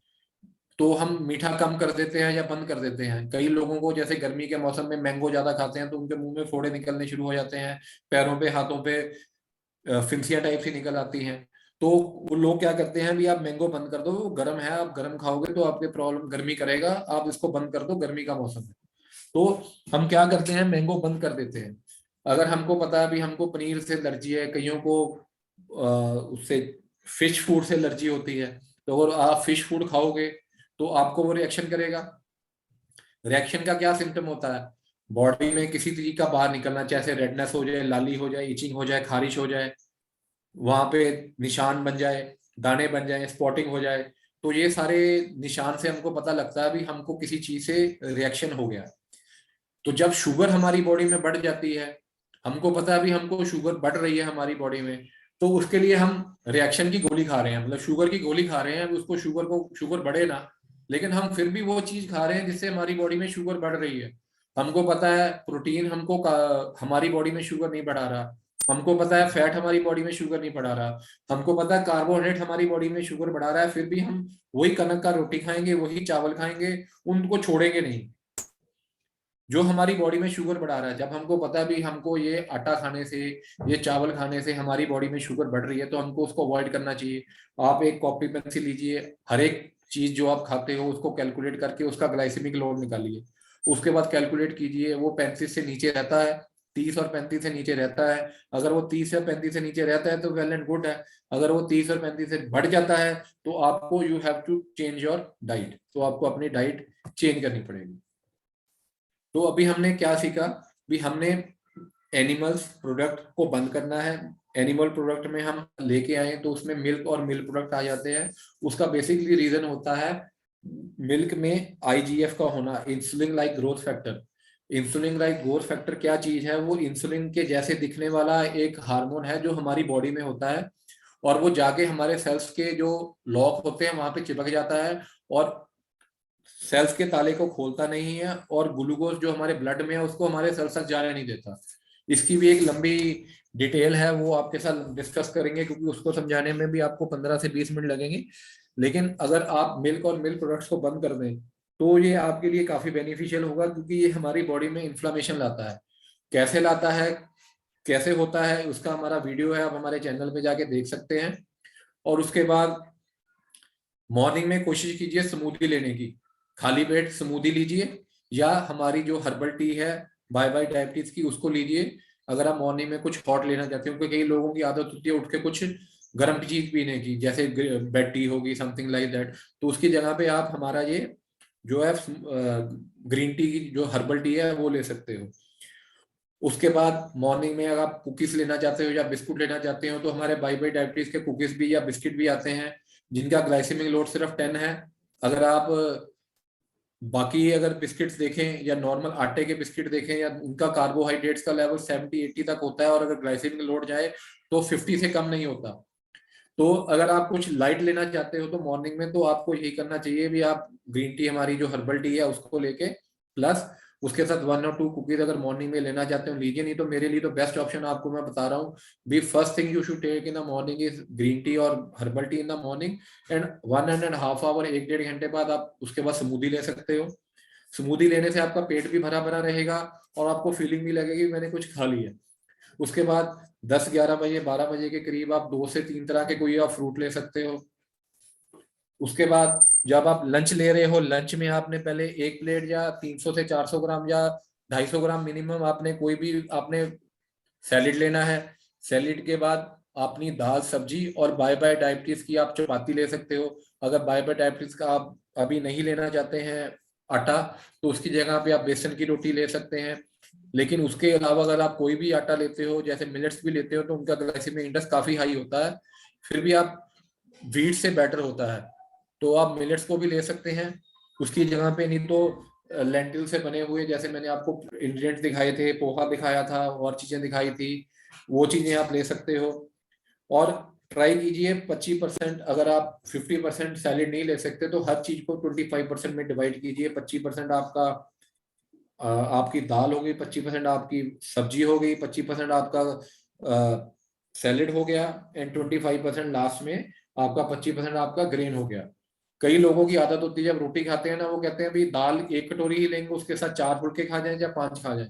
तो हम मीठा कम कर देते हैं या बंद कर देते हैं। कई लोगों को जैसे गर्मी के मौसम में मैंगो ज्यादा खाते हैं तो उनके मुंह में फोड़े निकलने शुरू हो जाते हैं, पैरों पे हाथों पे फिंसिया टाइप से निकल आती हैं। तो वो लोग क्या करते हैं भी आप मैंगो बंद कर दो, वो गर्म है, आप गर्म खाओगे तो आपके प्रॉब्लम गर्मी करेगा, आप इसको बंद कर दो, गर्मी का मौसम है। तो हम क्या करते हैं, मैंगो बंद कर देते हैं। अगर हमको पता है भी हमको पनीर से एलर्जी है, कईयों को उससे फिश फूड से एलर्जी होती है, तो अगर आप फिश फूड खाओगे तो आपको वो रिएक्शन करेगा। रिएक्शन का क्या सिम्टम होता है, बॉडी में किसी चीज का बाहर निकलना, जैसे रेडनेस हो जाए, लाली हो जाए, इचिंग हो जाए, खारिश हो जाए, वहां पे निशान बन जाए, दाने बन जाए, स्पॉटिंग हो जाए। तो ये सारे निशान से हमको पता लगता है भी हमको किसी चीज से रिएक्शन हो गया। तो जब शुगर हमारी बॉडी में बढ़ जाती है, हमको पता है भी हमको शुगर बढ़ रही है हमारी बॉडी में, तो उसके लिए हम रिएक्शन की गोली खा रहे हैं, मतलब शुगर की गोली खा रहे हैं, उसको शुगर बढ़े ना, लेकिन हम फिर भी वो चीज खा रहे हैं जिससे हमारी बॉडी में शुगर बढ़ रही है। हमको पता है प्रोटीन हमारी बॉडी में शुगर नहीं बढ़ा रहा, हमको पता है फैट हमारी बॉडी में शुगर नहीं बढ़ा रहा, हमको पता है कार्बोहाइड्रेट हमारी बॉडी में शुगर बढ़ा रहा है, फिर भी हम वही कनक का रोटी खाएंगे, वही चावल खाएंगे, उनको छोड़ेंगे नहीं जो हमारी बॉडी में शुगर बढ़ा रहा है। जब हमको पता है भी हमको ये आटा खाने से, ये चावल खाने से हमारी बॉडी में शुगर बढ़ रही है, तो हमको उसको अवॉइड करना चाहिए। आप एक कॉपी पेंसिल लीजिए, हर एक चीज जो आप खाते हो उसको कैलकुलेट करके उसका ग्लाइसेमिक लोड निकालिए, उसके बाद कैलकुलेट कीजिए वो 35 से नीचे रहता है, 30 और 35 से नीचे रहता है, अगर वो 30 या 35 से नीचे रहता है तो वेल एंड गुड है, अगर वो 30 और 35 से बढ़ जाता है तो आपको you have to change your diet, तो आपको अपनी डाइट चेंज करनी पड़ेगी। तो अभी हमने क्या सीखा भी, हमने एनिमल्स प्रोडक्ट को बंद करना है। एनिमल प्रोडक्ट में हम लेके आए तो उसमें मिल्क और मिल्क प्रोडक्ट आ जाते हैं। उसका बेसिकली रीजन होता है मिल्क में आईजीएफ का होना, insulin like growth factor. Insulin like growth factor क्या चीज है, वो इंसुलिन के जैसे दिखने वाला एक हार्मोन है जो हमारी बॉडी में होता है, और वो जाके हमारे सेल्स के जो लॉक होते हैं वहां पे चिपक जाता है, और सेल्स के ताले को खोलता नहीं है, और ग्लूकोज जो हमारे ब्लड में है उसको हमारे सेल्स तक जाने नहीं देता। इसकी भी एक लंबी डिटेल है, वो आपके साथ डिस्कस करेंगे, क्योंकि उसको समझाने में भी आपको 15 से 20 मिनट लगेंगे। लेकिन अगर आप मिल्क और मिल्क प्रोडक्ट्स को बंद कर दें तो ये आपके लिए काफी बेनिफिशियल होगा, क्योंकि ये हमारी बॉडी में इन्फ्लामेशन लाता है। कैसे लाता है, कैसे होता है, उसका हमारा वीडियो है, आप हमारे चैनल पे जाके देख सकते हैं। और उसके बाद मॉर्निंग में कोशिश कीजिए स्मूदी लेने की, खाली पेट स्मूदी लीजिए, या हमारी जो हर्बल टी है बाय बाय डायबिटीज की उसको लीजिए। अगर आप मॉर्निंग में कुछ हॉट लेना चाहते हो, क्योंकि कई लोगों की आदत होती है उठ के कुछ गर्म चीज पीने की, जैसे बेड टी होगी, समथिंग लाइक दैट, तो उसकी जगह पे आप हमारा ये जो है ग्रीन टी की जो हर्बल टी है वो ले सकते हो। उसके बाद मॉर्निंग में अगर आप कुकीज लेना चाहते हो या बिस्कुट लेना चाहते हो, तो हमारे बाय बाय डायबिटीज के कुकीज भी या बिस्किट भी आते हैं जिनका ग्लाइसेमिक लोड सिर्फ 10 है। अगर आप बाकी अगर बिस्किट्स देखें या नॉर्मल आटे के बिस्किट देखें, या उनका कार्बोहाइड्रेट्स का लेवल 70-80 तक होता है, और अगर ग्लाइसेमिक लोड जाए तो 50 से कम नहीं होता। तो अगर आप कुछ लाइट लेना चाहते हो तो मॉर्निंग में तो आपको यही करना चाहिए भी, आप ग्रीन टी हमारी जो हर्बल टी है उसको लेके, प्लस उसके साथ 1 और 2 कुकीज अगर मॉर्निंग में लेना चाहते हो लीजिए, नहीं तो मेरे लिए तो बेस्ट ऑप्शन आपको मैं बता रहा हूँ बी, first thing you should take in the morning is green tea और herbal tea in the morning, and 1.5 hour, 1-1.5 घंटे बाद आप उसके बाद स्मूदी ले सकते हो। स्मूदी लेने से आपका पेट भी भरा भरा रहेगा और आपको फीलिंग भी लगेगी मैंने कुछ खा लिया। उसके बाद 10-11 बजे 12 बजे के करीब आप 2 से 3 तरह के कोई आप फ्रूट ले सकते हो। उसके बाद जब आप लंच ले रहे हो, लंच में आपने पहले एक प्लेट या 300 से 400 ग्राम या 250 ग्राम मिनिमम आपने कोई भी आपने सैलेड लेना है। सैलेड के बाद अपनी दाल सब्जी और बाय बाय डायबिटीज की आप चपाती ले सकते हो। अगर बाय बाय डायबिटीज का आप अभी नहीं लेना चाहते हैं आटा, तो उसकी जगह पे आप बेसन की रोटी ले सकते हैं। लेकिन उसके अलावा अगर आप कोई भी आटा लेते हो, जैसे मिलेट्स भी लेते हो, तो उनका ग्लाइसेमिक इंडेक्स काफी हाई होता है। फिर भी आप व्हीट से बेटर होता है, तो आप मिलेट्स को भी ले सकते हैं उसकी जगह पे। नहीं तो लेंटिल से बने हुए, जैसे मैंने आपको इंग्रेडिएंट्स दिखाए थे, पोहा दिखाया था और चीजें दिखाई थी, वो चीजें आप ले सकते हो। और ट्राई कीजिए 25%, अगर आप 50% सैलेड नहीं ले सकते तो हर चीज को 25% में डिवाइड कीजिए। 25% आपका आपकी दाल हो गई, 25% आपकी सब्जी हो गई, 25% आपका सैलेड हो गया, एंड 25% लास्ट में आपका 25% आपका ग्रेन हो गया। कई लोगों की आदत होती है जब रोटी खाते हैं ना, वो कहते हैं भाई दाल एक कटोरी ही लेंगे, उसके साथ 4 फुलके खा जाए या 5 खा जाए।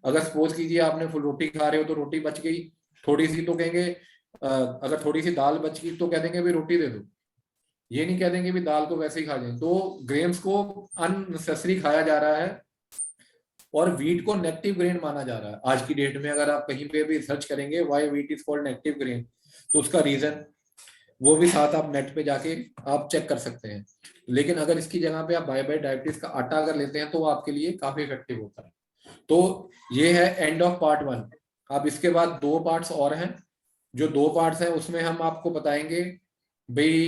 अगर सपोज कीजिए आपने फुल रोटी खा रहे हो तो रोटी बच गई थोड़ी सी, तो कहेंगे अगर थोड़ी सी दाल बच गई तो कह देंगे भाई रोटी दे दो, ये नहीं कह देंगे भी दाल को वैसे ही खा जाए। तो ग्रेन्स को अननेसेसरी खाया जा रहा है और वीट को नेगेटिव ग्रेन माना जा रहा है आज की डेट में। अगर आप कहीं पे भी सर्च करेंगे why wheat is called negative grain, तो उसका रीजन वो भी साथ आप नेट पे जाके आप चेक कर सकते हैं। लेकिन अगर इसकी जगह पे आप बाय बाय डायबिटीज का आटा अगर लेते हैं तो वो आपके लिए काफी इफेक्टिव होता है। तो ये है एंड ऑफ पार्ट 1। अब इसके बाद 2 पार्ट्स और हैं। जो 2 पार्ट्स हैं उसमें हम आपको बताएंगे भाई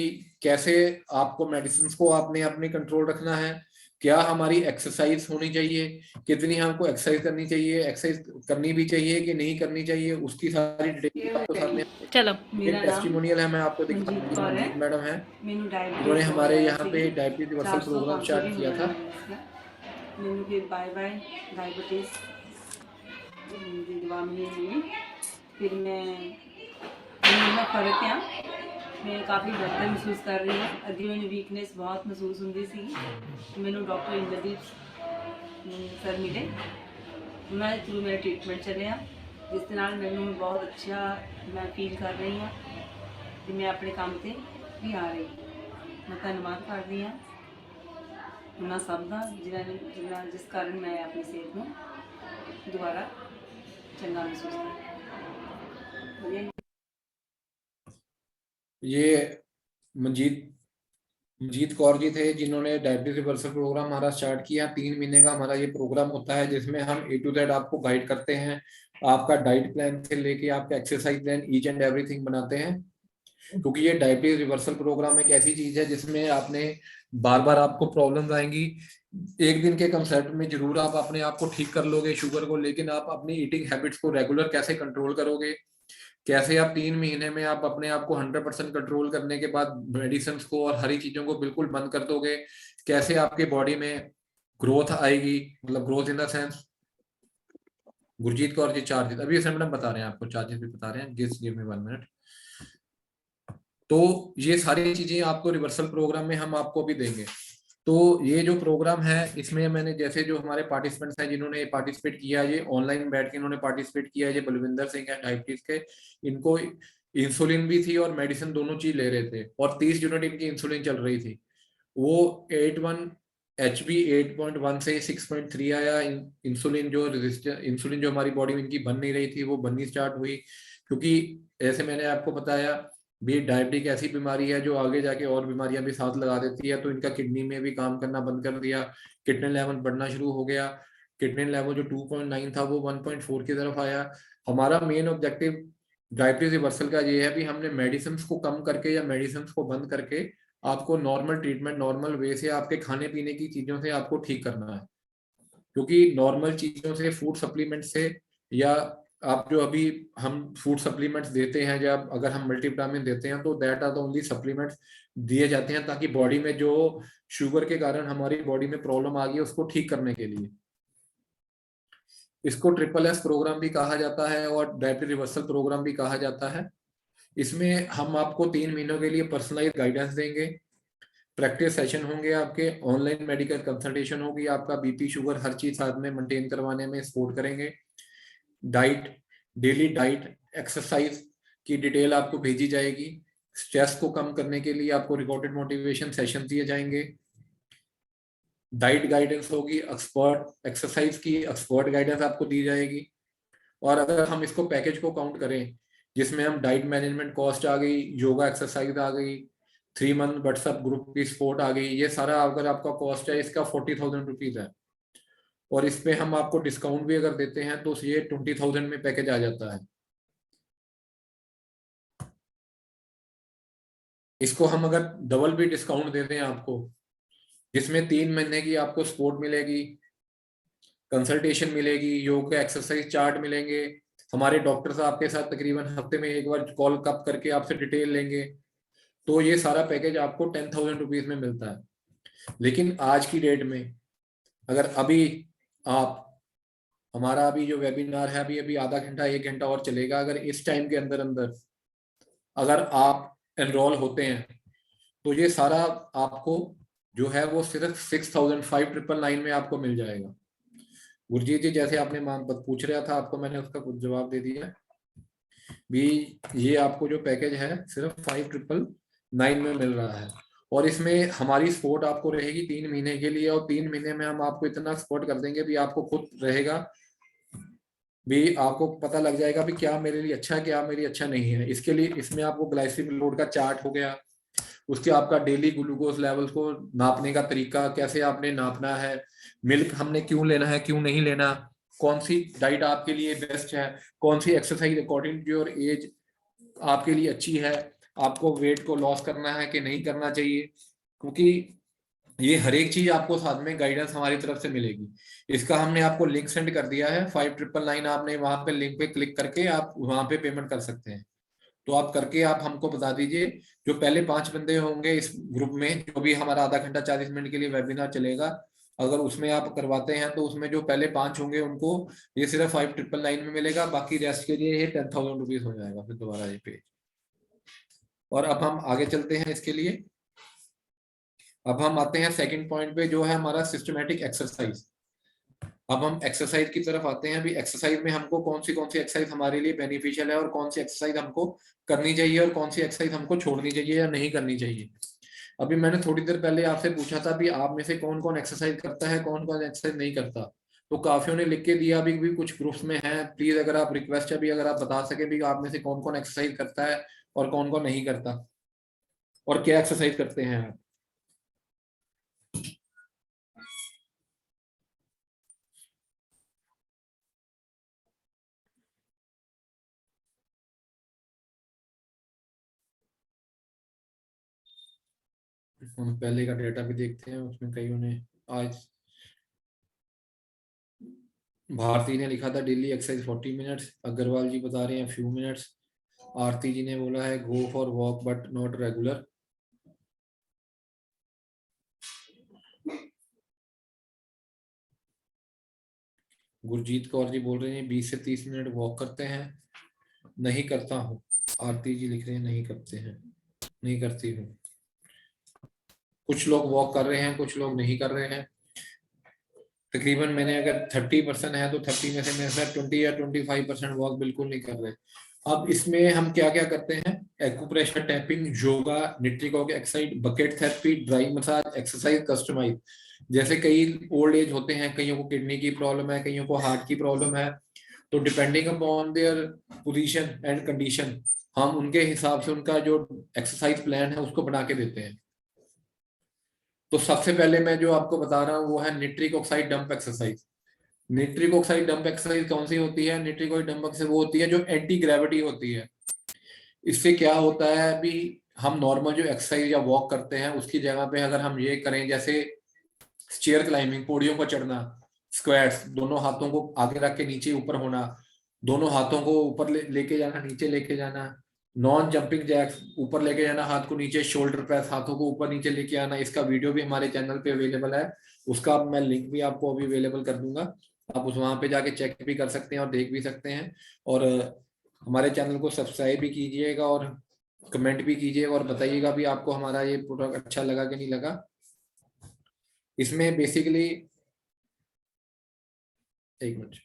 कैसे आपको मेडिसिन को आपने अपने कंट्रोल रखना है, क्या हमारी एक्सरसाइज होनी चाहिए, कितनी हमको एक्सरसाइज करनी चाहिए, एक्सरसाइज करनी भी चाहिए कि नहीं करनी चाहिए, उसकी सारी डिटेल आपको साथ में। चलो एक टेस्टिमोनियल है, मैं आपको दिखा मनजीत कौर है। मनजीत मैडम है, मैनू इन्होंने डायबिटीज हमारे यहाँ पे डायबिटीज रिवर्सल 400 प्रोग्राम 500 स्टार्ट भी किया था। मैनू फिर बाय बाय डायबिटीज की दवा मिली, फिर मैं फर्क है, मैं काफ़ी बेहतर महसूस कर रही हूँ। अभी मैंने वीकनेस बहुत महसूस होंगी सी, मैनू डॉक्टर इंद्रदीप सर मिले, उन्होंने थ्रू मेरा ट्रीटमेंट चलिया, जिस नाल मैनू बहुत अच्छा मैं फील कर रही हूँ कि मैं अपने काम से भी आ रही। मैं धन्यवाद करती हाँ उन्होंने सब का जिन्होंने जिस कारण मैं अपनी सेहत में दोबारा चंगा महसूस कर। ये मंजीत कौर जी थे जिन्होंने डायबिटीज रिवर्सल प्रोग्राम हमारा स्टार्ट किया। 3 महीने का हमारा ये प्रोग्राम होता है जिसमें हम A to Z आपको गाइड करते हैं, आपका डाइट प्लान से लेके आपका exercise plan each and everything बनाते हैं। क्योंकि ये डायबिटीज रिवर्सल प्रोग्राम एक ऐसी चीज है जिसमें आपने बार बार आपको प्रॉब्लम्स आएंगी। एक दिन के कंसेप्ट में जरूर आप अपने आप को ठीक कर लोगे शुगर को, लेकिन आप अपनी ईटिंग हैबिट्स को रेगुलर कैसे कंट्रोल करोगे, कैसे आप 3 महीने में आप अपने आप को 100% कंट्रोल करने के बाद मेडिसिन को और हरी चीजों को बिल्कुल बंद कर दोगे, कैसे आपके बॉडी में ग्रोथ आएगी, मतलब growth in the sense. Gurjeet Kaur ji charges अभी ऐसे मैडम बता रहे हैं, आपको चार्जेस भी बता रहे हैं, जिस गिव मी 1 मिनट। तो ये सारी चीजें आपको रिवर्सल प्रोग्राम में हम आपको भी देंगे। तो ये जो प्रोग्राम है इसमें मैंने जैसे जो हमारे पार्टिसिपेंट्स हैं जिन्होंने पार्टिसिपेट किया, ये ऑनलाइन बैठ के इन्होंने पार्टिसिपेट किया है, ये बलविंदर सिंह है डायबिटीज के, इनको इंसुलिन भी थी और मेडिसिन दोनों चीज ले रहे थे और 30 यूनिट इनकी इंसुलिन चल रही थी। वो 81 HB 8.1 से 6.3 आया। इंसुलिन जो रेजिस्टेंस इंसुलिन जो हमारी बॉडी में इनकी बन नहीं रही थी वो बननी स्टार्ट हुई। क्योंकि ऐसे मैंने आपको बताया भी डायबिटीज ऐसी बीमारी है जो आगे जाके और बीमारियां भी साथ लगा देती है। तो इनका किडनी में भी काम करना बंद कर दिया, किडनी लेवल बढ़ना शुरू हो गया। किडनी लेवल जो 2.9 था वो 1.4 की तरफ आया। हमारा मेन ऑब्जेक्टिव डायबिटीज रिवर्सल का ये है भी हमने मेडिसिन को कम करके या मेडिसिन को बंद करके आपको नॉर्मल ट्रीटमेंट नॉर्मल वे से आपके खाने पीने की चीजों से आपको ठीक करना है। क्योंकि नॉर्मल चीजों से फूड सप्लीमेंट से या आप जो अभी हम फूड सप्लीमेंट्स देते हैं, जब अगर हम मल्टीविटामिन देते हैं तो that are the only supplements दिए जाते हैं ताकि बॉडी में जो शुगर के कारण हमारी बॉडी में प्रॉब्लम आ गई है उसको ठीक करने के लिए। इसको SSS प्रोग्राम भी कहा जाता है और डायबिटीज रिवर्सल प्रोग्राम भी कहा जाता है। इसमें हम आपको 3 महीनों के लिए पर्सनलाइज गाइडेंस देंगे। प्रैक्टिस सेशन होंगे आपके, ऑनलाइन मेडिकल कंसल्टेशन होगी, आपका बीपी शुगर हर चीज साथ में मेंटेन करवाने में सपोर्ट करेंगे। डाइट, डेली डाइट, एक्सरसाइज की डिटेल आपको भेजी जाएगी। स्ट्रेस को कम करने के लिए आपको रिकॉर्डेड मोटिवेशन सेशन दिए जाएंगे। डाइट गाइडेंस होगी, एक्सपर्ट एक्सरसाइज की एक्सपर्ट गाइडेंस आपको दी जाएगी। और अगर हम इसको पैकेज को काउंट करें, जिसमें हम डाइट मैनेजमेंट कॉस्ट आ गई, योगा एक्सरसाइज आ गई, 3 मंथ व्हाट्सएप ग्रुप की सपोर्ट आ गई, ये सारा अगर आपका कॉस्ट है इसका 40,000 रुपीज है। और इस पे हम आपको डिस्काउंट भी अगर देते हैं तो ये 20,000 में पैकेज आ जाता है। इसको हम अगर डबल भी डिस्काउंट दे दें आपको, जिसमें 3 महीने की आपको सपोर्ट मिलेगी, कंसल्टेशन मिलेगी, योग एक्सरसाइज चार्ट मिलेंगे, हमारे डॉक्टर साहब आपके साथ तकरीबन हफ्ते में एक बार कॉल कप करके आपसे डिटेल लेंगे, तो ये सारा पैकेज आपको 10,000 रुपीज में मिलता है। लेकिन आज की डेट में अगर अभी आप, हमारा अभी जो वेबिनार है अभी अभी आधा घंटा 1 घंटा और चलेगा, अगर इस टाइम के अंदर अंदर अगर आप एनरोल होते हैं तो ये सारा आपको जो है वो सिर्फ 6,599 में आपको मिल जाएगा। गुरजीत जी, जैसे आपने पूछ रहा था आपको, मैंने उसका कुछ जवाब दे दिया भी। ये आपको जो पैकेज है सिर्फ 5,999 में मिल रहा है। और इसमें हमारी सपोर्ट आपको रहेगी 3 महीने के लिए, और 3 महीने में हम आपको इतना सपोर्ट कर देंगे भी आपको खुद रहेगा भी, आपको पता लग जाएगा भी क्या मेरे लिए अच्छा है, क्या मेरे लिए अच्छा नहीं है। इसके लिए इसमें आपको ग्लाइसेमिक लोड का चार्ट हो गया, उसके आपका डेली ग्लूकोज लेवल को नापने का तरीका, कैसे आपने नापना है, मिल्क हमने क्यों लेना है क्यों नहीं लेना, कौन सी डाइट आपके लिए बेस्ट है, कौन सी exercise according to your age आपके लिए अच्छी है, आपको वेट को लॉस करना है कि नहीं करना चाहिए, क्योंकि ये हर एक चीज आपको साथ में गाइडेंस हमारी तरफ से मिलेगी। इसका हमने आपको लिंक सेंड कर दिया है 5,999, आपने वहां पे लिंक पे क्लिक करके आप वहां पे पेमेंट कर सकते हैं। तो आप करके आप हमको बता दीजिए, जो पहले 5 बंदे होंगे इस ग्रुप में, जो भी हमारा आधा घंटा 40 मिनट के लिए वेबिनार चलेगा, अगर उसमें आप करवाते हैं तो उसमें जो पहले 5 होंगे उनको ये सिर्फ 5,999 में मिलेगा, बाकी रेस्ट के लिए ये 10,000 रुपीज हो जाएगा फिर दोबारा ये पेज। और अब हम आगे चलते हैं इसके लिए। अब हम आते हैं सेकंड पॉइंट पे, जो है हमारा सिस्टमेटिक एक्सरसाइज। अब हम एक्सरसाइज की तरफ आते हैं। अभी एक्सरसाइज में हमको कौन सी एक्सरसाइज हमारे लिए बेनिफिशियल है और कौन सी एक्सरसाइज हमको करनी चाहिए और कौन सी एक्सरसाइज हमको छोड़नी चाहिए या नहीं करनी चाहिए। अभी मैंने थोड़ी देर पहले आपसे पूछा था भी आप में से कौन कौन एक्सरसाइज करता है, कौन कौन एक्सरसाइज नहीं करता, तो काफियों ने लिख के दिया भी कुछ ग्रुप्स में है। प्लीज अगर आप रिक्वेस्ट है भी, अगर आप बता सके भी आप में से कौन कौन एक्सरसाइज करता है और कौन कौन नहीं करता, और क्या एक्सरसाइज करते हैं आप। हम पहले का डेटा भी देखते हैं, उसमें कईयों ने, आज भारती ने लिखा था डेली एक्सरसाइज 40 मिनट्स, अग्रवाल जी बता रहे हैं फ्यू मिनट्स, आरती जी ने बोला है go for walk but not regular. Gurjeet Kaur ji बोल रहे हैं 20 से 30 मिनट वॉक करते हैं। नहीं करता हूँ, आरती जी लिख रहे हैं नहीं करते हैं, नहीं करती हूँ। कुछ लोग वॉक कर रहे हैं, कुछ लोग नहीं कर रहे हैं। तकरीबन मैंने अगर 30% है तो 30 में से मेरे साथ 20 या 25% वॉक बिल्कुल नहीं कर रहे। अब इसमें हम क्या क्या करते हैं, एक्यूप्रेशर, टैपिंग, योगा, न्यूट्रिकॉक exercise, bucket therapy, dry massage, exercise customize. जैसे कई ओल्ड एज होते हैं, कईयों को किडनी की प्रॉब्लम है, कईयों को हार्ट की प्रॉब्लम है, तो depending upon their position and condition हम उनके हिसाब से उनका जो एक्सरसाइज प्लान है उसको बना के देते हैं। तो सबसे पहले मैं जो आपको बता रहा हूँ वो है nitric oxide dump exercise. Nitric oxide dump exercise कौन सी होती है? निट्रिक ऑक्साइड डंप एक्सरसाइज वो होती है जो एंटी ग्रेविटी होती है। इससे क्या होता है, अभी हम नॉर्मल जो एक्सरसाइज या वॉक करते हैं उसकी जगह पे अगर हम ये करें, जैसे चेयर क्लाइंबिंग, पौड़ियों पर चढ़ना, स्क्वाट्स, दोनों हाथों को आगे रख के नीचे ऊपर होना, दोनों हाथों को ऊपर लेके जाना, नीचे लेके जाना, नॉन जंपिंग जैक्स, ऊपर लेके जाना हाथ को नीचे, शोल्डर प्रेस, हाथों को ऊपर नीचे लेके आना। इसका वीडियो भी हमारे चैनल पे अवेलेबल है, उसका मैं लिंक भी आपको अभी अवेलेबल कर दूंगा, आप उस वहां पे जाके चेक भी कर सकते हैं और देख भी सकते हैं। और हमारे चैनल को सब्सक्राइब भी कीजिएगा और कमेंट भी कीजिए और बताइएगा भी आपको हमारा ये प्रोडक्ट अच्छा लगा कि नहीं लगा। इसमें बेसिकली, एक मिनट,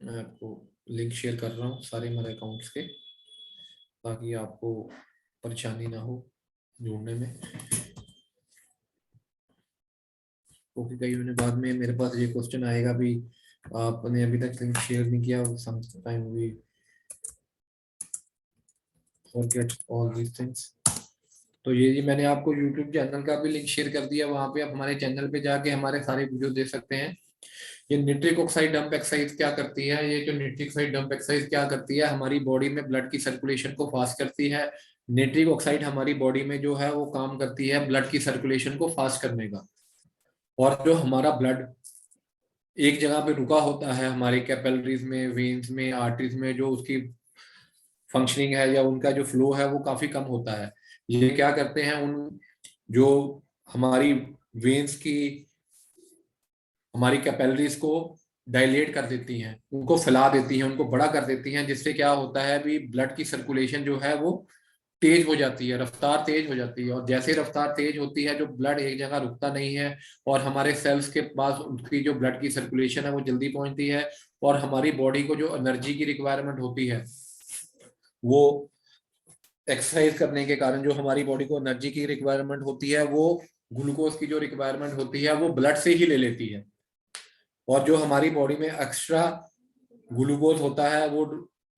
मैं आपको लिंक शेयर कर रहा हूँ सारे हमारे अकाउंट्स के, ताकि आपको परेशानी ना हो ढूंढने में, क्योंकि कई होने बाद में मेरे पास ये क्वेश्चन आएगा भी आपने अभी तक लिंक शेयर नहीं किया, some time we forget all these things. तो ये जी मैंने आपको YouTube चैनल का भी लिंक शेयर कर दिया, वहां पे आप हमारे चैनल पे जाके हमारे सारे वीडियो देख सकते हैं। ये निट्रिक ऑक्साइड डंप एक्सरसाइज क्या करती है, ये जो निट्रिक ऑक्साइड डंप एक्सरसाइज क्या करती है, हमारी बॉडी में ब्लड की सर्कुलेशन को फास्ट करती है। निट्रिक ऑक्साइड हमारी बॉडी में जो है वो काम करती है ब्लड की सर्कुलेशन को फास्ट करने का। और जो हमारा ब्लड एक जगह पे रुका होता है हमारे कैपिलरीज में, वेन्स में, आर्टरीज में, जो उसकी फंक्शनिंग है या उनका जो फ्लो है वो काफी कम होता है। ये क्या करते हैं, उन जो हमारी वेन्स की, हमारी कैपिलरीज को डायलेट कर देती हैं, उनको फैला देती हैं, उनको बड़ा कर देती हैं, जिससे क्या होता है भी ब्लड की सर्कुलेशन जो है वो तेज हो जाती है, रफ्तार तेज हो जाती है। और जैसे रफ्तार तेज होती है, जो ब्लड एक जगह रुकता नहीं है और हमारे सेल्स के पास उनकी जो ब्लड की सर्कुलेशन है वो जल्दी पहुंचती है, और हमारी बॉडी को जो एनर्जी की रिक्वायरमेंट होती है वो एक्सरसाइज करने के कारण, जो हमारी बॉडी को एनर्जी की रिक्वायरमेंट होती है वो ग्लूकोज की जो रिक्वायरमेंट होती है वो ब्लड से ही ले लेती है। और जो हमारी बॉडी में एक्स्ट्रा ग्लूकोज होता है वो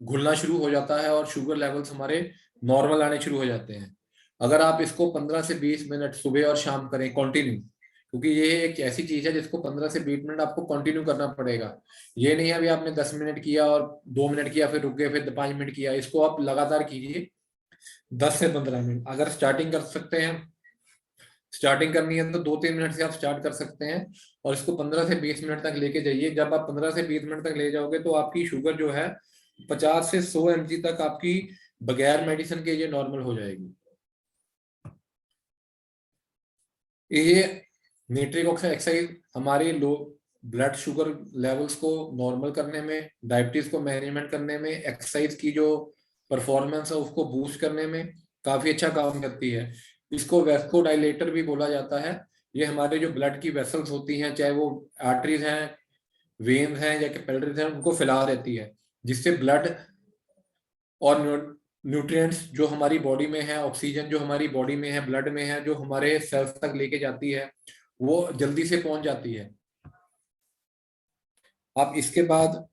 घुलना शुरू हो जाता है और शुगर लेवल्स हमारे नॉर्मल आने शुरू हो जाते हैं। अगर आप इसको 15 से 20 मिनट सुबह और शाम करें कंटिन्यू, क्योंकि ये एक ऐसी चीज है जिसको 15 से 20 मिनट आपको कंटिन्यू करना पड़ेगा। ये नहीं है अभी आपने 10 मिनट किया और 2 मिनट किया फिर रुक गए फिर 5 मिनट किया, इसको आप लगातार कीजिए 10 से 15 मिनट। अगर स्टार्टिंग कर सकते हैं, स्टार्टिंग करनी है तो 2-3 मिनट से आप स्टार्ट कर सकते हैं और इसको 15 से 20 मिनट तक लेके जाइए। जब आप 15 से 20 मिनट तक ले जाओगे तो आपकी शुगर जो है 50 से 100 mg तक आपकी बगैर मेडिसिन के ये नॉर्मल हो जाएगी। ये निट्रिक ऑक्साइड एक्सरसाइज हमारे लो ब्लड शुगर लेवल्स को नॉर्मल करने में, डायबिटीज को मैनेजमेंट करने में, एक्सरसाइज की जो परफॉर्मेंस है उसको बूस्ट करने में काफी अच्छा काम करती है। इसको वेस्कोडाइलेटर भी बोला जाता है। ये हमारे जो ब्लड की वेसल्स होती हैं, चाहे वो आर्टरीज हैं, वेन्स हैं या कैपिलरीज हैं, उनको फैला देती है, जिससे ब्लड और न्यूट्रिएंट्स जो हमारी बॉडी में है, ऑक्सीजन जो हमारी बॉडी में है, ब्लड में है, जो हमारे सेल्स तक लेके जाती है वो जल्दी से पहुंच जाती है। अब इसके बाद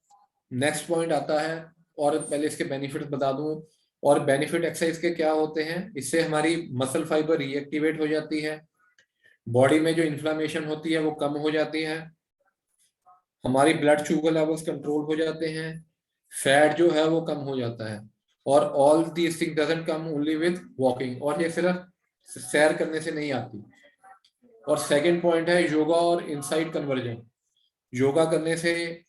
नेक्स्ट पॉइंट आता है, और पहले इसके बेनिफिट्स बता दूं। और बेनिफिट एक्सरसाइज के क्या होते हैं, इससे हमारी मसल फाइबर रीएक्टिवेट हो जाती है, बॉडी में जो इन्फ्लामेशन होती है वो कम हो जाती है, हमारी ब्लड शुगर लेवल्स कंट्रोल हो जाते हैं, फैट जो है वो कम हो जाता है। और all these thing doesn't come only with walking, और ये सिर्फ सैर करने से नहीं आती। और सेकंड पॉइंट है योगा और इनसाइड कन्वर्जन। योगा करने से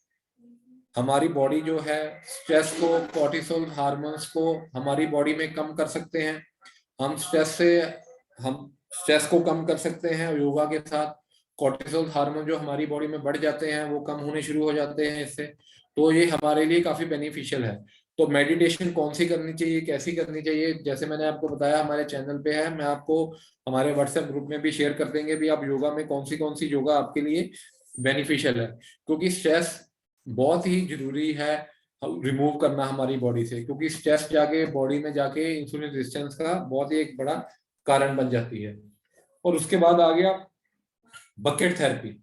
हमारी बॉडी जो है स्ट्रेस को, कॉर्टिसोल हार्मोन्स को हमारी बॉडी में कम कर सकते हैं। हम स्ट्रेस को कम कर सकते हैं योगा के साथ। कॉर्टिसोल हार्मोन जो हमारी बॉडी में बढ़ जाते हैं वो कम होने शुरू हो जाते हैं इससे। तो ये हमारे लिए काफी बेनिफिशियल है। तो मेडिटेशन कौन सी करनी चाहिए, कैसी करनी चाहिए, जैसे मैंने आपको बताया हमारे चैनल पे है, मैं आपको हमारे व्हाट्सएप ग्रुप में भी शेयर कर देंगे भी आप योगा में कौन सी योगा आपके लिए बेनिफिशियल है। क्योंकि स्ट्रेस बहुत ही जरूरी है रिमूव करना हमारी बॉडी से, क्योंकि स्ट्रेस जाके बॉडी में जाके इंसुलिन रेजिस्टेंस का बहुत ही एक बड़ा कारण बन जाती है। और उसके बाद आ गया बकेट थेरेपी।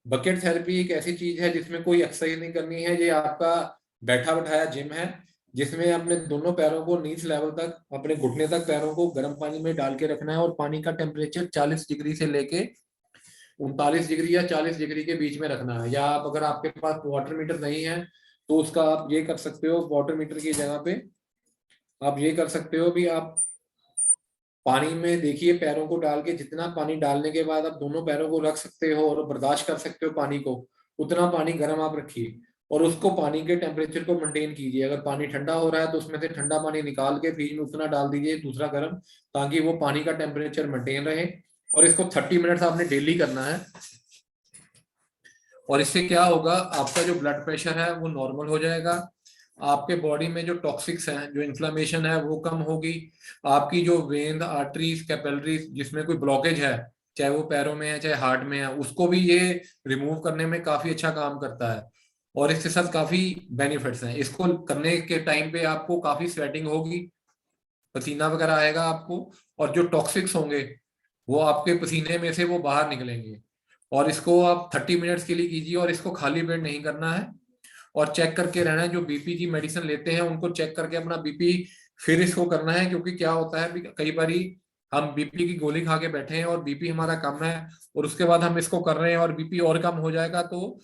बकेट थेरेपी एक ऐसी चीज है जिसमें कोई एक्सरसाइज नहीं करनी है, ये आपका बैठा बैठाया जिम है, जिसमें अपने दोनों पैरों को नीच लेवल तक, अपने घुटने तक पैरों को गर्म पानी में डाल के रखना है, और पानी का टेम्परेचर 40 डिग्री से लेके 39 डिग्री या 40 डिग्री के बीच में रखना है। या आप अगर आपके पास वाटर मीटर नहीं है तो उसका आप ये कर सकते हो, वाटर मीटर की जगह पे आप ये कर सकते हो भी आप पानी में देखिए पैरों को डाल के, जितना पानी डालने के बाद आप दोनों पैरों को रख सकते हो और बर्दाश्त कर सकते हो पानी को, उतना पानी गर्म आप रखिए और उसको पानी के टेम्परेचर को मेंटेन कीजिए। अगर पानी ठंडा हो रहा है तो उसमें से ठंडा पानी निकाल के फ्रिज में उतना डाल दीजिए, दूसरा गर्म, ताकि वो पानी का टेम्परेचर मेंटेन रहे। और इसको 30 मिनट्स आपने डेली करना है। और इससे क्या होगा, आपका जो ब्लड प्रेशर है वो नॉर्मल हो जाएगा, आपके बॉडी में जो टॉक्सिक्स हैं, जो इन्फ्लेमेशन है वो कम होगी। आपकी जो वेन, आर्टरीज, कैपिलरीज जिसमें कोई ब्लॉकेज है, चाहे वो पैरों में है चाहे हार्ट में है, उसको भी ये रिमूव करने में काफी अच्छा काम करता है। और इसके साथ काफी बेनिफिट्स हैं। इसको करने के टाइम पे आपको काफी स्वेटिंग होगी, पसीना वगैरह आएगा आपको, और जो टॉक्सिक्स होंगे वो आपके पसीने में से वो बाहर निकलेंगे। और इसको आप 30 मिनट्स के लिए कीजिए, और इसको खाली पेट नहीं करना है, और चेक करके रहना है। जो बीपी की मेडिसिन लेते हैं उनको चेक करके अपना बीपी फिर इसको करना है। क्योंकि क्या होता है, कई बारी हम बीपी की गोली खा के बैठे हैं और बीपी हमारा कम है, और उसके बाद हम इसको कर रहे हैं और बीपी और कम हो जाएगा, तो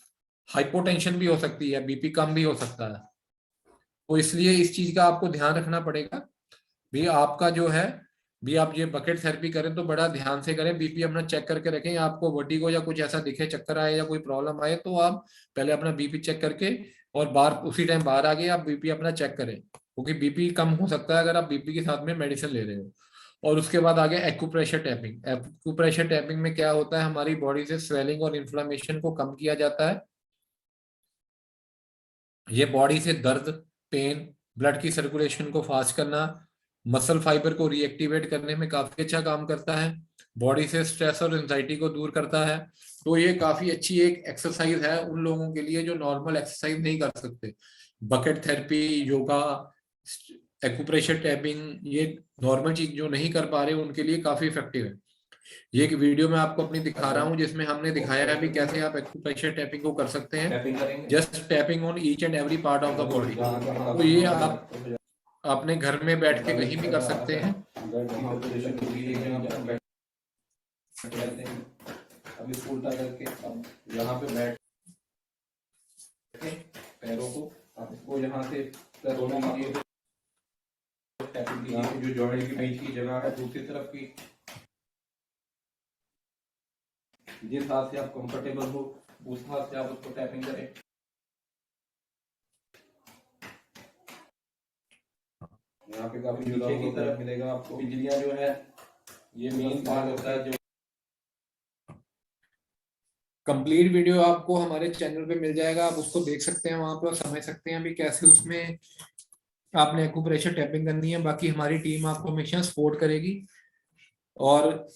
हाइपोटेंशन भी हो सकती है, बीपी कम भी हो सकता है। तो इसलिए इस चीज का आपको ध्यान रखना पड़ेगा भी। आपका जो है भी, आप ये बकेट थेरेपी करें तो बड़ा ध्यान से करें, बीपी अपना चेक करके रखें। आपको वर्टिगो या कुछ ऐसा दिखे, चक्कर आए या कोई प्रॉब्लम आए, तो आप पहले अपना बीपी चेक करके और बाहर उसी टाइम बाहर आ गए आप बीपी अपना चेक करें, क्योंकि बीपी कम हो सकता है अगर आप बीपी के साथ में मेडिसिन ले रहे हो। और उसके बाद आगे एक्यूप्रेशर टैपिंग। एक्यूप्रेशर टैपिंग में क्या होता है, हमारी बॉडी से स्वेलिंग और इन्फ्लेमेशन को कम किया जाता है। ये बॉडी से दर्द, पेन, ब्लड की सर्कुलेशन को फास्ट करना, मसल फाइबर को रीएक्टिवेट करने में काफी अच्छा काम करता है। बॉडी से स्ट्रेस और एंजाइटी को दूर करता है। तो ये काफी अच्छी एक एक्सरसाइज है उन लोगों के लिए जो नॉर्मल एक्सरसाइज नहीं कर सकते। Bucket therapy, yoga, acupressure tapping, ये नॉर्मल चीज जो नहीं कर पा रहे उनके लिए काफी इफेक्टिव है। ये एक वीडियो मैं आपको अपनी दिखा रहा हूँ जिसमें हमने दिखाया है भी कैसे आप एक्यूप्रेशर टैपिंग को कर सकते हैं। Just tapping on each and every part of the body. तो ये आप अपने घर में बैठ के कहीं भी कर सकते हैं। अभी उल्टा करके अब यहाँ पे बैठ पैरों को आपको यहाँ से दोनों जो जॉइंट के बीच की जगह है दूसरी तरफ की, जिस हाथ से आप कंफर्टेबल हो उस हाथ से आप उसको टैपिंग करें। यहाँ पे काफी नीचे की तरफ मिलेगा आपको बिजलियां जो है, ये मेन पार्ट होता है जो कंप्लीट वीडियो आपको हमारे चैनल पे मिल जाएगा, आप उसको देख सकते हैं वहां पर, समझ सकते हैं भी कैसे उसमें आपने एक्यूप्रेशर टैपिंग करनी है। बाकी हमारी टीम आपको हमेशा सपोर्ट करेगी। और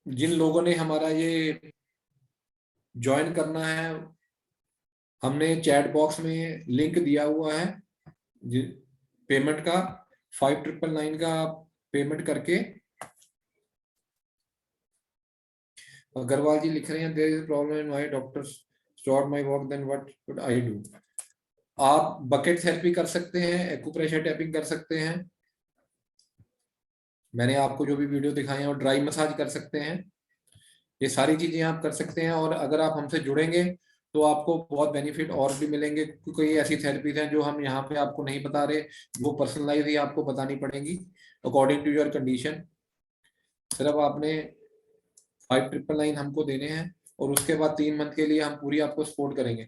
जिन लोगों ने हमारा ये ज्वाइन करना है, हमने चैट बॉक्स में लिंक दिया हुआ है पेमेंट का। 5999 का पेमेंट करके, अग्रवाल जी लिख रहे हैं there is problem in my doctors stop my work then what should I do. आप बकेट थेरेपी कर सकते हैं, एक्यूप्रेशर टैपिंग कर सकते हैं, मैंने आपको जो भी वीडियो दिखाए हैं, और ड्राई मसाज कर सकते हैं। ये सारी चीजें आप कर सकते हैं। और अगर आप हमसे जुड़ेंगे तो आपको बहुत बेनिफिट और भी मिलेंगे, क्योंकि ऐसी थेरेपीज हैं जो हम यहाँ पे आपको नहीं बता रहे, वो पर्सनलाइज ही आपको बतानी पड़ेंगी अकॉर्डिंग टू योर कंडीशन। सिर्फ आपने 5999 हमको देने हैं, और उसके बाद 3 मंथ के लिए हम पूरी आपको सपोर्ट करेंगे।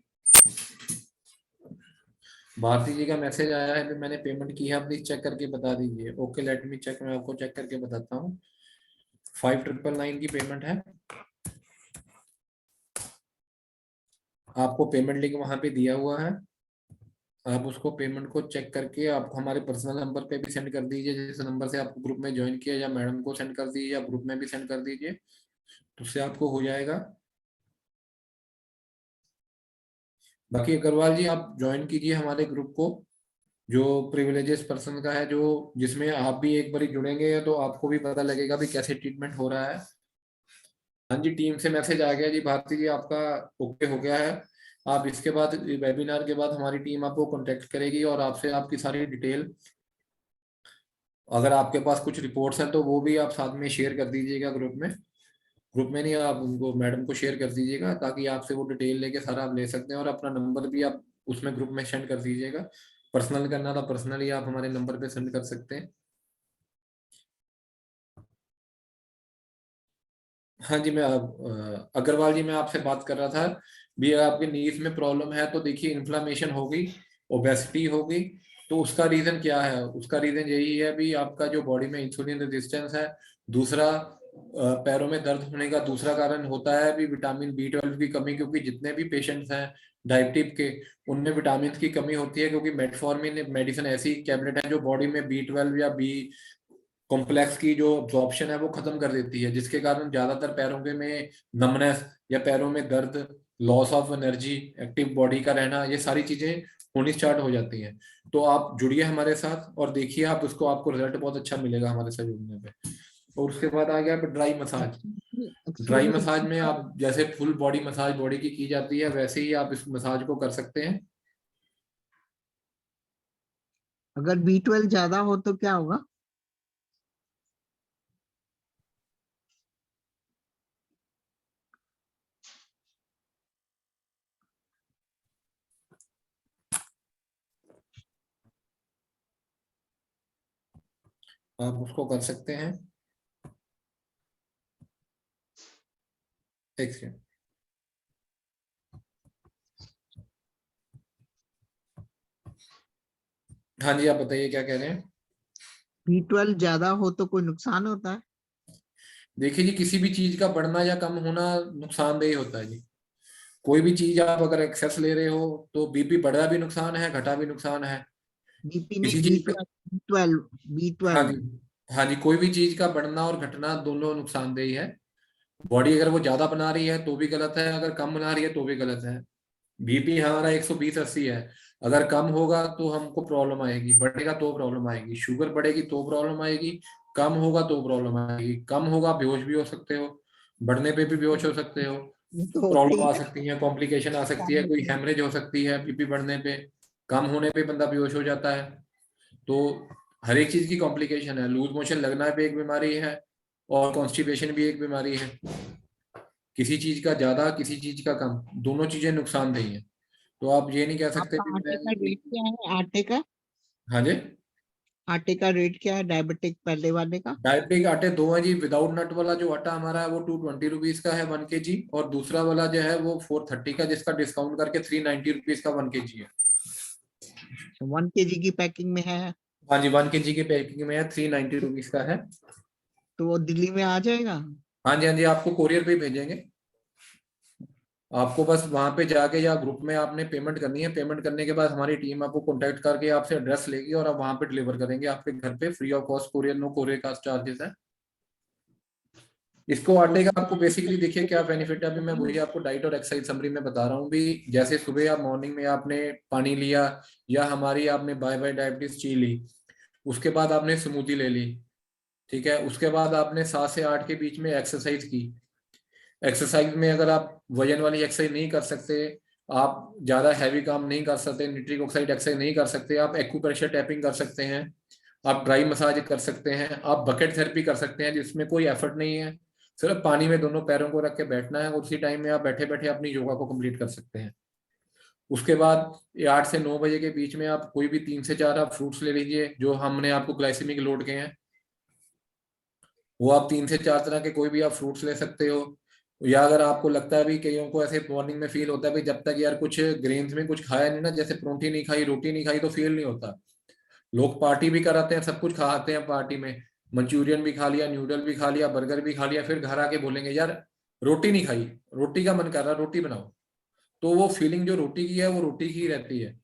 भारती जी का मैसेज आया है कि मैंने पेमेंट की है, प्लीज चेक करके बता दीजिए। ओके, लेट मी चेक, मैं आपको चेक करके बताता हूँ। 5999 की पेमेंट है, आपको पेमेंट लिंक वहां पे दिया हुआ है। आप उसको पेमेंट को चेक करके आप हमारे पर्सनल नंबर पे भी सेंड कर दीजिए, जिस नंबर से आपको ग्रुप में ज्वाइन किया, या मैडम को सेंड कर दीजिए, या ग्रुप में भी सेंड कर दीजिए, तो उससे आपको हो जाएगा। बाकी अग्रवाल जी आप ज्वाइन कीजिए हमारे ग्रुप को, जो प्रिविलेजेस पर्सन का है, जो जिसमें आप भी एक बार जुड़ेंगे तो आपको भी पता लगेगा भी कैसे ट्रीटमेंट हो रहा है। हाँ जी, टीम से मैसेज आ गया जी, भारती जी आपका ओके हो गया है। आप इसके बाद वेबिनार के बाद हमारी टीम आपको कांटेक्ट करेगी और आपसे आपकी सारी डिटेल, अगर आपके पास कुछ रिपोर्ट्स हैं तो वो भी आप साथ में शेयर कर दीजिएगा ग्रुप में। ग्रुप में नहीं, आप उनको मैडम को शेयर कर दीजिएगा, ताकि आपसे वो डिटेल लेके सारा आप ले सकते हैं। और अपना नंबर भी आप उसमें ग्रुप में सेंड कर दीजिएगा। पर्सनल करना था पर्सनली आप हमारे नंबर पे सेंड कर सकते हैं। हाँ जी, मैं अग्रवाल जी मैं आपसे बात कर रहा था भी, अगर आपके नीज में प्रॉब्लम है तो देखिए इन्फ्लामेशन हो गई, ओबेसिटी हो गई, तो उसका रीजन क्या है? उसका रीजन यही है भी, आपका जो बॉडी में इंसुलिन रेजिस्टेंस है। दूसरा, पैरों में दर्द होने का दूसरा कारण होता है भी विटामिन B12 की कमी, क्योंकि जितने भी पेशेंट्स हैं डायबिटिक के, उनमें विटामिन की कमी होती है, क्योंकि मेटफॉर्मिन मेडिसिन ऐसी कैबलेट है जो बॉडी में B12 या बी कॉम्प्लेक्स की जो अब्जॉर्प्शन है वो खत्म कर देती है, जिसके कारण ज्यादातर पैरों के में नमनेस या पैरों में दर्द, loss of energy, active body का रहना, ये सारी चीजें होनी स्टार्ट हो जाती हैं। तो आप जुड़िए हमारे साथ और देखिए आप उसको, आपको रिजल्ट बहुत अच्छा मिलेगा हमारे साथ जुड़ने पे। और उसके बाद आ गया ड्राई मसाज। ड्राई मसाज में आप जैसे फुल बॉडी मसाज बॉडी की जाती है, वैसे ही आप इस मसाज को कर सकते हैं। अगर B12 ज्यादा हो तो क्या होगा? आप उसको कर सकते हैं। एक सेकंड। हाँ जी, आप बताइए क्या कह रहे हैं। B12 ज्यादा हो तो कोई नुकसान होता है? देखिए जी, किसी भी चीज का बढ़ना या कम होना नुकसानदेह होता है जी। कोई भी चीज आप अगर एक्सेस ले रहे हो तो बीपी बढ़ा भी नुकसान है, घटा भी नुकसान है। BP किसी नहीं, चीज का, B12 हाँ B12 जी, हाँ जी, कोई भी चीज का बढ़ना और घटना दोनों नुकसानदेह है। बॉडी अगर वो ज्यादा बना रही है तो भी गलत है, अगर कम बना रही है तो भी गलत है। बीपी हमारा 120/80 है, अगर कम होगा तो हमको प्रॉब्लम आएगी, बढ़ेगा तो प्रॉब्लम आएगी। शुगर बढ़ेगी तो प्रॉब्लम आएगी, कम होगा तो प्रॉब्लम आएगी। कम होगा बेहोश भी हो सकते हो, बढ़ने पे भी बेहोश हो सकते हो, ये तो होते प्रॉब्लम ही आ है। सकती है, कॉम्प्लिकेशन आ सकती है, कोई हेमरेज हो सकती है बीपी बढ़ने पे। कम होने पे बंदा बेहोश हो जाता है। तो हर एक चीज की कॉम्प्लिकेशन है। लूज मोशन लगना भी एक बीमारी है और कॉन्स्टिपेशन भी एक बीमारी है। किसी चीज का ज्यादा, किसी चीज का कम, दोनों चीजें नुकसानदेही हैं। तो आप ये नहीं कह सकते आपका कि आटे का मैं, रेट क्या है? आटे का हाँ जी, आटे का रेट क्या है डायबिटिक पहले वाले का? डायबिटिक आटे दो हैं जी। विदाउट नट वाला जो आटा हमारा है वो 220 का है 1 kg, और दूसरा वाला जो है वो 430 का, जिसका डिस्काउंट करके 390 रुपीज का 1 kg है। 1 kg की पैकिंग में है? हाँ जी, 1 kg की पैकिंग में है, 390 रुपीज का है। तो वो दिल्ली में आ जाएगा? हाँ जी, हाँ जी, आपको कोरियर पे ही भेजेंगे। आपको बस वहां पे जाके या ग्रुप में आपने पेमेंट करनी है। पेमेंट करने के बाद हमारी टीम आपको कांटेक्ट करके आपसे एड्रेस लेगी और आप वहां पे डिलीवर करेंगे आपके घर पे, free of cost courier, no courier का चार्जेस है। इसको तो आटे का उसमें आपको बेसिकली देखिए क्या बेनिफिट है, अभी मैं वही आपको डाइट और एक्सरसाइज समरी में बता रहा हूँ भी। जैसे सुबह आप मॉर्निंग में आपने पानी लिया, या हमारी आपने बाय बाय डायबिटीज ची ली, उसके बाद आपने स्मूदी ले ली, ठीक है, उसके बाद आपने 7 से 8 के बीच में एक्सरसाइज की। एक्सरसाइज में अगर आप वजन वाली एक्सरसाइज नहीं कर सकते, आप ज्यादा हैवी काम नहीं कर सकते, निट्रिक ऑक्साइड एक्सरसाइज नहीं कर सकते, आप एक्यूप्रेशर टैपिंग कर सकते हैं, आप ड्राई मसाज कर सकते हैं, आप बकेट थेरेपी कर सकते हैं जिसमें कोई एफर्ट नहीं है, सिर्फ पानी में दोनों पैरों को रख के बैठना है और उसी टाइम में आप बैठे बैठे अपनी योगा को कंप्लीट कर सकते हैं। उसके बाद ये 8 से 9 बजे के बीच में आप कोई भी 3 से 4 आप फ्रूट्स ले लीजिए जो हमने आपको ग्लाइसेमिक लोड के हैं। वो आप 3 से 4 तरह के कोई भी आप फ्रूट्स ले सकते हो। या अगर आपको लगता है भी, कईयों को ऐसे मॉर्निंग में फील होता है भी जब तक यार कुछ ग्रेन्स में कुछ खाया नहीं ना, जैसे परोठी नहीं खाई, रोटी नहीं खाई, तो फील नहीं होता। लोग पार्टी भी कराते हैं, सब कुछ खाते हैं पार्टी में, मंचूरियन भी खा लिया, न्यूडल भी खा लिया, बर्गर भी खा लिया, फिर घर आके बोलेंगे यार रोटी नहीं खाई, रोटी का मन कर रहा, रोटी बनाओ। तो वो फीलिंग जो रोटी की है वो रोटी की ही रहती है।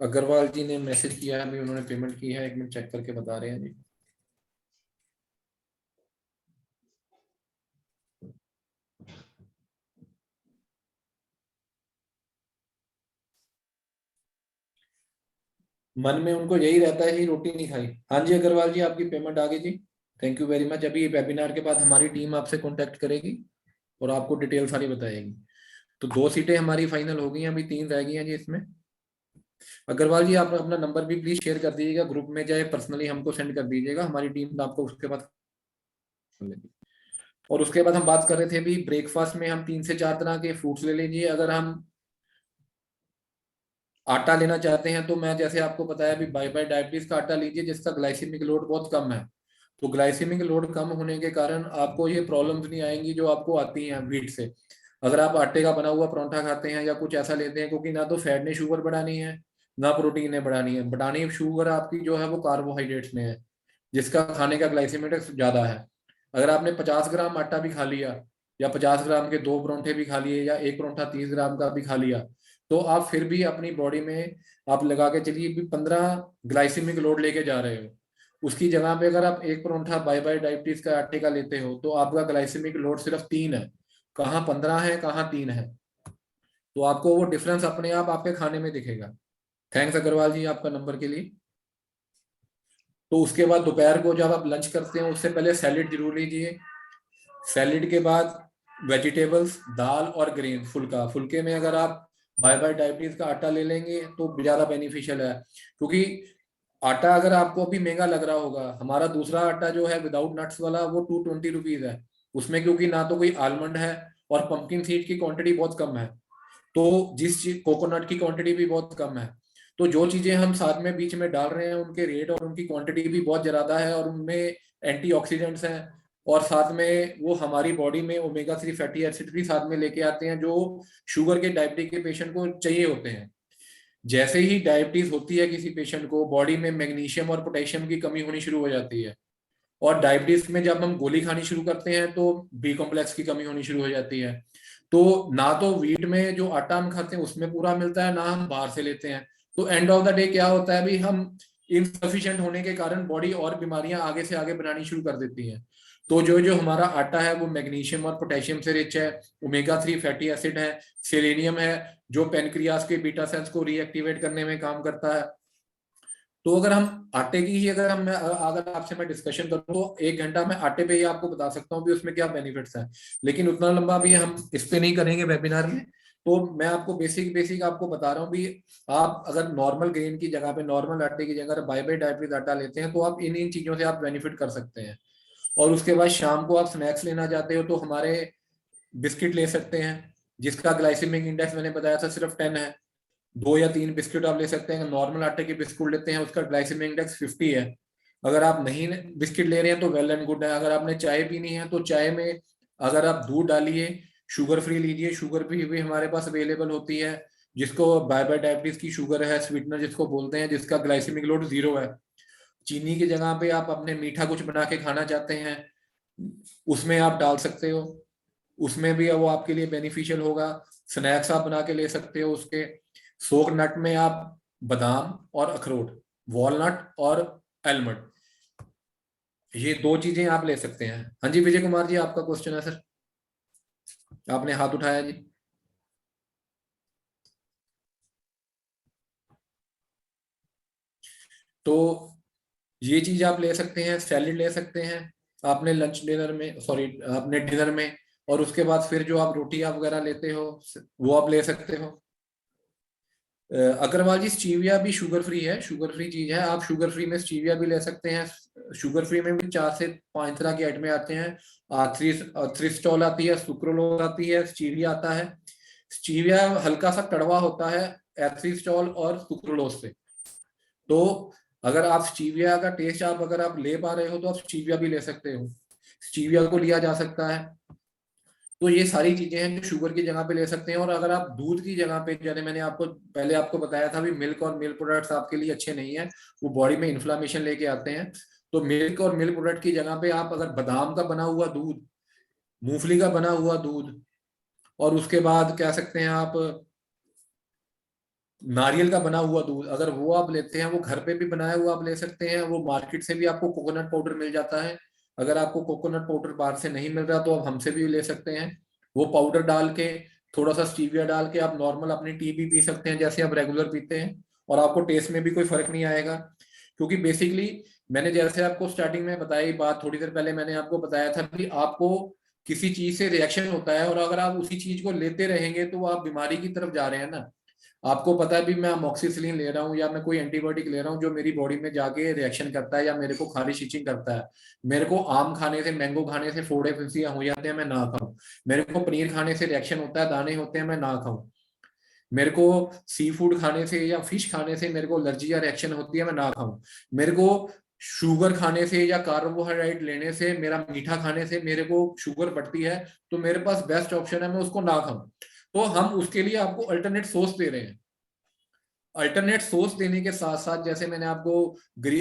अग्रवाल जी ने मैसेज किया है, अभी उन्होंने पेमेंट की है, 1 मिनट चेक करके बता रहे हैं जी। मन में उनको यही रहता है कि रोटी नहीं खाई। हाँ जी अग्रवाल जी, आपकी पेमेंट आ गई जी, थैंक यू वेरी मच। अभी वेबिनार के बाद हमारी टीम आपसे कांटेक्ट करेगी और आपको डिटेल सारी बताएगी। तो 2 सीटें हमारी फाइनल हो गई हैं, अभी 3 रह गई हैं जी इसमें। अग्रवाल जी, आप अपना नंबर भी प्लीज शेयर कर दीजिएगा ग्रुप में, चाहे पर्सनली हमको सेंड कर दीजिएगा, हमारी टीम आपको उसके बाद कर लेगी। और उसके बाद हम बात कर रहे थे भी, ब्रेकफास्ट में हम 3 से 4 तरह के फ्रूट्स ले लीजिए। अगर हम आटा लेना चाहते हैं तो मैं जैसे आपको बताया भी, बाय बाय डायबिटीज का आटा लीजिए जिसका ग्लाइसेमिक लोड बहुत कम है। तो ग्लाइसेमिक लोड कम होने के कारण आपको ये प्रॉब्लम्स नहीं आएंगी जो आपको आती हैं व्हीट से। अगर आप आटे का बना हुआ परोंठा खाते हैं या कुछ ऐसा लेते हैं, क्योंकि ना तो फैट ने शुगर बढ़ानी है, ना प्रोटीन ने बढ़ानी है। बढ़ानी शुगर आपकी जो है वो कार्बोहाइड्रेट्स ने है, जिसका खाने का ग्लाइसेमिक ज्यादा है। अगर आपने 50 ग्राम आटा भी खा लिया या 50 ग्राम के 2 परोंठे भी खा लिए, या एक परोंठा 30 ग्राम का भी खा लिया, तो आप फिर भी अपनी बॉडी में आप लगा के चलिए भी 15 ग्लाइसेमिक लोड लेके जा रहे हो। उसकी जगह पे अगर आप एक परोंठा बाय बाय डायबिटीज का आटे का लेते हो तो आपका ग्लाइसेमिक लोड सिर्फ 3 है, कहाँ 15 है कहाँ 3 है। तो आपको वो डिफरेंस अपने आप आपके खाने में दिखेगा। थैंक्स अग्रवाल जी आपका नंबर के लिए। तो उसके बाद दोपहर को जब आप लंच करते हैं उससे पहले सैलेड जरूर लीजिए। सैलेड के बाद वेजिटेबल्स, दाल और ग्रेन, फुल्का। फुल्के में अगर आप बाय बाय डायबिटीज का आटा ले लेंगे तो ज्यादा बेनिफिशियल है, क्योंकि आटा अगर आपको अभी महंगा लग रहा होगा, हमारा दूसरा आटा जो है विदाउट नट्स वाला वो 220 रुपीज है। उसमें क्योंकि ना तो कोई आलमंड है और पंपकिन सीड की क्वांटिटी बहुत कम है, तो जिस चीज कोकोनट की क्वांटिटी भी बहुत कम है, तो जो चीजें हम साथ में बीच में डाल रहे हैं उनके रेट और उनकी क्वांटिटी भी बहुत ज्यादा है, और उनमें एंटीऑक्सीडेंट्स हैं, और साथ में वो हमारी बॉडी में ओमेगा 3 फैटी एसिड भी साथ में लेके आते हैं जो शुगर के डायबिटीज के पेशेंट को चाहिए होते हैं। जैसे ही डायबिटीज होती है किसी पेशेंट को, बॉडी में मैग्नीशियम और पोटेशियम की कमी होनी शुरू हो जाती है, और डायबिटीज में जब हम गोली खानी शुरू करते हैं तो बी कॉम्प्लेक्स की कमी होनी शुरू हो जाती है। तो ना तो वीट में जो आटा हम खाते हैं उसमें पूरा मिलता है, ना हम बाहर से लेते हैं। तो एंड ऑफ द डे क्या होता है, भी हम इनसफिशिएंट होने के कारण बॉडी और बीमारियां आगे से आगे बनानी शुरू कर देती है। तो जो जो हमारा आटा है वो मैग्नीशियम और पोटेशियम से रिच है, ओमेगा 3 फैटी एसिड है, सेलेनियम है जो पेनक्रियास के बीटा सेल्स को रीएक्टिवेट करने में काम करता है। तो अगर हम आटे की ही अगर आपसे मैं डिस्कशन करूं तो 1 घंटा मैं आटे पे ही आपको बता सकता हूँ भी उसमें क्या बेनिफिट्स हैं, लेकिन उतना लंबा भी हम इस पे नहीं करेंगे वेबिनार में। तो मैं आपको बेसिक बेसिक आपको बता रहा हूँ भी आप अगर नॉर्मल ग्रेन की जगह पे, नॉर्मल आटे की जगह बाय बाय डायबिटीज आटा लेते हैं तो आप इन इन चीजों से आप बेनिफिट कर सकते हैं। और उसके बाद शाम को आप स्नैक्स लेना चाहते हो तो हमारे बिस्किट ले सकते हैं जिसका ग्लाइसेमिक इंडेक्स मैंने बताया था सिर्फ 10 है। 2 या 3 बिस्किट आप ले सकते हैं। नॉर्मल आटे के बिस्कुट लेते हैं उसका ग्लाइसेमिक इंडेक्स 50 है। अगर आप नहीं बिस्किट ले रहे हैं तो वेल एंड गुड है। अगर आपने चाय पीनी है तो चाय में अगर आप दूध डालिए, शुगर फ्री लीजिए, शुगर फ्री भी हमारे पास अवेलेबल होती है, जिसको बाय बाय डायबिटीज की शुगर है, स्वीटनर जिसको बोलते हैं, जिसका ग्लाइसेमिक लोड 0 है। चीनी की जगह पे आप अपने मीठा कुछ बना के खाना चाहते हैं उसमें आप डाल सकते हो, उसमें भी वो आपके लिए बेनिफिशियल होगा। स्नैक्स आप बना के ले सकते हो उसके। सोक नट में आप बादाम और अखरोट, वॉलनट और एलमंड, ये 2 चीजें आप ले सकते हैं। हाँ जी विजय कुमार जी आपका क्वेश्चन है सर, आपने हाथ उठाया जी। तो ये चीज आप ले सकते हैं, सैलेड ले सकते हैं आपने लंच डिनर में, सॉरी आपने डिनर में, और उसके बाद फिर जो आप रोटी आप वगैरह लेते हो वो आप ले सकते हो। अग्रवाल जी स्टीविया भी शुगर फ्री है, शुगर फ्री चीज है, आप शुगर फ्री में स्टीविया भी ले सकते हैं। शुगर फ्री में भी 4 से 5 तरह के आइटमें आते हैं। थ्रिस्टॉल आती है, सुक्रोलोज आती है, स्टीविया आता है। स्टीविया हल्का सा कड़वा होता है एथ्रिस्टॉल और सुक्रोलोज से। तो अगर आप स्टीविया का टेस्ट अगर आप ले पा रहे हो तो आप स्टीविया भी ले सकते हो, स्टीविया को लिया जा सकता है। तो ये सारी चीजें हैं जो शुगर की जगह पे ले सकते हैं। और अगर आप दूध की जगह पे, जैसे मैंने आपको पहले आपको बताया था भी मिल्क और मिल्क प्रोडक्ट्स आपके लिए अच्छे नहीं है, वो बॉडी में इन्फ्लामेशन लेके आते हैं। तो मिल्क और मिल्क प्रोडक्ट की जगह पे आप अगर बादाम का बना हुआ दूध, मूंगफली का बना हुआ दूध, और उसके बाद कह सकते हैं आप नारियल का बना हुआ दूध, अगर वो आप लेते हैं, वो घर पे भी बनाया हुआ आप ले सकते हैं। वो मार्केट से भी आपको कोकोनट पाउडर मिल जाता है। अगर आपको कोकोनट पाउडर बाहर से नहीं मिल रहा तो आप हमसे भी ले सकते हैं। वो पाउडर डाल के थोड़ा सा स्टीविया डाल के आप नॉर्मल अपनी टी भी पी सकते हैं जैसे आप रेगुलर पीते हैं, और आपको टेस्ट में भी कोई फर्क नहीं आएगा। क्योंकि बेसिकली मैंने जैसे आपको स्टार्टिंग में बताई बात, थोड़ी देर पहले मैंने आपको बताया था कि आपको किसी चीज से रिएक्शन होता है, और अगर आप उसी चीज को लेते रहेंगे तो आप बीमारी की तरफ जा रहे हैं ना। आपको पता है भी मैं अमोक्सिसिलिन ले रहा हूँ या मैं कोई एंटीबायोटिक ले रहा हूँ जो मेरी बॉडी में जाके रिएक्शन करता है या मेरे को खारिश इचिंग करता है। मेरे को आम खाने से, मैंगो खाने से फोड़े फुंसियां हो जाते हैं, मैं ना खाऊं। मेरे को पनीर खाने से रिएक्शन होता है, दाने होते हैं, मैं ना खाऊं। मेरे को सी फूड खाने से या फिश खाने से मेरे को एलर्जी या रिएक्शन होती है, मैं ना खाऊं। मेरे को शुगर खाने से या कार्बोहाइड्रेट लेने से, मेरा मीठा खाने से मेरे को शुगर बढ़ती है, तो मेरे पास बेस्ट ऑप्शन है मैं उसको ना खाऊं। तो हम उसके लिए आपको अल्टरनेट सोर्स दे रहे हैं। अल्टरनेट सोर्स देने के साथ साथ, जैसे मैंने आपको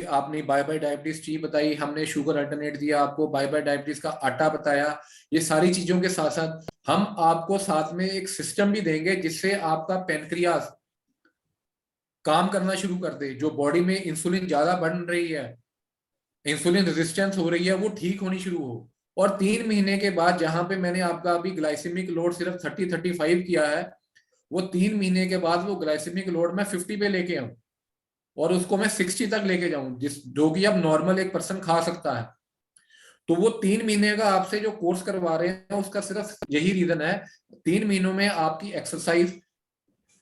आपने बाय बाय डायबिटीज टी बताई, हमने शुगर अल्टरनेट दिया आपको, बाय बाय डायबिटीज का आटा बताया, ये सारी चीजों के साथ साथ हम आपको साथ में एक सिस्टम भी देंगे जिससे आपका पेनक्रियास काम करना शुरू कर दे। जो बॉडी में इंसुलिन ज्यादा बन रही है, इंसुलिन रेजिस्टेंस हो रही है, वो ठीक होनी शुरू हो। और 3 महीने के बाद, जहां पे मैंने आपका अभी ग्लाइसेमिक लोड सिर्फ 30-35 किया है, वो 3 महीने के बाद वो ग्लाइसेमिक लोड मैं 50 पे लेके आऊं और उसको मैं 60 तक लेके जाऊं, जो कि अब नॉर्मल एक पर्सन खा सकता है। तो वो 3 महीने का आपसे जो कोर्स करवा रहे हैं उसका सिर्फ यही रीजन है, 3 महीनों में आपकी एक्सरसाइज,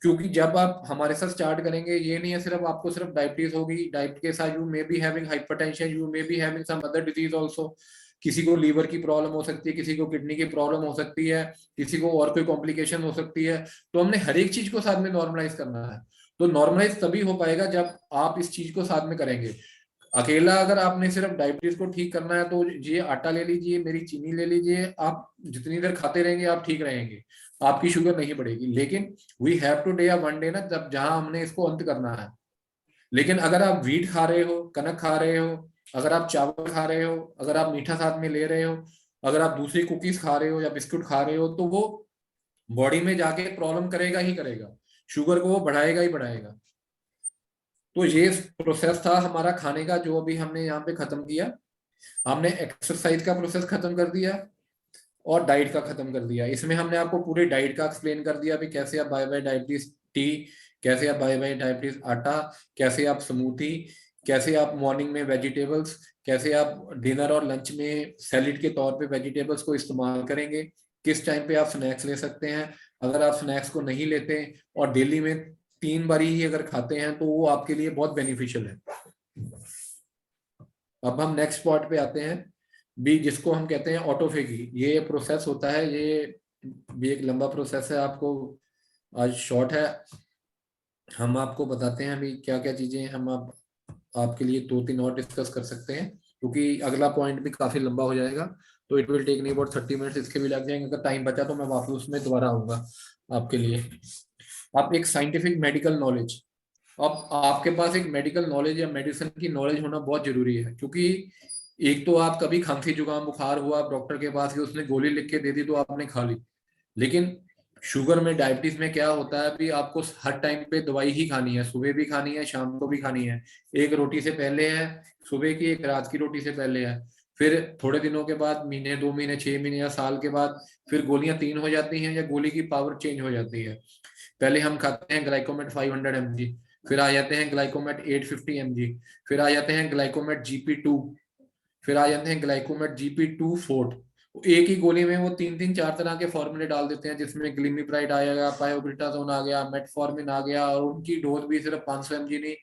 क्योंकि जब आप हमारे साथ स्टार्ट करेंगे, ये नहीं है सिर्फ आपको सिर्फ डायबिटीज होगी, डायबिटीज के साथ you may be having hypertension, you may be having some other disease also. किसी को लीवर की प्रॉब्लम हो सकती है, किसी को किडनी की प्रॉब्लम हो सकती है, किसी को और कोई कॉम्प्लिकेशन हो सकती है। तो हमने हर एक चीज को साथ में नॉर्मलाइज करना है। तो नॉर्मलाइज तभी हो पाएगा जब आप इस चीज को साथ में करेंगे। अकेला अगर आपने सिर्फ डायबिटीज को ठीक करना है तो ये आटा ले लीजिए, मेरी चीनी ले लीजिए, आप जितनी देर खाते रहेंगे आप ठीक रहेंगे, आपकी शुगर नहीं बढ़ेगी। लेकिन we have to day one day ना, जब जहां हमने इसको अंत करना है। लेकिन अगर आप व्हीट खा रहे हो, कनक खा रहे हो, अगर आप चावल खा रहे हो, अगर आप मीठा साथ में ले रहे हो, अगर आप दूसरी कुकीज खा रहे हो या बिस्कुट खा रहे हो, तो वो बॉडी में जाके प्रॉब्लम करेगा ही करेगा, शुगर को वो बढ़ाएगा ही बढ़ाएगा। तो ये प्रोसेस था हमारा खाने का, जो अभी हमने यहाँ पे खत्म किया। हमने एक्सरसाइज का प्रोसेस खत्म कर दिया और डाइट का खत्म कर दिया। इसमें हमने आपको पूरी डाइट का एक्सप्लेन कर दिया भी कैसे आप बाय बाय डायबिटीज टी, कैसे आप बाय बाय डायबिटीज आटा, कैसे आप स्मूथी, कैसे आप मॉर्निंग में वेजिटेबल्स, कैसे आप डिनर और लंच में सैलेड के तौर पे वेजिटेबल्स को इस्तेमाल करेंगे, किस टाइम पे आप स्नैक्स ले सकते हैं। अगर आप स्नैक्स को नहीं लेते और डेली में 3 बारी ही अगर खाते हैं तो वो आपके लिए बहुत बेनिफिशियल है। अब हम नेक्स्ट पॉइंट पे आते हैं भी, जिसको हम कहते हैं ऑटोफेगी। ये प्रोसेस होता है, ये भी एक लंबा प्रोसेस है, आपको आज शॉर्ट है, हम आपको बताते हैं अभी क्या क्या चीजें हम आपके लिए 2-3 और डिस्कस कर सकते हैं, क्योंकि अगला पॉइंट भी काफी लंबा हो जाएगा। तो इट विल टेक नहीं अबाउट 30 मिनट्स, इसके भी लग जाएंगे। अगर टाइम बचा तो मैं वापस उसमें दोबारा आऊंगा आपके लिए। आप एक साइंटिफिक मेडिकल नॉलेज, अब आपके पास एक मेडिकल नॉलेज या मेडिसिन की नॉलेज होना बहुत जरूरी है, क्योंकि एक तो आप कभी खांसी जुकाम बुखार हुआ, आप डॉक्टर के पास गए, उसने गोली लिख के दे दी तो आपने खा ली। लेकिन शुगर में, डायबिटीज में क्या होता है अभी, आपको हर टाइम पे दवाई ही खानी है, सुबह भी खानी है, शाम को भी खानी है। एक रोटी से पहले है सुबह की, एक रात की रोटी से पहले है। फिर थोड़े दिनों के बाद, महीने 2 महीने 6 महीने या साल के बाद, फिर गोलियां 3 हो जाती हैं या गोली की पावर चेंज हो जाती है। पहले हम खाते हैं ग्लाइकोमेट 500 mg, फिर आ जाते हैं ग्लाइकोमेट 850 mg, फिर आ जाते हैं ग्लाइकोमेट GP2, फिर आ जाते हैं ग्लाइकोमेट GP2 फोर्ट। एक ही गोली में वो 3-3 4 तरह के फॉर्मूले डाल देते हैं, जिसमें ग्लिमिप्राइड आएगा, पायोब्रिटाजोन आ गया, मेटफॉर्मिन आ गया, और उनकी डोज भी सिर्फ 500 mg नहीं,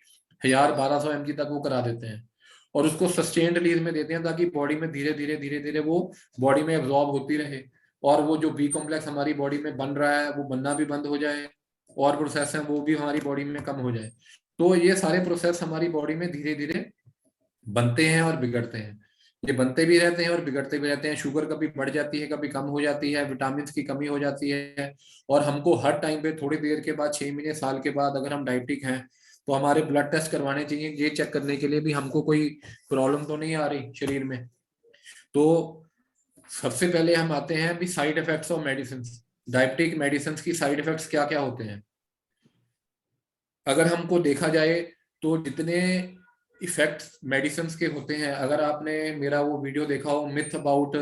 1000-1200 mg तक वो करा देते हैं। और उसको सस्टेन रिलीज में देते हैं ताकि बॉडी में धीरे धीरे वो बॉडी में एब्जॉर्ब होती रहे, और वो जो बी कॉम्प्लेक्स हमारी बॉडी में बन रहा है वो बनना भी बंद हो जाए, और प्रोसेस है वो भी हमारी बॉडी में कम हो जाए। तो ये सारे प्रोसेस हमारी बॉडी में धीरे धीरे बनते हैं और बिगड़ते हैं। ये बनते भी रहते हैं और बिगड़ते भी रहते हैं। शुगर कभी बढ़ जाती है, कभी कम हो जाती है, विटामिन की कमी हो जाती है। और हमको हर टाइम पे थोड़ी देर के बाद, 6 महीने साल के बाद, अगर हम डायबिटिक हैं तो हमारे ब्लड टेस्ट करवाने चाहिए, ये चेक करने के लिए भी हमको कोई प्रॉब्लम तो नहीं आ रही शरीर में। तो सबसे पहले हम आते हैं भी side effects of medicine. Diabetic medicine की साइड इफेक्ट्स क्या क्या होते हैं। अगर हमको देखा जाए तो जितने इफेक्ट्स मेडिसिन के होते हैं, अगर आपने मेरा वो वीडियो देखा हो, myth about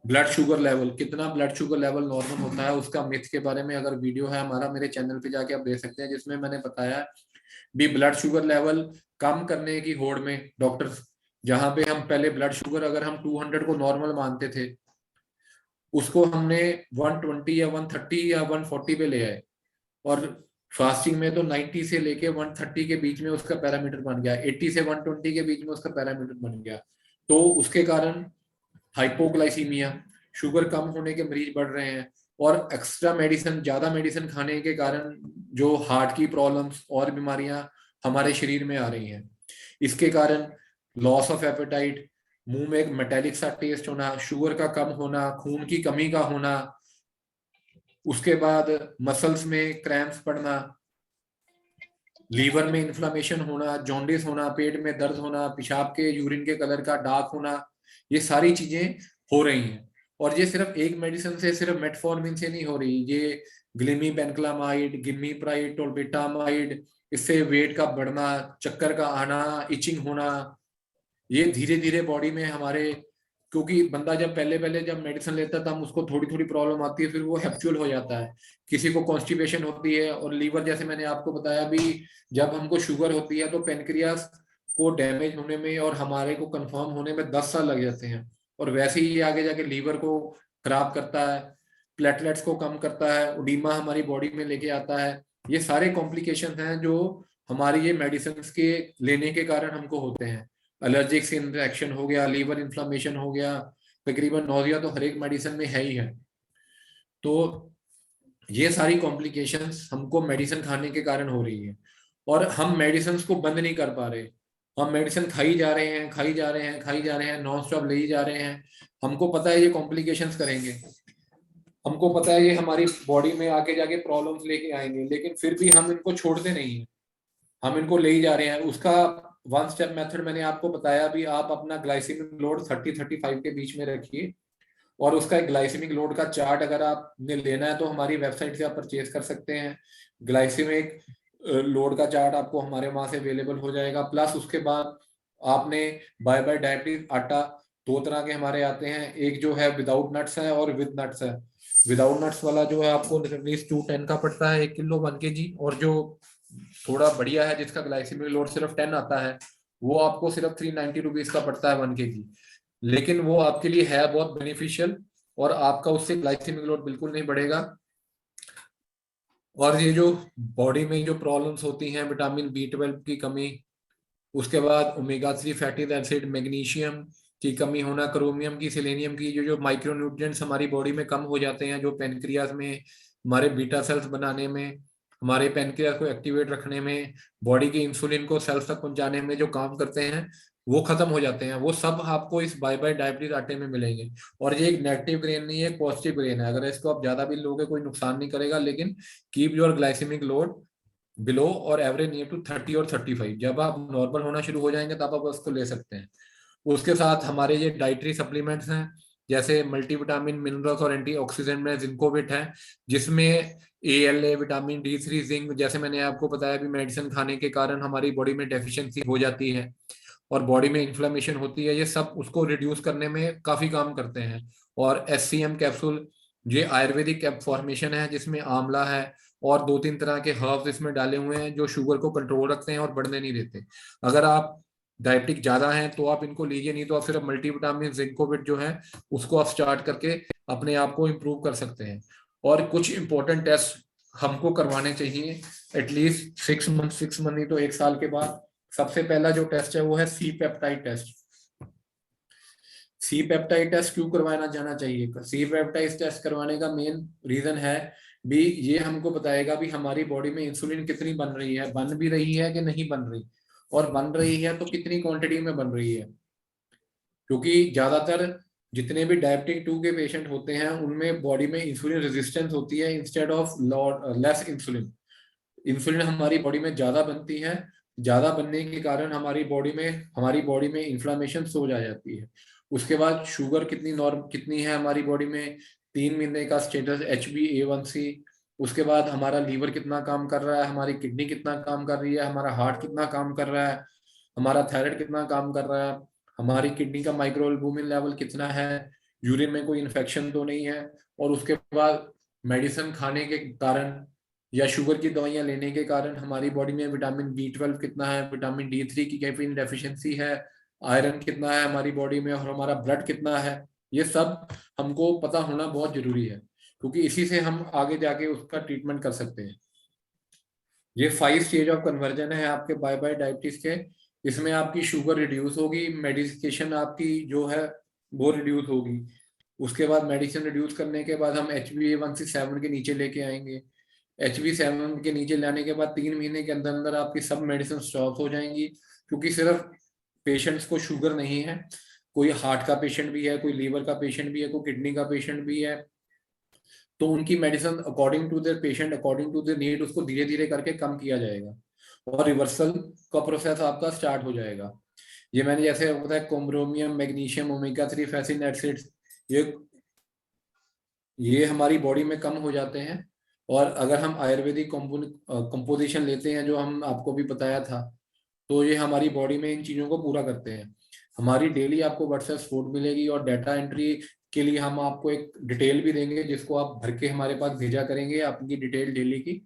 blood sugar level, कितना ब्लड शुगर लेवल नॉर्मल होता है, उसका मिथ के बारे में अगर वीडियो है हमारा, मेरे चैनल पे जाके आप देख सकते हैं, जिसमें मैंने बताया भी ब्लड शुगर लेवल कम करने की होड़ में डॉक्टर्स, जहां पे हम पहले ब्लड शुगर अगर हम 200 को नॉर्मल मानते थे, उसको हमने 120 या 130 या 140 पे ले आए, और फास्टिंग में तो 90 से लेके 130 के बीच में उसका पैरामीटर बन गया, 80 से 120 के बीच में उसका पैरामीटर बन गया। तो उसके कारण हाइपोग्लाइसीमिया, शुगर कम होने के मरीज बढ़ रहे हैं, और एक्स्ट्रा मेडिसिन, ज्यादा मेडिसिन खाने के कारण जो हार्ट की प्रॉब्लम्स और बीमारियां हमारे शरीर में आ रही हैं। इसके कारण लॉस ऑफ एपेटाइट, मुंह में एक मेटेलिक सा टेस्ट होना, शुगर का कम होना, खून की कमी का होना, उसके बाद मसल्स में क्रैम्प्स पड़ना, लीवर में इन्फ्लामेशन होना, जॉन्डिस होना, पेट में दर्द होना, पेशाब के यूरिन के कलर का डार्क होना, ये सारी चीजें हो रही हैं। और ये सिर्फ एक मेडिसिन से, सिर्फ मेटफॉर्मिन से नहीं हो रही, ये ग्लिमीपेंक्लामाइड, गिमीप्राइड, टोल्बिटामाइड, इससे वेट का बढ़ना, चक्कर का आना, इचिंग होना, ये धीरे धीरे बॉडी में हमारे, क्योंकि बंदा जब पहले जब मेडिसिन लेता है तब उसको थोड़ी थोड़ी प्रॉब्लम आती है, फिर वो हैप्चुअल हो जाता है, किसी को कॉन्स्टिपेशन होती है। और लीवर, जैसे मैंने आपको बताया भी, जब हमको शुगर होती है तो पेनक्रियास को डैमेज होने में और हमारे को कंफर्म होने में 10 साल लग जाते हैं। और वैसे ही ये आगे जाके लीवर को खराब करता है, प्लेटलेट्स को कम करता है, उडीमा हमारी बॉडी में लेके आता है। ये सारे कॉम्प्लिकेशन हैं जो हमारी ये मेडिसिन के लेने के कारण हमको होते हैं। एलर्जिक रिएक्शन हो गया, लीवर इन्फ्लामेशन हो गया, तकरीबन नौजिया तो हर एक मेडिसिन में है ही है। तो ये सारी कॉम्प्लिकेशंस हमको मेडिसिन खाने के कारण हो रही है, और हम मेडिसिन को बंद नहीं कर पा रहे। हम मेडिसिन खाई जा रहे हैं, खाई जा रहे हैं, खाई जा रहे हैं, नॉन स्टॉप ले ही जा रहे हैं। हमको पता है ये कॉम्प्लिकेशंस करेंगे, हमको पता है ये हमारी बॉडी में आगे जाके प्रॉब्लम्स लेके आएंगे, लेकिन फिर भी हम इनको छोड़ते नहीं है, हम इनको ले ही जा रहे हैं। उसका वन स्टेप मेथड मैंने आपको बताया भी, आप अपना ग्लाइसेमिक लोड 30-35 के बीच में रखिए, और उसका एक ग्लाइसेमिक लोड का चार्ट अगर आपने लेना है तो हमारी वेबसाइट से आप परचेज कर सकते हैं। ग्लाइसेमिक लोड का चार्ट आपको हमारे वहां से अवेलेबल हो जाएगा। प्लस उसके बाद आपने बाय बाय डायबिटीज आटा, 2 तरह के हमारे आते हैं, एक जो है विदाउट नट्स है और विद नट्स है। विदाउट नट्स वाला जो है आपको 210 का पड़ता है 1 किलो 1 kg, और जो थोड़ा बढ़िया है जिसका ग्लाइसेमिक लोड सिर्फ 10 आता है, वो आपको सिर्फ 390 रुपीज का पड़ता है 1 kg। लेकिन वो आपके लिए है बहुत बेनिफिशियल, और आपका उससे ग्लाइसेमिक लोड बिल्कुल नहीं बढ़ेगा। और ये जो बॉडी में जो प्रॉब्लम्स होती हैं, विटामिन B12 की कमी, उसके बाद ओमेगा 3 फैटी एसिड, मैग्नीशियम की कमी होना, क्रोमियम की, सेलेनियम की, जो माइक्रोन्यूट्रिएंट्स हमारी बॉडी में कम हो जाते हैं, जो पेनक्रियाज में हमारे बीटा सेल्स बनाने में, हमारे पेनक्रियाज को एक्टिवेट रखने में, बॉडी के इंसुलिन को सेल्स तक पहुंचाने में जो काम करते हैं, वो खत्म हो जाते हैं। वो सब आपको इस बाय बाय डायबिटीज आटे में मिलेंगे। और ये एक नेगेटिव ग्रेन नहीं है, पॉजिटिव ग्रेन है। अगर इसको आप ज्यादा भी लोगे कोई नुकसान नहीं करेगा, लेकिन keep your glycaemic load below और एवरेज नियर टू 30 और 35। जब आप नॉर्मल होना शुरू हो जाएंगे तब आप उसको ले सकते हैं। उसके साथ हमारे ये डाइटरी सप्लीमेंट्स हैं, जैसे मल्टीविटामिन, मिनरल्स और एंटीऑक्सीडेंट में जिंकोविट है, जिसमें ALA, विटामिन D3, जिंक, जैसे मैंने आपको बताया भी, मेडिसिन खाने के कारण हमारी बॉडी में डेफिशिएंसी हो जाती है और बॉडी में इन्फ्लेमेशन होती है, ये सब उसको रिड्यूस करने में काफी काम करते हैं। और SCM कैप्सूल, ये आयुर्वेदिक फॉर्मेशन है जिसमें आंवला है और 2-3 तरह के हर्ब्स इसमें डाले हुए हैं, जो शुगर को कंट्रोल रखते हैं और बढ़ने नहीं देते। अगर आप डायबिटिक ज्यादा हैं तो आप इनको लीजिए, नहीं तो आप सिर्फ मल्टीविटामिन जिंकोविट जो है उसको आप स्टार्ट करके अपने आप को इम्प्रूव कर सकते हैं। और कुछ इंपॉर्टेंट टेस्ट हमको करवाने चाहिए एटलीस्ट 6 मंथ नहीं तो 1 साल के बाद। सबसे पहला जो टेस्ट है वो है C peptide test. C peptide test क्यों करवाना जाना चाहिए? सी पेप्टाइड टेस्ट करवाने का मेन रीजन है भी, ये हमको बताएगा भी हमारी बॉडी में इंसुलिन कितनी बन रही है, बन भी रही है कि नहीं बन रही, और बन रही है तो कितनी क्वांटिटी में बन रही है। क्योंकि ज्यादातर जितने भी डायबिटिक 2 के पेशेंट होते हैं उनमें बॉडी में इंसुलिन रेजिस्टेंस होती है instead of less insulin. Insulin हमारी बॉडी में ज्यादा बनती है, ज्यादा बनने के कारण हमारी बॉडी में इन्फ्लामेशन हो जाती है। उसके बाद शुगर कितनी है हमारी बॉडी में, 3 महीने का स्टेटस, HbA1c। उसके बाद हमारा लीवर कितना काम कर रहा है, हमारी किडनी कितना काम कर रही है, हमारा हार्ट कितना काम कर रहा है, हमारा थायराइड कितना काम कर रहा है, हमारी किडनी का माइक्रोएल्बुमिन लेवल कितना है, यूरिन में कोई इन्फेक्शन तो नहीं है। और उसके बाद मेडिसिन खाने के कारण या शुगर की दवाइयां लेने के कारण हमारी बॉडी में विटामिन B12 कितना है, विटामिन D3 की कैफीन डेफिशिएंसी है, आयरन कितना है हमारी बॉडी में, और हमारा ब्लड कितना है। ये सब हमको पता होना बहुत जरूरी है, क्योंकि इसी से हम आगे जाके उसका ट्रीटमेंट कर सकते हैं। ये 5 स्टेज ऑफ कन्वर्जन है आपके बाय बाय डायबिटीज के। इसमें आपकी शुगर रिड्यूस होगी, मेडिकेशन आपकी जो है वो रिड्यूस होगी। उसके बाद मेडिसिन रिड्यूस करने के बाद हम HbA1c 7 के नीचे लेके आएंगे। HbA7 के नीचे लाने के बाद 3 महीने के अंदर अंदर आपकी सब मेडिसिन स्टॉप हो जाएंगी, क्योंकि सिर्फ पेशेंट्स को शुगर नहीं है, कोई हार्ट का पेशेंट भी है, कोई लीवर का पेशेंट भी है, कोई किडनी का पेशेंट भी है, तो उनकी medicine according to their patient, according to their need, उसको धीरे धीरे करके कम किया जाएगा और रिवर्सल का प्रोसेस आपका स्टार्ट हो जाएगा। ये मैंने जैसे बताया, कोम्ब्रोमियम, मैग्नीशियम, ओमेगा 3 फैटी एसिड्स, ये हमारी बॉडी में कम हो जाते हैं। और अगर हम आयुर्वेदिक कंपोजिशन लेते हैं, जो हम आपको भी बताया था, तो ये हमारी बॉडी में इन चीजों को पूरा करते हैं। हमारी डेली आपको व्हाट्सएप सपोर्ट मिलेगी और डाटा एंट्री के लिए हम आपको एक डिटेल भी देंगे, जिसको आप भर के हमारे पास भेजा करेंगे, आपकी डिटेल डेली की।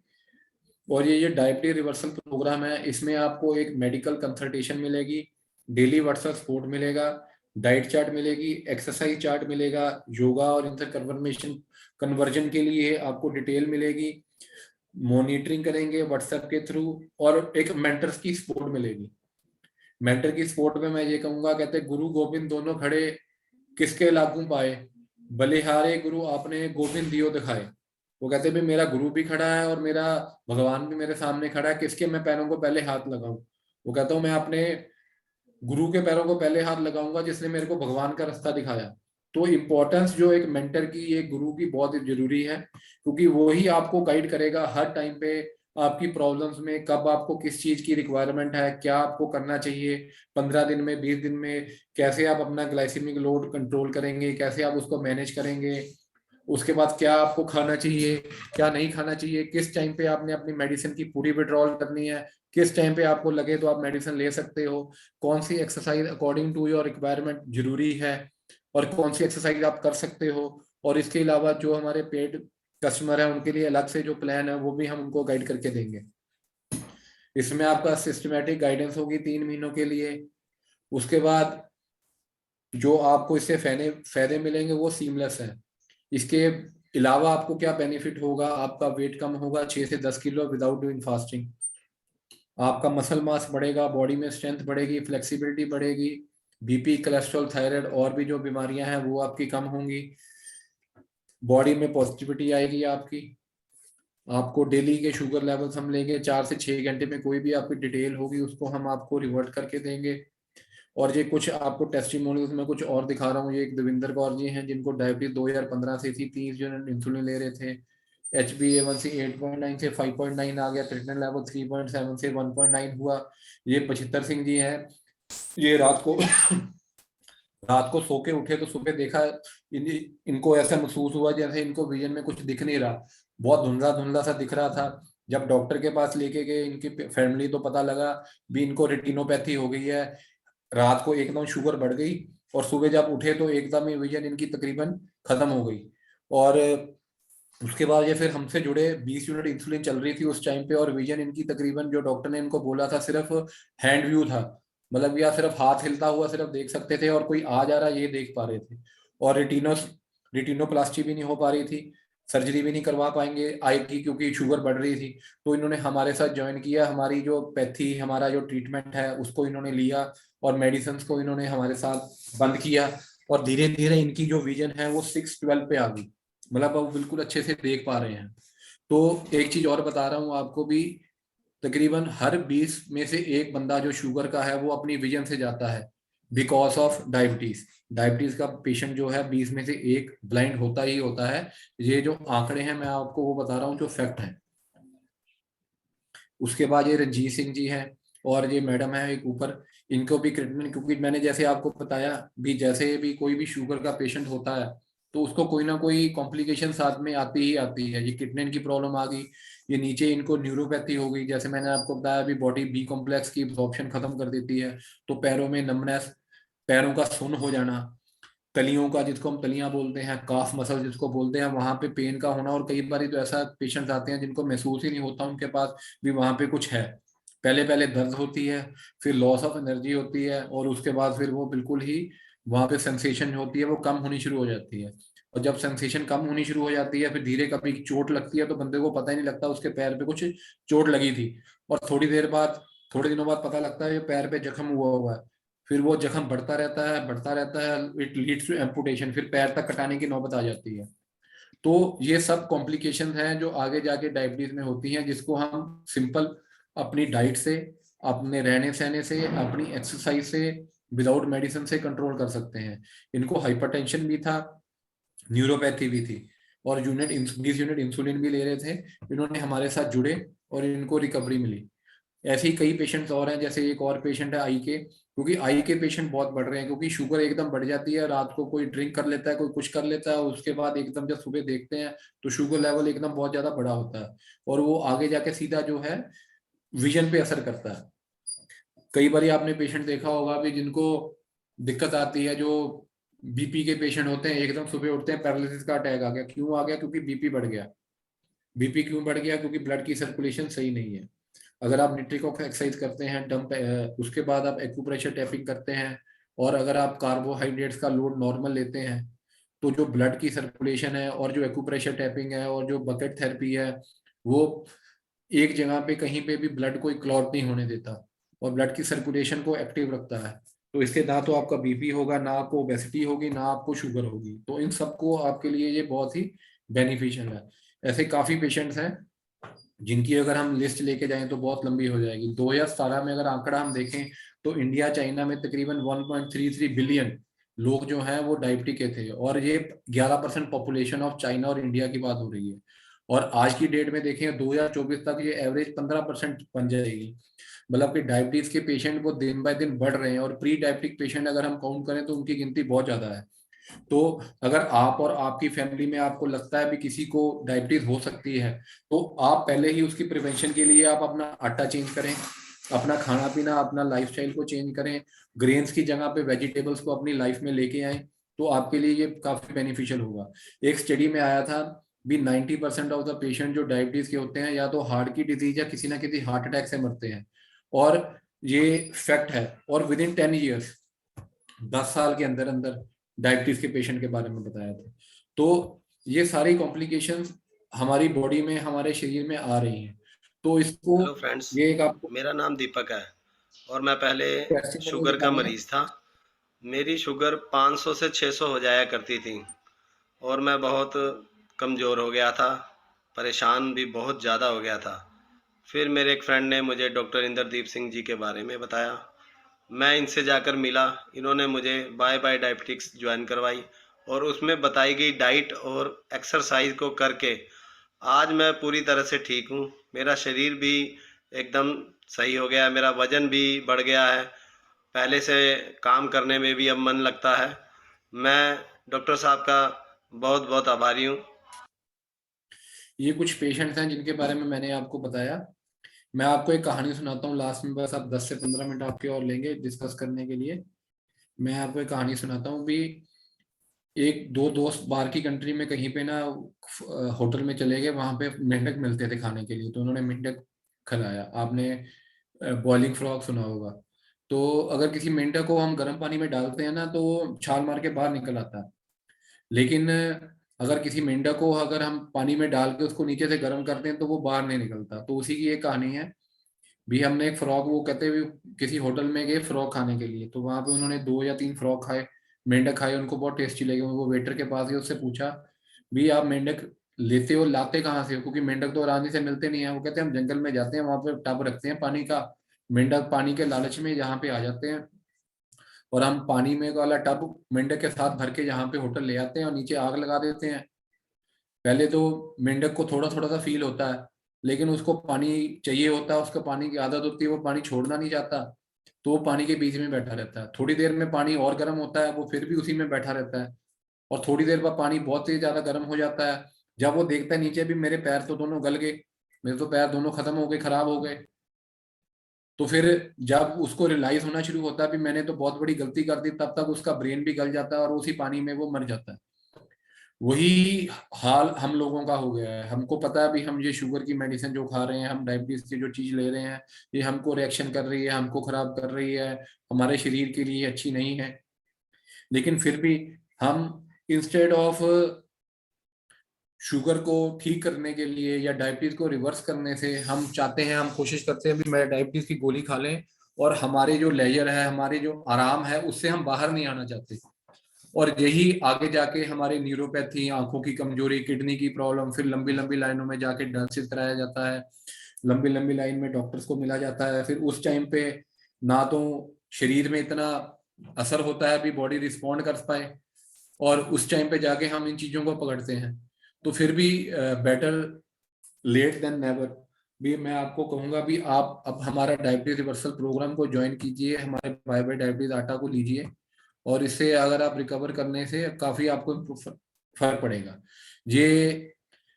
और ये डायबिटीज रिवर्सल प्रोग्राम है, इसमें आपको एक मेडिकल कंसल्टेशन मिलेगी, डेली व्हाट्सएप सपोर्ट मिलेगा, डाइट चार्ट मिलेगी, एक्सरसाइज चार्ट मिलेगा, योगा और इनसे कन्वर्जन के लिए आपको डिटेल मिलेगी, मॉनिटरिंग करेंगे व्हाट्सएप के थ्रू, और एक मेंटर्स की सपोर्ट मिलेगी। मेंटर की सपोर्ट में मैं ये कहूंगा, कहते गुरु गोविंद दोनों खड़े किसके लागू पाए, बलिहारे गुरु आपने गोविंद दियो दिखाए। वो कहते भी मेरा गुरु भी खड़ा है और मेरा भगवान भी मेरे सामने खड़ा है, किसके मैं पैरों को पहले हाथ लगाऊं। वो कहता हूं मैं अपने गुरु के पैरों को पहले हाथ लगाऊंगा, जिसने मेरे को भगवान का रास्ता दिखाया। तो इम्पोर्टेंस जो एक मेंटर की, एक गुरु की बहुत जरूरी है, क्योंकि वो ही आपको गाइड करेगा हर टाइम पे आपकी प्रॉब्लम्स में, कब आपको किस चीज की रिक्वायरमेंट है, क्या आपको करना चाहिए 15 दिन में, 20 दिन में, कैसे आप अपना ग्लाइसेमिक लोड कंट्रोल करेंगे, कैसे आप उसको मैनेज करेंगे, उसके बाद क्या आपको खाना चाहिए, क्या नहीं खाना चाहिए, किस टाइम पे आपने अपनी मेडिसिन की पूरी विड्रॉल करनी है, किस टाइम पे आपको लगे तो आप मेडिसिन ले सकते हो, कौन सी exercise according to your requirement जरूरी है और कौन सी एक्सरसाइज आप कर सकते हो। और इसके अलावा जो हमारे पेड कस्टमर है उनके लिए अलग से जो प्लान है वो भी हम उनको गाइड करके देंगे। इसमें आपका सिस्टमेटिक गाइडेंस होगी 3 महीनों के लिए। उसके बाद जो आपको इससे फायदे मिलेंगे वो सीमलेस है। इसके अलावा आपको क्या बेनिफिट होगा, आपका वेट कम होगा 6 से 10 किलो विदाउट डूइंग फास्टिंग, आपका मसल मास बढ़ेगा, बॉडी में स्ट्रेंथ बढ़ेगी, फ्लेक्सिबिलिटी बढ़ेगी, बीपी, कोलेस्ट्रॉल, थायराइड और भी जो बीमारियां हैं वो आपकी कम होंगी, बॉडी में पॉजिटिविटी आएगी आपकी। आपको डेली के शुगर लेवल्स हम लेंगे, 4 से 6 घंटे में कोई भी आपकी डिटेल होगी उसको हम आपको रिवर्ट करके देंगे। और ये कुछ आपको टेस्टिमोनियल्स में कुछ और दिखा रहा हूँ। ये एक देविंदर कौर जी हैं जिनको डायबिटीज 2015 से थी, 30 यूनिट इंसुलिन ले रहे थे, HbA1c 8.9 से 5.9 आ गया, क्रिएटिनिन लेवल 3.7 से 1.9 हुआ। ये 75 सिंह जी हैं, ये रात को सो के उठे तो सुबह देखा इनको ऐसा महसूस हुआ जैसे इनको विजन में कुछ दिख नहीं रहा, बहुत धुंधला धुंधला सा दिख रहा था। जब डॉक्टर के पास लेके गए इनकी फैमिली तो पता लगा भी इनको रेटिनोपैथी हो गई है, रात को एकदम शुगर बढ़ गई और सुबह जब उठे तो एकदम ही विजन इनकी तकरीबन खत्म हो गई। और उसके बाद ये फिर हमसे जुड़े, 20 यूनिट इंसुलिन चल रही थी उस टाइम पे और विजन इनकी तकरीबन जो डॉक्टर ने इनको बोला था सिर्फ हैंड व्यू था, मतलब या सिर्फ हाथ हिलता हुआ सिर्फ देख सकते थे और कोई आ जा रहा ये देख पा रहे थे। और रेटिनोप्लास्टी भी नहीं हो पा रही थी, सर्जरी भी नहीं करवा पाएंगे आई की क्योंकि शुगर बढ़ रही थी। तो इन्होंने हमारे साथ ज्वाइन किया, हमारी जो पैथी, हमारा जो ट्रीटमेंट है उसको इन्होंने लिया और मेडिसिन को इन्होंने हमारे साथ बंद किया और धीरे धीरे इनकी जो विजन है वो 6/12 पे आ गई, मतलब वो बिल्कुल अच्छे से देख पा रहे हैं। तो एक चीज और बता रहा हूँ आपको भी, तकरीबन हर 20 में से एक बंदा जो शुगर का है वो अपनी विजन से जाता है बिकॉज ऑफ डायबिटीज। डायबिटीज का पेशेंट जो है 20 में से एक ब्लाइंड होता ही होता है। ये जो आंकड़े हैं मैं आपको वो बता रहा हूँ जो फैक्ट है। उसके बाद ये रंजीत सिंह जी हैं और ये मैडम है एक ऊपर, इनको भी क्रिएटिनिन, क्योंकि मैंने जैसे आपको बताया भी जैसे भी कोई भी शुगर का पेशेंट होता है तो उसको कोई ना कोई कॉम्प्लिकेशन साथ में आती ही आती है। ये क्रिएटिनिन की प्रॉब्लम आ गई, ये नीचे इनको न्यूरोपैथी हो गई, जैसे मैंने आपको बताया अभी बॉडी बी कॉम्प्लेक्स की एब्जॉर्प्शन खत्म कर देती है, तो पैरों में नमनेस, पैरों का सुन्न हो जाना, तलियों का जिसको हम तलियां बोलते हैं, काफ मसल जिसको बोलते हैं, वहां पे पेन का होना। और कई बार तो ऐसा पेशेंट्स आते हैं जिनको महसूस ही नहीं होता उनके पास भी वहां पे कुछ है, पहले पहले दर्द होती है, फिर लॉस ऑफ एनर्जी होती है और उसके बाद फिर वो बिल्कुल ही वहां पे सेंसेशन होती है वो कम होनी शुरू हो जाती है। और जब सेंसेशन कम होनी शुरू हो जाती है फिर धीरे कभी चोट लगती है तो बंदे को पता ही नहीं लगता उसके पैर पे कुछ चोट लगी थी, और थोड़ी देर बाद, थोड़े दिनों बाद पता लगता है ये पैर पे जख्म हुआ है। फिर वो जख्म बढ़ता रहता है, इट लीड्स टू एम्पुटेशन, फिर पैर तक कटाने की नौबत आ जाती है। तो ये सब कॉम्प्लिकेशन हैं जो आगे जाके डायबिटीज में होती हैं, जिसको हम सिंपल अपनी डाइट से, अपने रहने सहने से, अपनी एक्सरसाइज से, विदाउट मेडिसिन से कंट्रोल कर सकते हैं। इनको हाइपरटेंशन भी था, न्यूरोपैथी भी थी, और 20 यूनिट इंसुलिन भी ले रहे थे, इन्होंने हमारे साथ जुड़े और इनको रिकवरी मिली। ऐसे ही कई पेशेंट्स और हैं, जैसे एक और पेशेंट है आई के, क्योंकि आई के पेशेंट बहुत बढ़ रहे हैं, क्योंकि शुगर एकदम बढ़ जाती है, रात को कोई ड्रिंक कर लेता है, कोई कुछ कर लेता है, उसके बाद एकदम जब सुबह देखते हैं तो शुगर लेवल एकदम बहुत ज्यादा बड़ा होता है, और वो आगे जाके सीधा जो है विजन पे असर करता है। कई बार आपने पेशेंट देखा होगा भी जिनको दिक्कत आती है, जो बीपी के पेशेंट होते हैं, एकदम सुबह उठते हैं पैरालिसिस का अटैक आ गया, क्यों आ गया? क्योंकि बीपी बढ़ गया। बीपी क्यों बढ़ गया? क्योंकि ब्लड की सर्कुलेशन सही नहीं है। अगर आप न्यूट्रिक एक्सरसाइज करते हैं, डंप, उसके बाद आप एक्यूप्रेशर टैपिंग करते हैं, और अगर आप कार्बोहाइड्रेट्स का लोड नॉर्मल लेते हैं, तो जो ब्लड की सर्कुलेशन है और जो एक्यूप्रेशर टैपिंग है और जो बकेट थेरेपी है, वो एक जगह पे कहीं पे भी ब्लड को क्लॉट नहीं होने देता और ब्लड की सर्कुलेशन को एक्टिव रखता है। तो इससे ना तो आपका बीपी होगा, ना आपको ओबेसिटी होगी, ना आपको शुगर होगी। तो इन सबको आपके लिए ये बहुत ही बेनिफिशियल है। ऐसे काफी पेशेंट्स हैं जिनकी अगर हम लिस्ट लेके जाएं तो बहुत लंबी हो जाएगी। 2017 में अगर आंकड़ा हम देखें तो इंडिया चाइना में तकरीबन 1.33 बिलियन लोग जो हैं वो डायबिटिक के थे, और ये 11% पॉपुलेशन ऑफ चाइना और इंडिया की बात हो रही है। और आज की डेट में देखें 2024 तक ये एवरेज 15% बन जाएगी। मतलब कि डायबिटीज के पेशेंट वो दिन बाय दिन बढ़ रहे हैं, और प्री डायबिटिक पेशेंट अगर हम काउंट करें तो उनकी गिनती बहुत ज्यादा है। तो अगर आप और आपकी फैमिली में आपको लगता है भी किसी को डायबिटीज हो सकती है, तो आप पहले ही उसकी प्रिवेंशन के लिए आप अपना आटा चेंज करें, अपना खाना पीना, अपना लाइफस्टाइल को चेंज करें, ग्रेन्स की जगह पे वेजिटेबल्स को अपनी लाइफ में लेके आए, तो आपके लिए ये काफी बेनिफिशियल होगा। एक स्टडी में आया था भी 90% ऑफ द पेशेंट जो डायबिटीज के होते हैं या तो हार्ट की डिजीज या किसी ना किसी हार्ट अटैक से मरते हैं, और ये फैक्ट है। और विद इन 10 ईयर्स, 10 साल के अंदर अंदर डायबिटीज के पेशेंट के बारे में बताया था। तो ये सारी कॉम्प्लिकेशंस हमारी बॉडी में, हमारे शरीर में आ रही हैं। तो इसको, हेलो फ्रेंड्स, ये एक आपको मेरा नाम दीपक है और मैं पहले टेस्टिमोनियल शुगर का दिखानी है। मरीज था। मेरी शुगर 500 से 600 हो जाया करती थी और मैं बहुत कमज़ोर हो गया था, परेशान भी बहुत ज़्यादा हो गया था। फिर मेरे एक फ्रेंड ने मुझे डॉक्टर इंद्रदीप सिंह जी के बारे में बताया। मैं इनसे जाकर मिला, इन्होंने मुझे बाय बाय डायबिटिक्स ज्वाइन करवाई और उसमें बताई गई डाइट और एक्सरसाइज को करके आज मैं पूरी तरह से ठीक हूँ। मेरा शरीर भी एकदम सही हो गया है, मेरा वजन भी बढ़ गया है, पहले से काम करने में भी अब मन लगता है। मैं डॉक्टर साहब का बहुत बहुत आभारी हूँ। ये कुछ पेशेंट्स हैं जिनके बारे में मैंने आपको बताया। मैं आपको एक कहानी सुनाता हूँ लास्ट में, बस आप 10 से 15 मिनट आपके और लेंगे डिस्कस करने के लिए। मैं आपको एक कहानी सुनाता हूँ भी। एक दो दोस्त बाहर की कंट्री में कहीं पे ना होटल में चले गए, वहां पे मेंढक मिलते थे खाने के लिए, तो उन्होंने मेंढक खिलाया। आपने बॉइलिंग फ्रॉग सुना होगा। तो अगर किसी मेंढक को हम गर्म पानी में डालते हैं ना तो वो छाल मार के बाहर निकल आता है, लेकिन अगर किसी मेंढक को अगर हम पानी में डाल के उसको नीचे से गर्म करते हैं तो वो बाहर नहीं निकलता। तो उसी की एक कहानी है भी। हमने एक फ्रॉग, वो कहते हुए किसी होटल में गए फ्रॉग खाने के लिए, तो वहां पे उन्होंने 2 या 3 फ्रॉग खाए, मेंढक खाए, उनको बहुत टेस्टी लगे। वो वेटर के पास गए, उससे पूछा भी आप मेंढक लेते हो, लाते कहाँ से हो? क्योंकि मेंढक तो आरामी से मिलते नहीं है। वो कहते हैं हम जंगल में जाते हैं, वहां पे टब रखते हैं पानी का, मेंढक पानी के लालच में यहाँ पे आ जाते हैं, और हम पानी में वाला टब मेंढक के साथ भर के यहाँ पे होटल ले आते हैं और नीचे आग लगा देते हैं। पहले तो मेंढक को थोड़ा थोड़ा सा फील होता है, लेकिन उसको पानी चाहिए होता है, उसको पानी की आदत होती है, वो पानी छोड़ना नहीं चाहता, तो वो पानी के बीच में बैठा रहता है। थोड़ी देर में पानी और गर्म होता है, वो फिर भी उसी में बैठा रहता है, और थोड़ी देर बाद पानी बहुत ही ज्यादा गर्म हो जाता है। जब वो देखता है नीचे भी मेरे पैर तो दोनों गल गए, मेरे तो पैर दोनों खत्म हो गए, खराब हो गए, तो फिर जब उसको रियलाइज होना शुरू होता है भी मैंने तो बहुत बड़ी गलती कर दी, तब तक उसका ब्रेन भी गल जाता है और उसी पानी में वो मर जाता है। वही हाल हम लोगों का हो गया है। हमको पता है भी हम ये शुगर की मेडिसिन जो खा रहे हैं, हम डायबिटीज की जो चीज ले रहे हैं, ये हमको रिएक्शन कर रही है, हमको खराब कर रही है, हमारे शरीर के लिए अच्छी नहीं है, लेकिन फिर भी हम इंस्टेड ऑफ शुगर को ठीक करने के लिए या डायबिटीज को रिवर्स करने से, हम चाहते हैं, हम कोशिश करते हैं भी मैं डायबिटीज की गोली खा लें, और हमारे जो लेजर है, हमारे जो आराम है, उससे हम बाहर नहीं आना चाहते। और यही आगे जाके हमारे न्यूरोपैथी, आंखों की कमजोरी, किडनी की प्रॉब्लम, फिर लंबी लंबी लाइनों में जाके डायलिसिस कराया जाता है, लंबी लंबी लाइन में डॉक्टर्स को मिला जाता है। फिर उस टाइम पे ना तो शरीर में इतना असर होता है भी बॉडी रिस्पॉन्ड कर पाए, और उस टाइम पे जाके हम इन चीजों को पकड़ते हैं। तो फिर भी बेटर लेट देन नेवर भी मैं आपको कहूंगा भी आप अब हमारा डायबिटीज रिवर्सल प्रोग्राम को ज्वाइन कीजिए, हमारे बाय बाय डायबिटीज आटा को लीजिए, और इससे अगर आप रिकवर करने से काफी आपको फर्क पड़ेगा। ये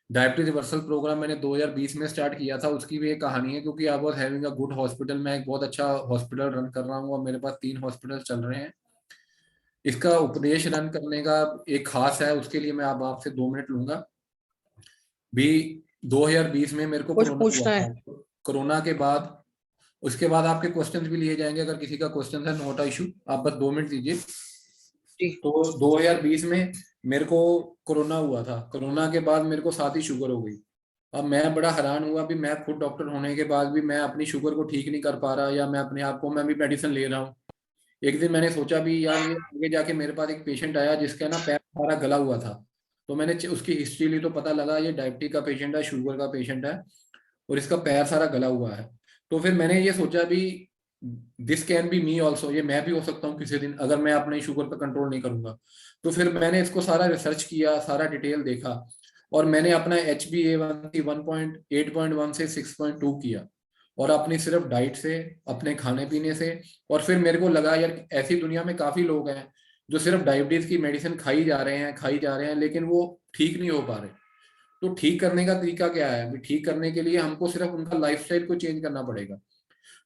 डायबिटीज रिवर्सल प्रोग्राम मैंने 2020 में स्टार्ट किया था, उसकी भी एक कहानी है, क्योंकि I was having a good hospital. मैं एक बहुत अच्छा हॉस्पिटल रन कर रहा हूँ और मेरे पास 3 हॉस्पिटल चल रहे हैं। इसका उपदेश रन करने का एक खास है, उसके लिए मैं अब आपसे 2 मिनट लूंगा। भी 2020 में मेरे को कुछ कोरोना पूछना हुआ है? था। कोरोना के बाद उसके बाद आपके क्वेश्चंस भी लिए जाएंगे, अगर किसी का क्वेश्चन है, नोट इशू, आप बस 2 मिनट दीजिए। जी। तो 2020 में मेरे को कोरोना हुआ था। कोरोना के बाद मेरे को साथ ही शुगर हो गई। अब मैं बड़ा हैरान हुआ भी, मैं खुद डॉक्टर होने के बाद भी मैं अपनी शुगर को ठीक नहीं कर पा रहा, या मैं अपने आप को, मैं भी मेडिसिन ले रहा हूँ। एक दिन मैंने सोचा भी यार, ये आगे जाके मेरे पास एक पेशेंट आया जिसका ना पैर सारा गला हुआ था। तो मैंने उसकी हिस्ट्री ली तो पता लगा ये डायबिटीज का पेशेंट है, शुगर का पेशेंट है, और इसका पैर सारा गला हुआ है। तो फिर मैंने ये सोचा भी this can be me also, ये मैं भी हो सकता हूँ किसी दिन, अगर मैं अपने शुगर पर कंट्रोल नहीं करूंगा। तो फिर मैंने इसको सारा रिसर्च किया, सारा डिटेल देखा, और मैंने अपना HbA1c 1.8.1 से 6.2 किया, और अपनी सिर्फ डाइट से, अपने खाने पीने से। और फिर मेरे को लगा यार, ऐसी दुनिया में काफी लोग हैं जो सिर्फ डायबिटीज की मेडिसिन खाई जा रहे हैं, लेकिन वो ठीक नहीं हो पा रहे। तो ठीक करने का तरीका क्या है? ठीक करने के लिए हमको सिर्फ उनका लाइफस्टाइल को चेंज करना पड़ेगा।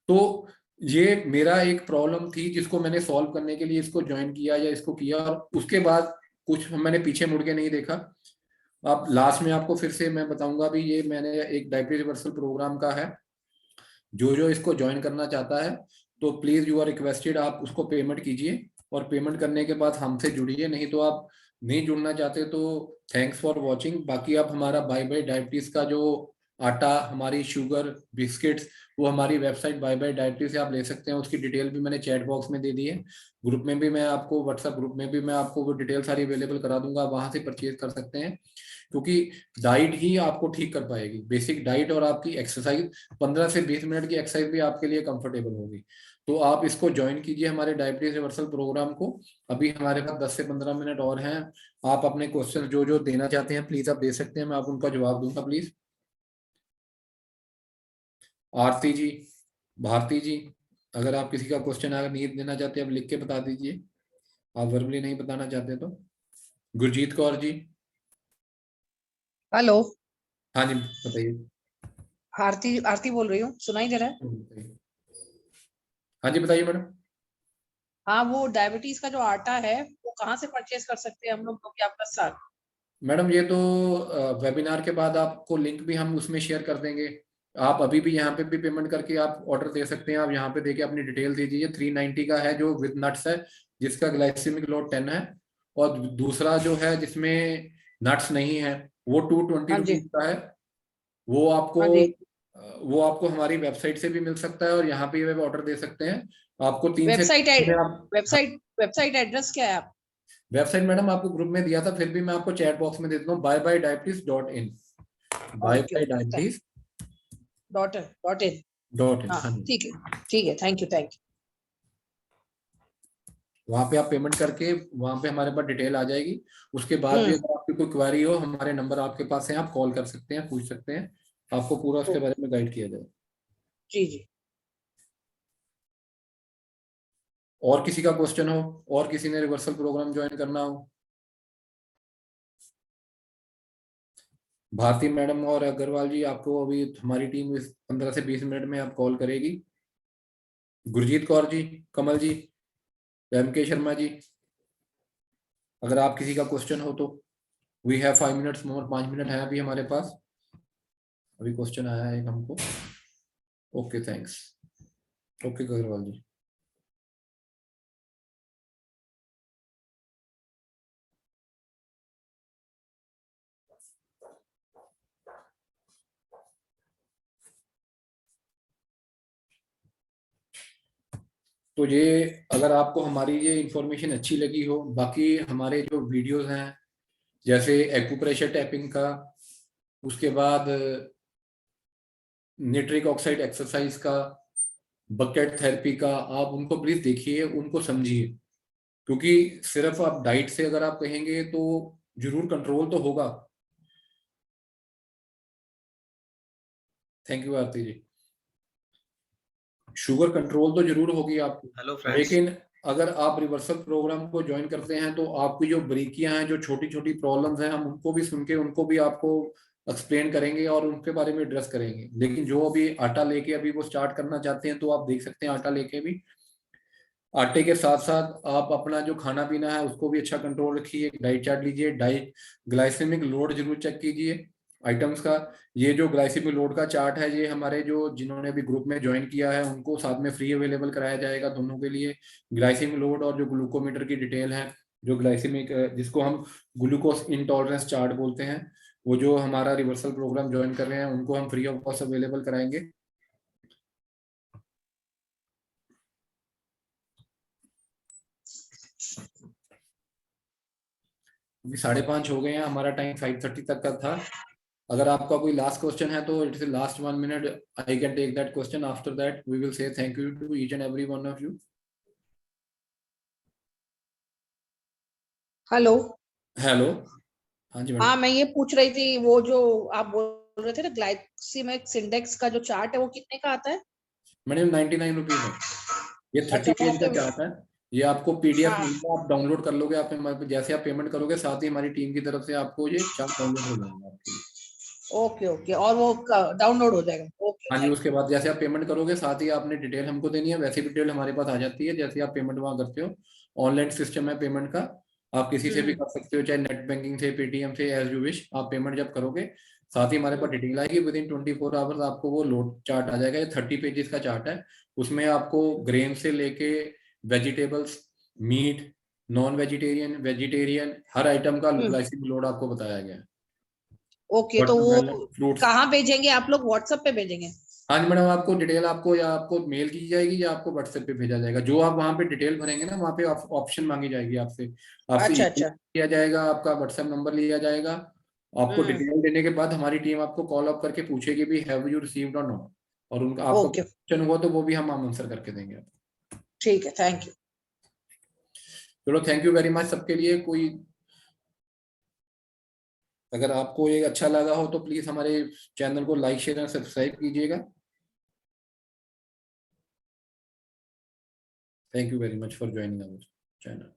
तो ये मेरा एक प्रॉब्लम थी जिसको मैंने सॉल्व करने के लिए इसको ज्वाइन किया, या इसको किया, और उसके बाद कुछ मैंने पीछे मुड़ के नहीं देखा। अब लास्ट में आपको फिर से मैं बताऊंगा भी, ये मैंने एक डायबिटीज रिवर्सल प्रोग्राम का है, जो इसको ज्वाइन करना चाहता है तो प्लीज यू आर रिक्वेस्टेड, आप उसको पेमेंट कीजिए, और पेमेंट करने के बाद हमसे जुड़िए। नहीं तो आप नहीं जुड़ना चाहते तो थैंक्स फॉर वॉचिंग। बाकी आप हमारा बाय बाय डायबिटीज का जो आटा, हमारी शुगर, बिस्किट्स, वो हमारी वेबसाइट बाय बाय डायबिटीज से आप ले सकते हैं। उसकी डिटेल भी मैंने चैट बॉक्स में दे दी है। ग्रुप में भी मैं आपको, व्हाट्सएप ग्रुप में भी मैं आपको वो डिटेल सारी अवेलेबल करा दूंगा, वहां से परचेज कर सकते हैं। क्योंकि डाइट ही आपको ठीक कर पाएगी, बेसिक डाइट, और आपकी एक्सरसाइज, 15 से 20 मिनट की एक्सरसाइज भी आपके लिए कंफर्टेबल होगी। तो आप इसको ज्वाइन कीजिए, हमारे डायबिटीज रिवर्सल प्रोग्राम को। अभी हमारे पास 10 से 15 मिनट और हैं। आप अपने क्वेश्चन जो जो देना चाहते हैं प्लीज आप दे सकते हैं, मैं आप उनका जवाब दूंगा। प्लीज आरती जी, भारती जी, अगर आप किसी का क्वेश्चन अगर नहीं देना चाहते, आप लिख के बता दीजिए। आप वर्बली नहीं बताना चाहते तो। गुरजीत कौर जी। हेलो, हाँ जी, बताइए। आरती आरती बोल रही हूँ, सुनाई दे रहा है? हाँ जी, बताइए मैडम। हाँ, वो डायबिटीज का जो आटा है वो कहाँ से परचेज कर सकते हैं हम लोग, क्योंकि आपका साथ? मैडम ये तो वेबिनार के बाद आपको लिंक भी हम उसमें शेयर कर देंगे। आप अभी भी यहाँ पे भी पेमेंट करके आप ऑर्डर दे सकते हैं। आप यहाँ पे देके अपनी डिटेल दीजिए। 390 का है जो विद नट्स है, जिसका ग्लाइसेमिक लोड 10 है, और दूसरा जो है जिसमें नट्स नहीं है वो 220 हाँ जी, रुपीज का है। वो आपको हाँ जी। हमारी वेबसाइट से भी मिल सकता है, और यहाँ पे भी ऑर्डर दे सकते हैं। आपको 3 से वेबसाइट आप वेबसाइट एड्रेस क्या है आप? वेबसाइट मैडम आपको ग्रुप में दिया था, फिर भी मैं आपको चैट बॉक्स में दे देता हूँ, bybydiabetes.in, bybydiabetes.in। .in। हाँ, ठीक है, थैंक यू। वहां पे आप पेमेंट करके वहां पे हमारे पास डिटेल आ जाएगी। उसके बाद भी अगर आपकी कोई क्वेरी हो, हमारे नंबर आपके पास है, आप कॉल कर सकते हैं, पूछ सकते हैं, आपको पूरा उसके बारे में गाइड किया जाए। जी। और किसी का क्वेश्चन हो, और किसी ने रिवर्सल प्रोग्राम ज्वाइन करना हो? भारती मैडम और अग्रवाल जी, आपको अभी हमारी टीम इस 15 से 20 मिनट में आप कॉल करेगी। गुरजीत कौर जी, कमल जी, एम के शर्मा जी, अगर आप किसी का क्वेश्चन हो तो we have 5 minutes more, 5 minute है अभी हमारे पास। अभी क्वेश्चन आया है हमको। Okay, thanks. Okay Agarwal ji. तो ये, अगर आपको हमारी ये इंफॉर्मेशन अच्छी लगी हो, बाकी हमारे जो वीडियोस हैं जैसे एक्यूप्रेशर टैपिंग का, उसके बाद निट्रिक ऑक्साइड एक्सरसाइज का, बकेट थेरेपी का, आप उनको प्लीज देखिए, उनको समझिए। क्योंकि सिर्फ आप डाइट से अगर आप कहेंगे तो जरूर कंट्रोल तो होगा, thank you Aarti ji. Sugar control तो जरूर होगी आपको, हेलो फ्रेंड्स। लेकिन अगर आप रिवर्सल प्रोग्राम को ज्वाइन करते हैं तो आपकी जो बारीकियां हैं, जो छोटी छोटी प्रॉब्लम्स हैं, हम उनको भी सुन के उनको भी आपको एक्सप्लेन करेंगे और उनके बारे में एड्रेस करेंगे। लेकिन जो अभी आटा लेके अभी वो स्टार्ट करना चाहते हैं तो आप देख सकते हैं आटा लेके भी। आटे के साथ साथ आप अपना जो खाना पीना है उसको भी अच्छा कंट्रोल रखिए, डाइट चार्ट लीजिए, डाइट ग्लाइसेमिक लोड जरूर चेक कीजिए आइटम्स का। ये जो ग्लाइसेमिक लोड का चार्ट है, ये हमारे जो जिन्होंने भी ग्रुप में ज्वाइन किया है उनको साथ में फ्री अवेलेबल कराया जाएगा दोनों के लिए। ग्लाइसेमिक लोड और जो ग्लूकोमीटर की डिटेल है, जो ग्लाइसेमिक जिसको हम ग्लूकोज इंटॉलरेंस चार्ट बोलते हैं, वो जो हमारा रिवर्सल प्रोग्राम ज्वाइन कर रहे हैं उनको हम फ्री ऑफ कॉस्ट अवेलेबल कराएंगे। अभी 5:30 हो गए हैं, हमारा टाइम 5:30 तक का था। अगर आपका कोई लास्ट क्वेश्चन है तो it's last 1 minute, I can take that question. After that we will say thank you to each and every one of you. Hello. Hello, हाँ जी हाँ, मैडम। मैं ये पूछ रही थी, वो जो आप बोल रहे थे ना ग्लाइसेमिक इंडेक्स का जो चार्ट है वो कितने का आता है? मैडम 99 रुपीज है। ये 30 अच्छा, वो पेज का आपके। चार्ट है। ये आपको पीडीएफ हाँ। मिलेगा, आप डाउनलोड कर लोगे। आप जैसे आप पेमेंट करोगे साथ ही हमारी टीम की तरफ से आपको ये चार्ट डाउनलोड हो जाएगा आपके लिए। ओके ओके, और वो डाउनलोड हो जाएगा? ओके, हाँ जी, थैंक उसके बाद जैसे आप पेमेंट करोगे साथ ही आपने डिटेल हमको देनी है, वैसी डिटेल हमारे पास आ जाती है जैसे आप पेमेंट वहाँ करते हो। ऑनलाइन सिस्टम है पेमेंट का, आप किसी से भी कर सकते हो, चाहे नेट बैंकिंग से, पेटीएम से, एज यू विश। आप पेमेंट जब करोगे साथ ही हमारे पास डिटेल आएगी, विद इन 24 आवर्स आपको वो लोड चार्ट आ जाएगा। ये 30 पेजेस का चार्ट है। उसमें आपको ग्रेन से लेके vegetables, meat, non vegetarian, vegetarian, हर आइटम का यू। ग्लाइसेमिक लोड आपको बताया गया है। ओके, तो वो वाटरमेलन, फ्रूट्स। कहाँ भेजेंगे आप लोग? व्हाट्सएप पे भेजेंगे? हाँ जी मैडम, आपको डिटेल आपको या आपको मेल की जाएगी या आपको व्हाट्सएप पे भेजा जाएगा। जो आप वहाँ पे डिटेल भरेंगे ना, वहाँ पे ऑप्शन मांगी जाएगी आपसे। आपसे अच्छा ईमेल अच्छा। किया जाएगा, आपका व्हाट्सएप नंबर लिया जाएगा। आपको हम्म। डिटेल देने के बाद हमारी टीम आपको कॉल अप करके पूछेगी भी हैव यू रिसीव्ड और नॉट, और उनका आपका ओके, क्वेश्चन हुआ तो वो भी हम आंसर करके देंगे। ठीक है, थैंक यू। चलो, थैंक यू वेरी मच सबके लिए। कोई अगर आपको ये अच्छा लगा हो तो प्लीज हमारे चैनल को लाइक, शेयर और सब्सक्राइब कीजिएगा। Thank you very much for joining our channel.